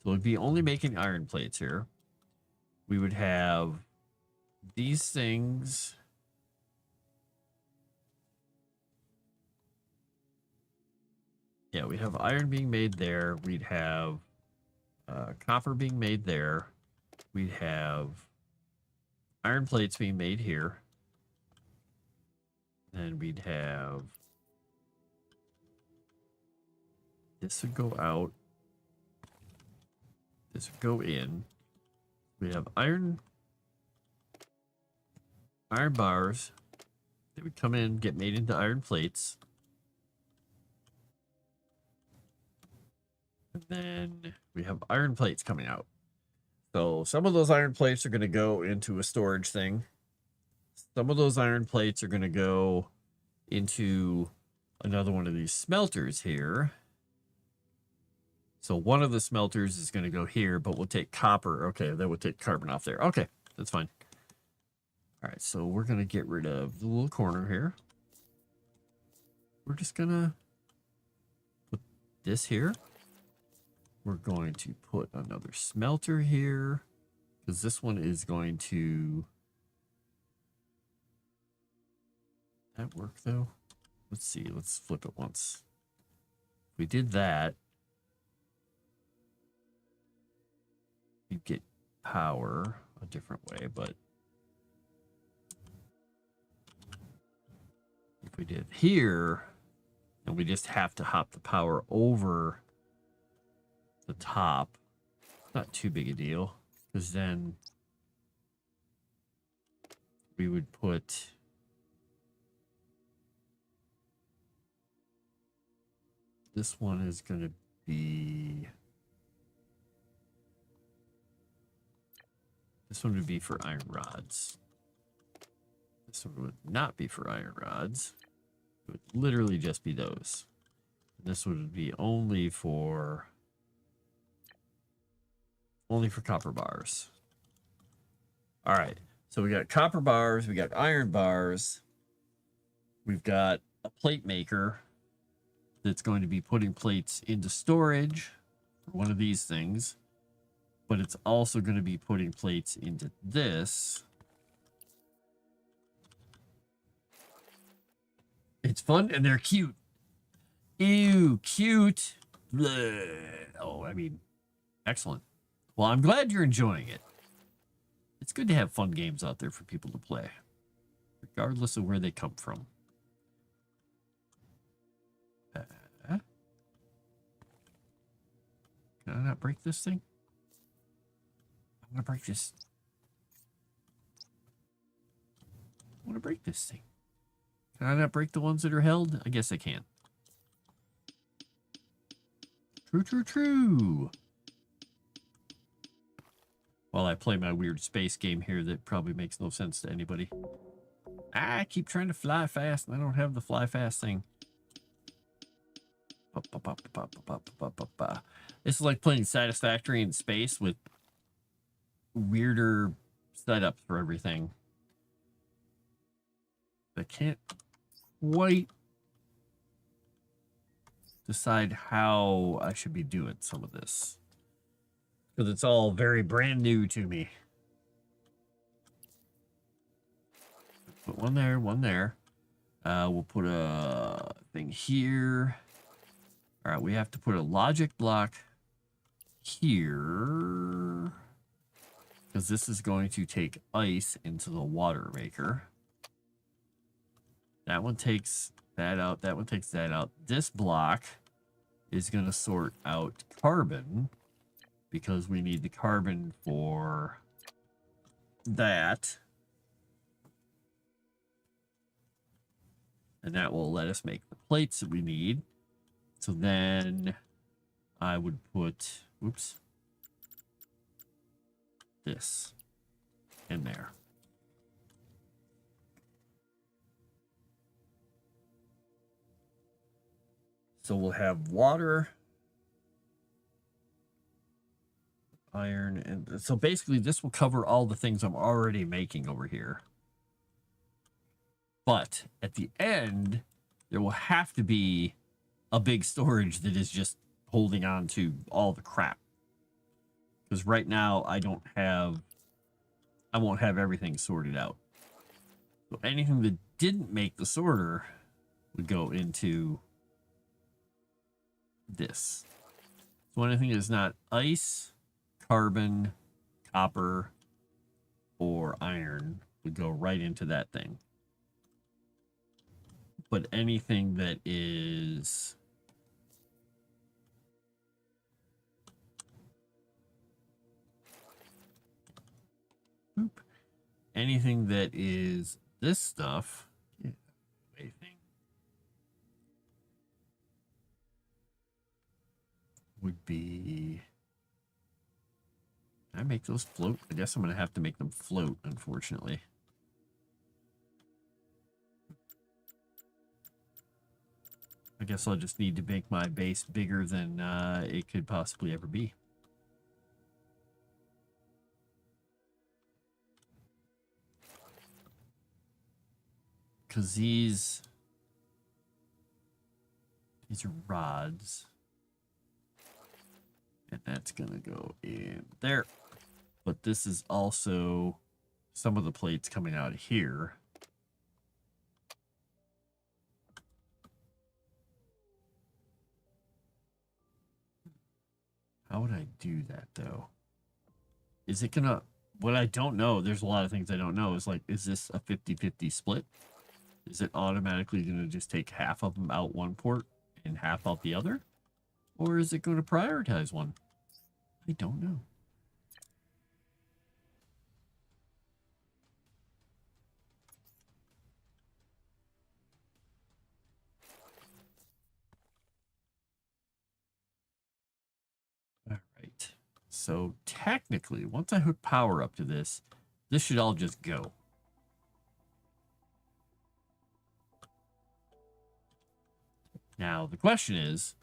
So it would be only making iron plates here. We would have these things. Yeah, we have iron being made there. We'd have copper being made there. We'd have iron plates being made here. Then we'd have this would go out. This would go in. We have iron bars. They would come in, get made into iron plates. And then we have iron plates coming out. So some of those iron plates are going to go into a storage thing. Some of those iron plates are going to go into another one of these smelters here. So one of the smelters is going to go here, but we'll take copper. Okay, that would take carbon off there. Okay, that's fine. All right, so we're going to get rid of the little corner here. We're just going to put this here. We're going to put another smelter here because this one is going to... That work though? Let's see. Let's flip it once. If we did that, you'd get power a different way, but if we did here, and we just have to hop the power over the top, not too big a deal, because then we would put this one is going to be, this one would be for iron rods. This one would not be for iron rods. It would literally just be those. And this would be only for copper bars. All right. So we got copper bars, we got iron bars. We've got a plate maker that's going to be putting plates into storage for one of these things, but it's also going to be putting plates into this. It's fun and they're cute. Ew, cute. Bleh. Oh, I mean, excellent. Well, I'm glad you're enjoying it. It's good to have fun games out there for people to play, regardless of where they come from. Can I not break this thing? I want to break this. I want to break this thing. Can I not break the ones that are held? I guess I can. True, true, true. While I play my weird space game here that probably makes no sense to anybody. I keep trying to fly fast and I don't have the fly fast thing. This is like playing Satisfactory in space with weirder setups for everything. I can't quite decide how I should be doing some of this, because it's all very brand new to me. Put one there, one there. We'll put a thing here. All right, we have to put a logic block here, because this is going to take ice into the water maker. That one takes that out. That one takes that out. This block is going to sort out carbon, because we need the carbon for that. And that will let us make the plates that we need. So then I would put, oops, this in there. So we'll have water, iron, and so basically this will cover all the things I'm already making over here. But at the end, there will have to be a big storage that is just holding on to all the crap. Because right now I won't have everything sorted out. So anything that didn't make the sorter would go into this. So anything that's not ice, carbon, copper, or iron would go right into that thing. But anything that is anything that is this stuff, would be, can I make those float? I guess I'm going to have to make them float, unfortunately. I guess I'll just need to make my base bigger than it could possibly ever be. because these are rods. And that's going to go in there. But this is also some of the plates coming out of here. How would I do that, though? Is it going to... What I don't know, there's a lot of things I don't know, is like, is this a 50-50 split? Is it automatically going to just take half of them out one port and half out the other? Or is it going to prioritize one? I don't know. All right. So technically, once I hook power up to this, this should all just go. Now, the question is,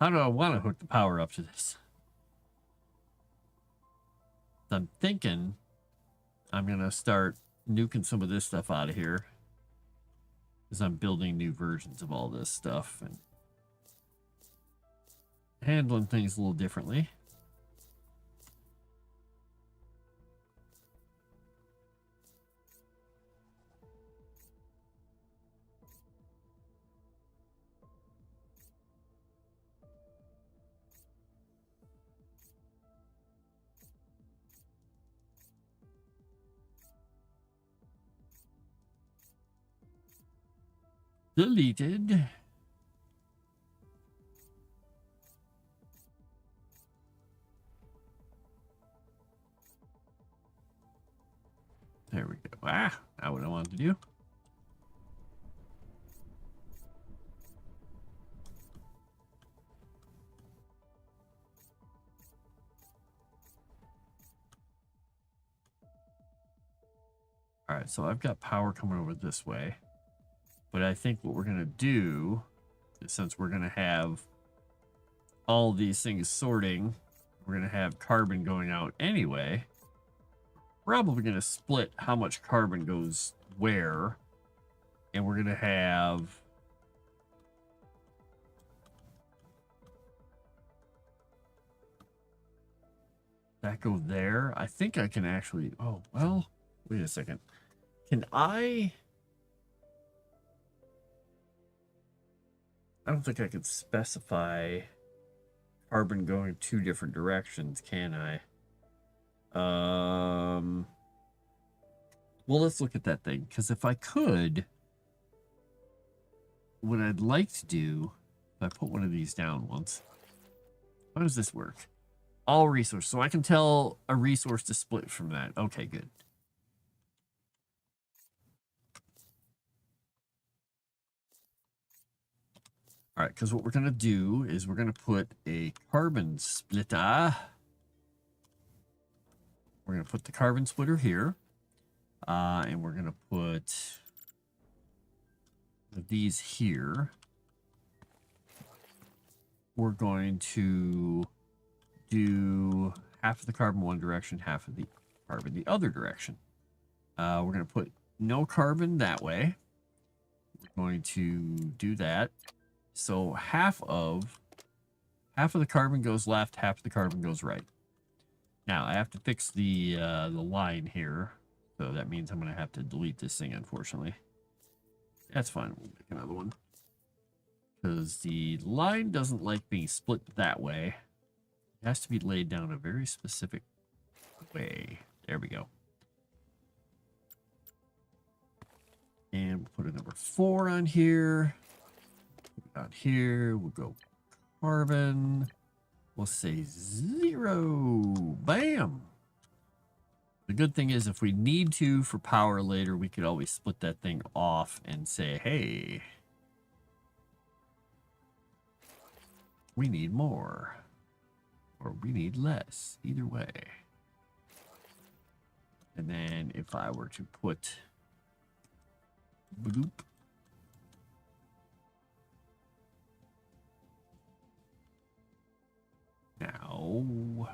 how do I want to hook the power up to this? I'm thinking I'm going to start nuking some of this stuff out of here, because I'm building new versions of all this stuff and handling things a little differently. Deleted. There we go. Ah, not what I wanted to do. All right, so I've got power coming over this way. But I think what we're going to do is, since we're going to have all these things sorting, we're going to have carbon going out anyway. Probably going to split how much carbon goes where. And we're going to have that go there. I think I can actually... Oh, well, wait a second. Can I don't think I could specify carbon going two different directions, can I? Well, let's look at that thing, because if I could, what I'd like to do, if I put one of these down once, how does this work? All resource, so I can tell a resource to split from that. Okay, good. All right, because what we're going to do is we're going to put a carbon splitter. We're going to put the carbon splitter here. And we're going to put these here. We're going to do half of the carbon one direction, half of the carbon the other direction. We're going to put no carbon that way. We're going to do that. So half of the carbon goes left, half of the carbon goes right. Now I have to fix the line here, so that means I'm going to have to delete this thing, unfortunately. That's fine. We'll make another one, because the line doesn't like being split that way. It has to be laid down a very specific way. There we go. And we'll put a number 4 on here. Out here, we'll go carbon. We'll say 0. Bam. The good thing is, if we need to for power later, we could always split that thing off and say, hey, we need more, or we need less, either way. And then if I were to put bloop, now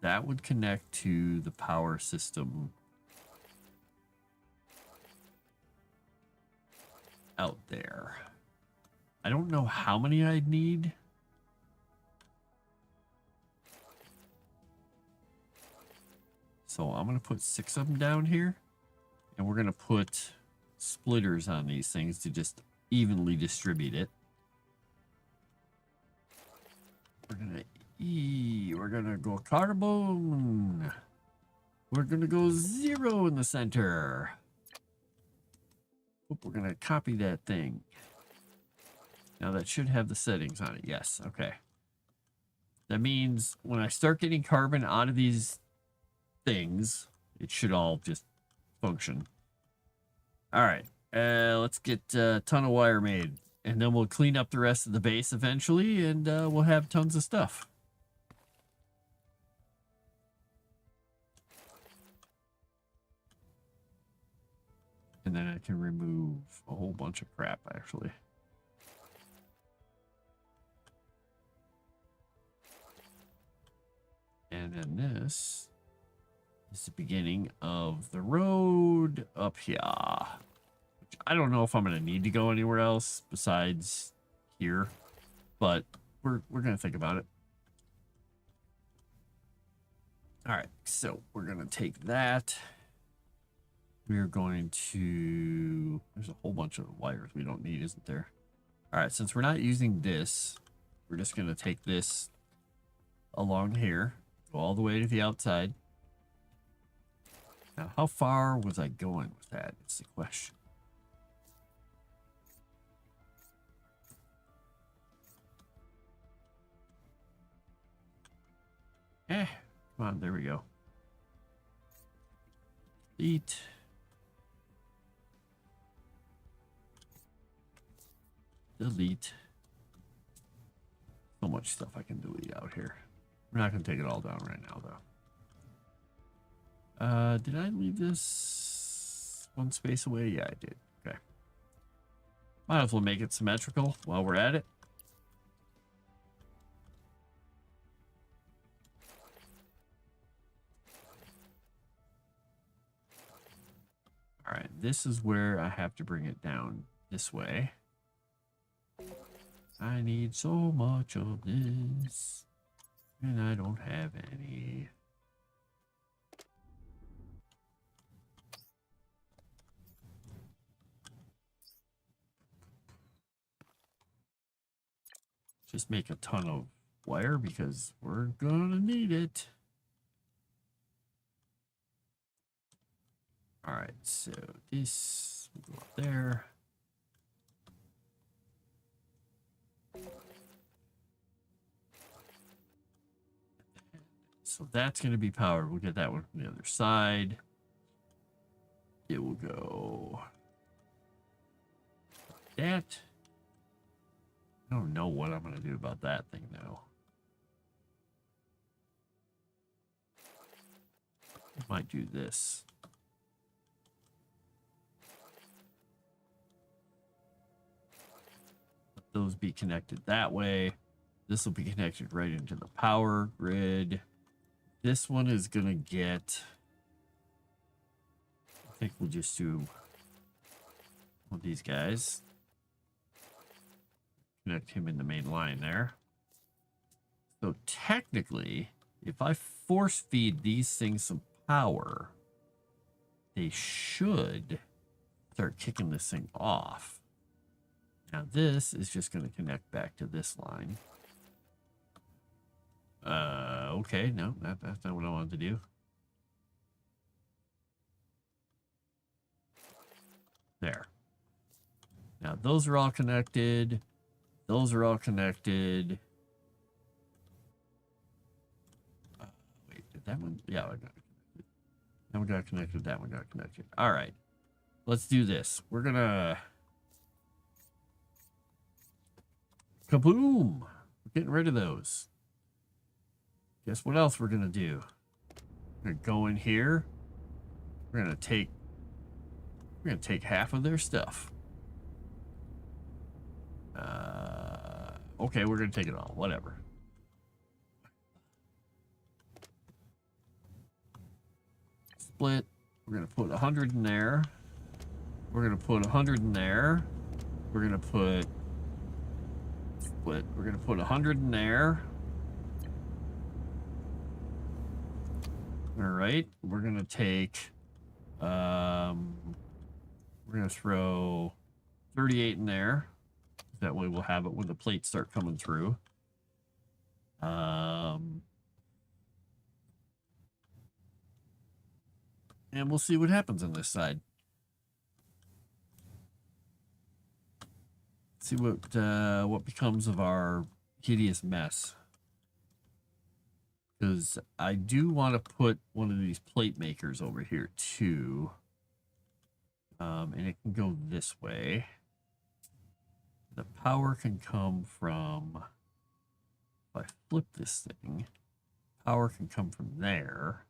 that would connect to the power system out there. I don't know how many I'd need. So I'm going to put 6 of them down here. And we're going to put splitters on these things to just evenly distribute it. We're going to go carbon. We're going to go 0 in the center. Oop, we're going to copy that thing. Now that should have the settings on it. Yes, okay. That means when I start getting carbon out of these things, it should all just function. All right, let's get a ton of wire made, and then we'll clean up the rest of the base eventually, and we'll have tons of stuff. And then I can remove a whole bunch of crap, actually. And then this is the beginning of the road up here. Which I don't know if I'm going to need to go anywhere else besides here, but we're going to think about it. All right, so we're going to take that. We're going to... There's a whole bunch of wires we don't need, isn't there? All right, since we're not using this, we're just going to take this along here. Go all the way to the outside. Now, how far was I going with that? It's the question. Come on, there we go. Delete. Delete. So much stuff I can delete out here. We're not going to take it all down right now, though. Did I leave this one space away? Yeah, I did. Okay. Might as well make it symmetrical while we're at it. All right, this is where I have to bring it down this way. I need so much of this, and I don't have any. Just make a ton of wire because we're gonna need it. All right, so this will go up there. So that's going to be powered. We'll get that one from the other side. It will go like that. I don't know what I'm going to do about that thing, though. I might do this. Let those be connected that way. This will be connected right into the power grid. This one is going to get... I think we'll just do one of these guys. Connect him in the main line there. So technically, if I force feed these things some power, they should start kicking this thing off. Now this is just going to connect back to this line. Okay, no, that's not what I wanted to do. There. Now those are all connected. Those are all connected. Wait, did that one? Yeah, I got it connected. That one got connected. That one got connected. All right. Let's do this. We're going to... Kaboom! We're getting rid of those. Guess what else we're going to do? We're going to go in here. We're going to take half of their stuff. Okay, we're going to take it all. Whatever. Split. We're going to put 100 in there. We're going to put 100 in there. we're gonna put split. We're gonna put 100 in there. All right, we're gonna take. We're gonna throw 38 in there. That way we'll have it when the plates start coming through. And we'll see what happens on this side. See what becomes of our hideous mess. Because I do want to put one of these plate makers over here too. And it can go this way. The power can come from, if I flip this thing, power can come from there.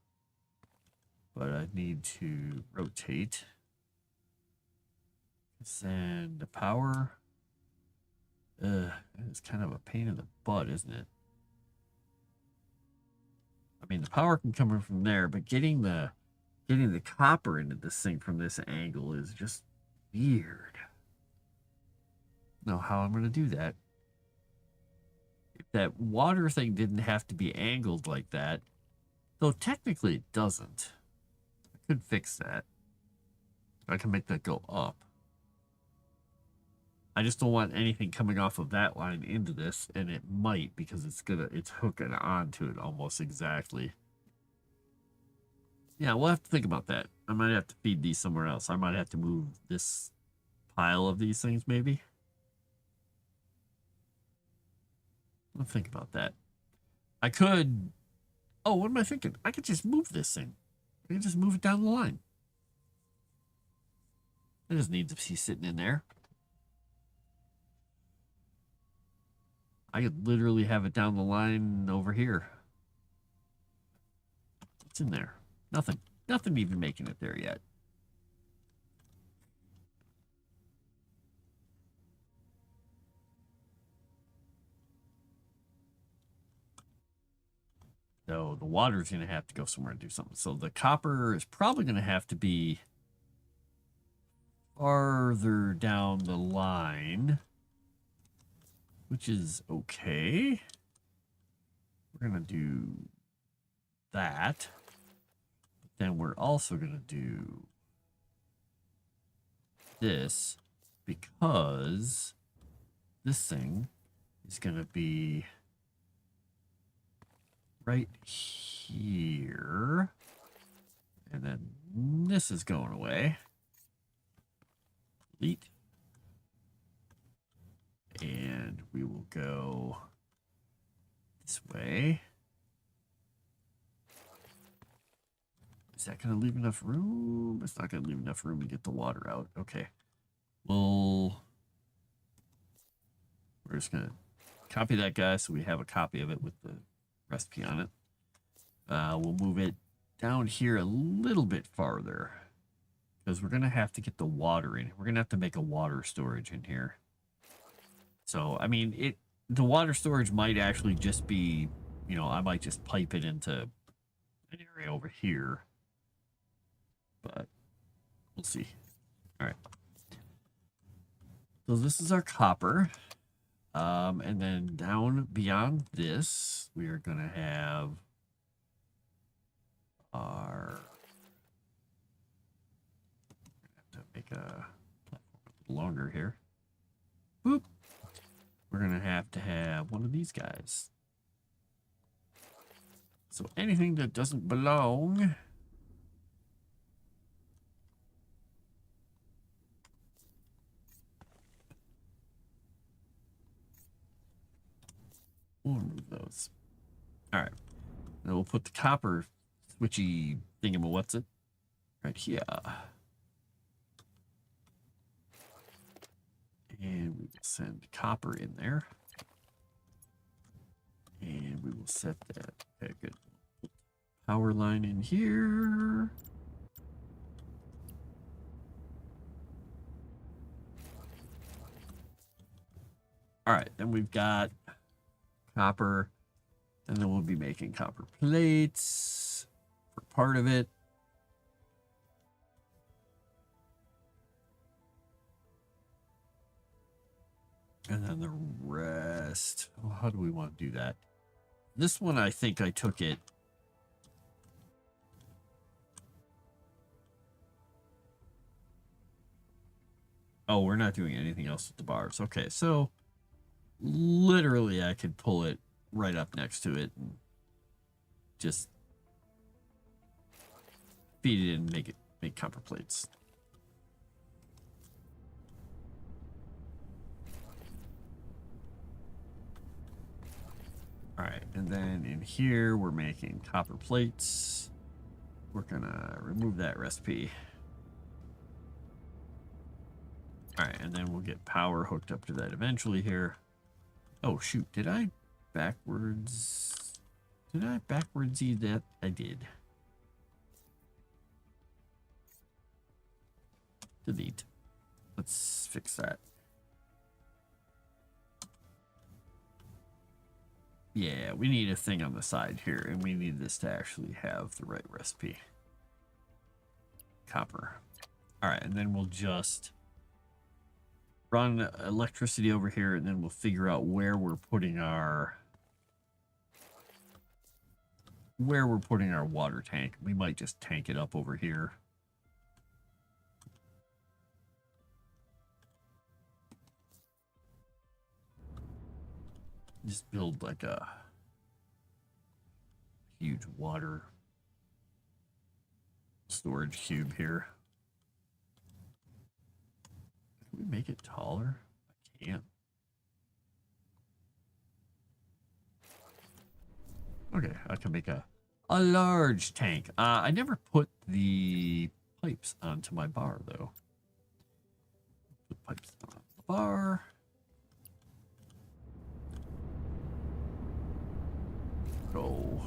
But I need to rotate. And the power, it's kind of a pain in the butt, isn't it? I mean, the power can come in from there, but getting the copper into this thing from this angle is just weird. Know how I'm going to do that. If that water thing didn't have to be angled like that, though technically it doesn't. I could fix that. I can make that go up. I just don't want anything coming off of that line into this, and it might because it's hooking onto it almost exactly. Yeah, we'll have to think about that. I might have to feed these somewhere else. I might have to move this pile of these things maybe. I'll think about that. I could... Oh, what am I thinking? I could just move this thing. I can just move it down the line. It doesn't need to be sitting in there. I could literally have it down the line over here. It's in there. Nothing. Nothing even making it there yet. So the water's going to have to go somewhere and do something. So the copper is probably going to have to be farther down the line, which is okay. We're going to do that. But then we're also going to do this because this thing is going to be right here. And then this is going away. Delete. And we will go this way. Is that going to leave enough room? It's not going to leave enough room to get the water out. Okay. We're just going to copy that guy so we have a copy of it with the recipe on it. We'll move it down here a little bit farther because we're going to have to get the water in. We're going to have to make a water storage in here. So, I mean, the water storage might actually just be, you know, I might just pipe it into an area over here. But we'll see. All right. So this is our copper. And then down beyond this, we are going to have our... have to make a platform a little longer here. Boop. We're going to have one of these guys. So anything that doesn't belong... we'll remove those. All right. Then we'll put the copper switchy thingamawhat's it right here. And we will send copper in there. And we will set that. Okay, good. Power line in here. All right, then we've got copper, and then we'll be making copper plates for part of it. And then the rest. Well, how do we want to do that? This one, I think I took it. Oh, we're not doing anything else with the bars. Okay, so literally I could pull it right up next to it and just feed it and make copper plates. All right, and then in here we're making copper plates. We're gonna remove that recipe. All right, and then we'll get power hooked up to that eventually here. Oh shoot, did I backwards eat that? I did. Delete. Let's fix that. Yeah, we need a thing on the side here, and we need this to actually have the right recipe. Copper. All right, and then we'll just run electricity over here, and then we'll figure out where we're putting our water tank. We might just tank it up over here. Just build like a huge water storage cube here. Can we make it taller? I can't. Okay, I can make a large tank. I never put the pipes onto my bar though. Put pipes on the bar. Go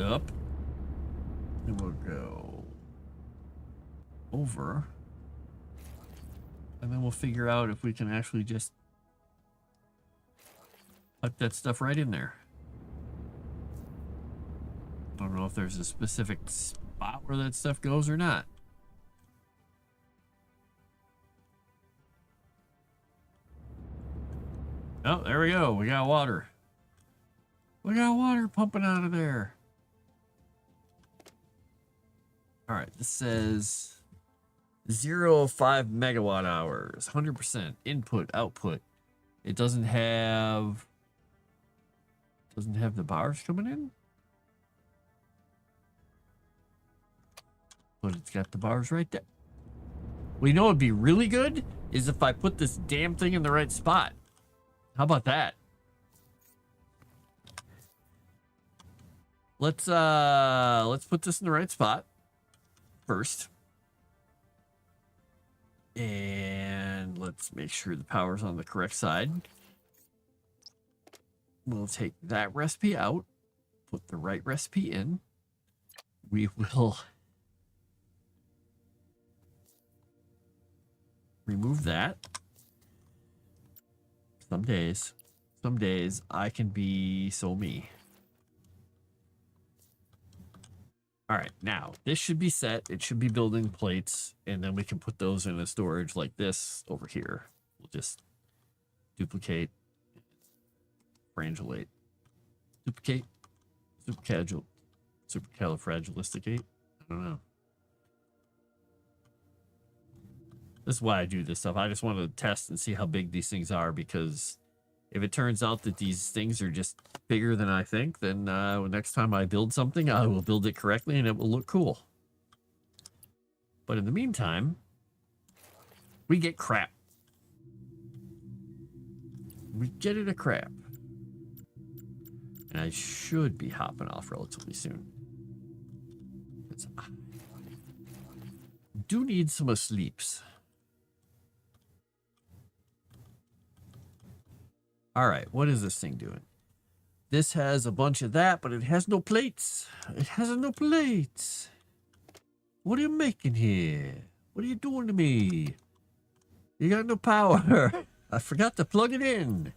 up, and we'll go over, and then we'll figure out if we can actually just pipe that stuff right in there. I don't know if there's a specific spot where that stuff goes or not. Oh, there we go. We got water. We got water pumping out of there. All right, this says 0.5 megawatt hours, 100% input, output. It doesn't have the bars coming in, but it's got the bars right there. Well, you know what'd be really good is if I put this damn thing in the right spot. How about that? Let's put this in the right spot first. And let's make sure the power's on the correct side. We'll take that recipe out, put the right recipe in. We will remove that. Some days I can be so me. All right, now this should be set. It should be building plates, and then we can put those in a storage like this over here. We'll just duplicate, frangulate, duplicate, supercalifragilisticate. I don't know. This is why I do this stuff. I just want to test and see how big these things are, because if it turns out that these things are just bigger than I think, then next time I build something, I will build it correctly and it will look cool. But in the meantime, we get crap. We get it a crap. And I should be hopping off relatively soon. I do need some sleeps. All right, what is this thing doing? This has a bunch of that, but it has no plates. It has no plates. What are you making here? What are you doing to me? You got no power. I forgot to plug it in.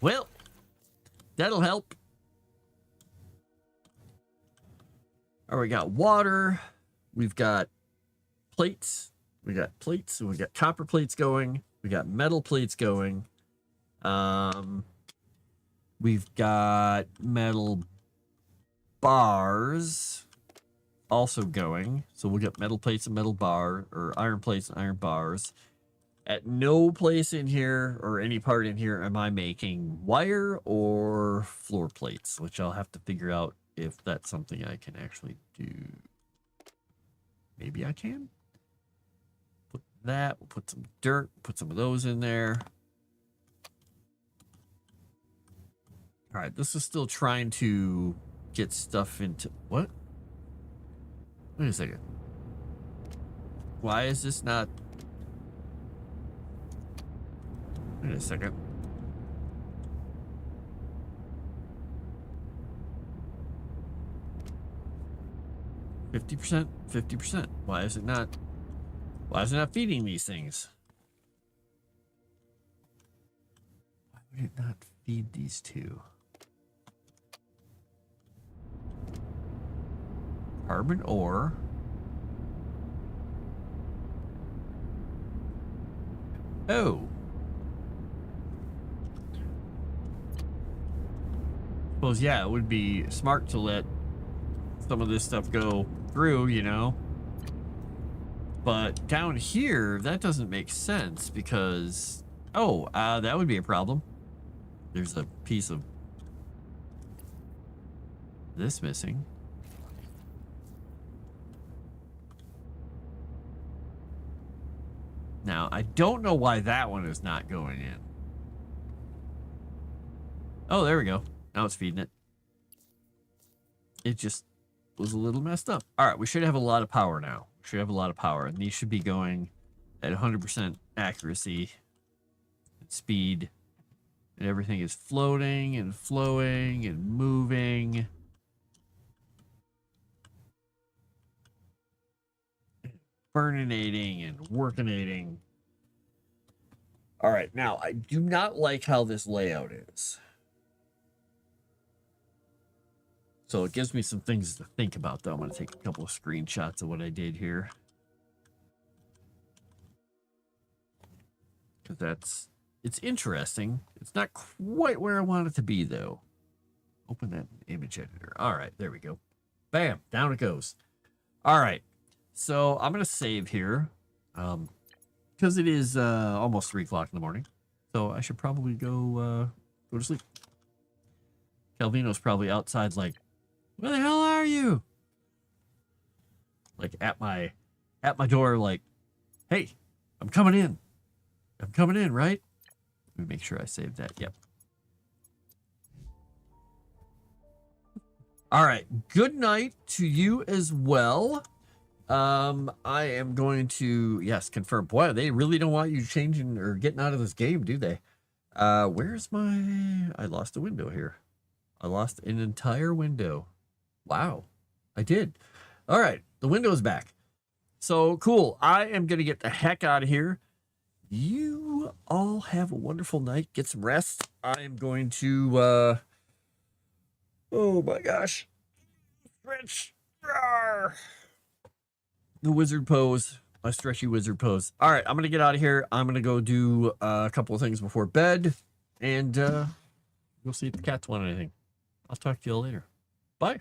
Well, that'll help. All right, we got water. We've got plates. We got plates, and we got copper plates going. We got metal plates going. We've got metal bars also going. So we'll get metal plates and metal bar, or iron plates and iron bars. At no place in here or any part in here am I making wire or floor plates, which I'll have to figure out if that's something I can actually do. Maybe I can. Put that, we'll put some dirt, put some of those in there. All right, this is still trying to get stuff into... What? Wait a second. Why is this not... Wait a second. %, 50%. Why is it not... Why is it not feeding these things? Why would it not feed these two? Carbon ore. Oh. Suppose, yeah, it would be smart to let some of this stuff go through, you know. But down here, that doesn't make sense because... Oh, that would be a problem. There's a piece of this missing. Now, I don't know why that one is not going in. Oh, there we go. Now it's feeding it. It just was a little messed up. All right, we should have a lot of power now. We should have a lot of power, and these should be going at 100% accuracy and speed. And everything is floating and flowing and moving. Burninating and workinating. All right, now I do not like how this layout is. So it gives me some things to think about, though. I'm going to take a couple of screenshots of what I did here. Because it's interesting. It's not quite where I want it to be, though. Open that image editor. All right, there we go. Bam, down it goes. All right, so I'm going to save here. Because it is almost 3 o'clock in the morning. So I should probably go to sleep. Calvino's probably outside like, where the hell are you? Like at my door, like, hey, I'm coming in. I'm coming in, right? Let me make sure I saved that. Yep. All right. Good night to you as well. I am going to, yes, confirm. Boy, they really don't want you changing or getting out of this game, do they? Where's my... I lost a window here. I lost an entire window. Wow, I did. All right, the window's back. So cool. I am going to get the heck out of here. You all have a wonderful night. Get some rest. I am going to, oh my gosh. Stretch. Rawr. The wizard pose. My stretchy wizard pose. All right, I'm going to get out of here. I'm going to go do a couple of things before bed. And we'll see if the cats want anything. I'll talk to you all later. Bye.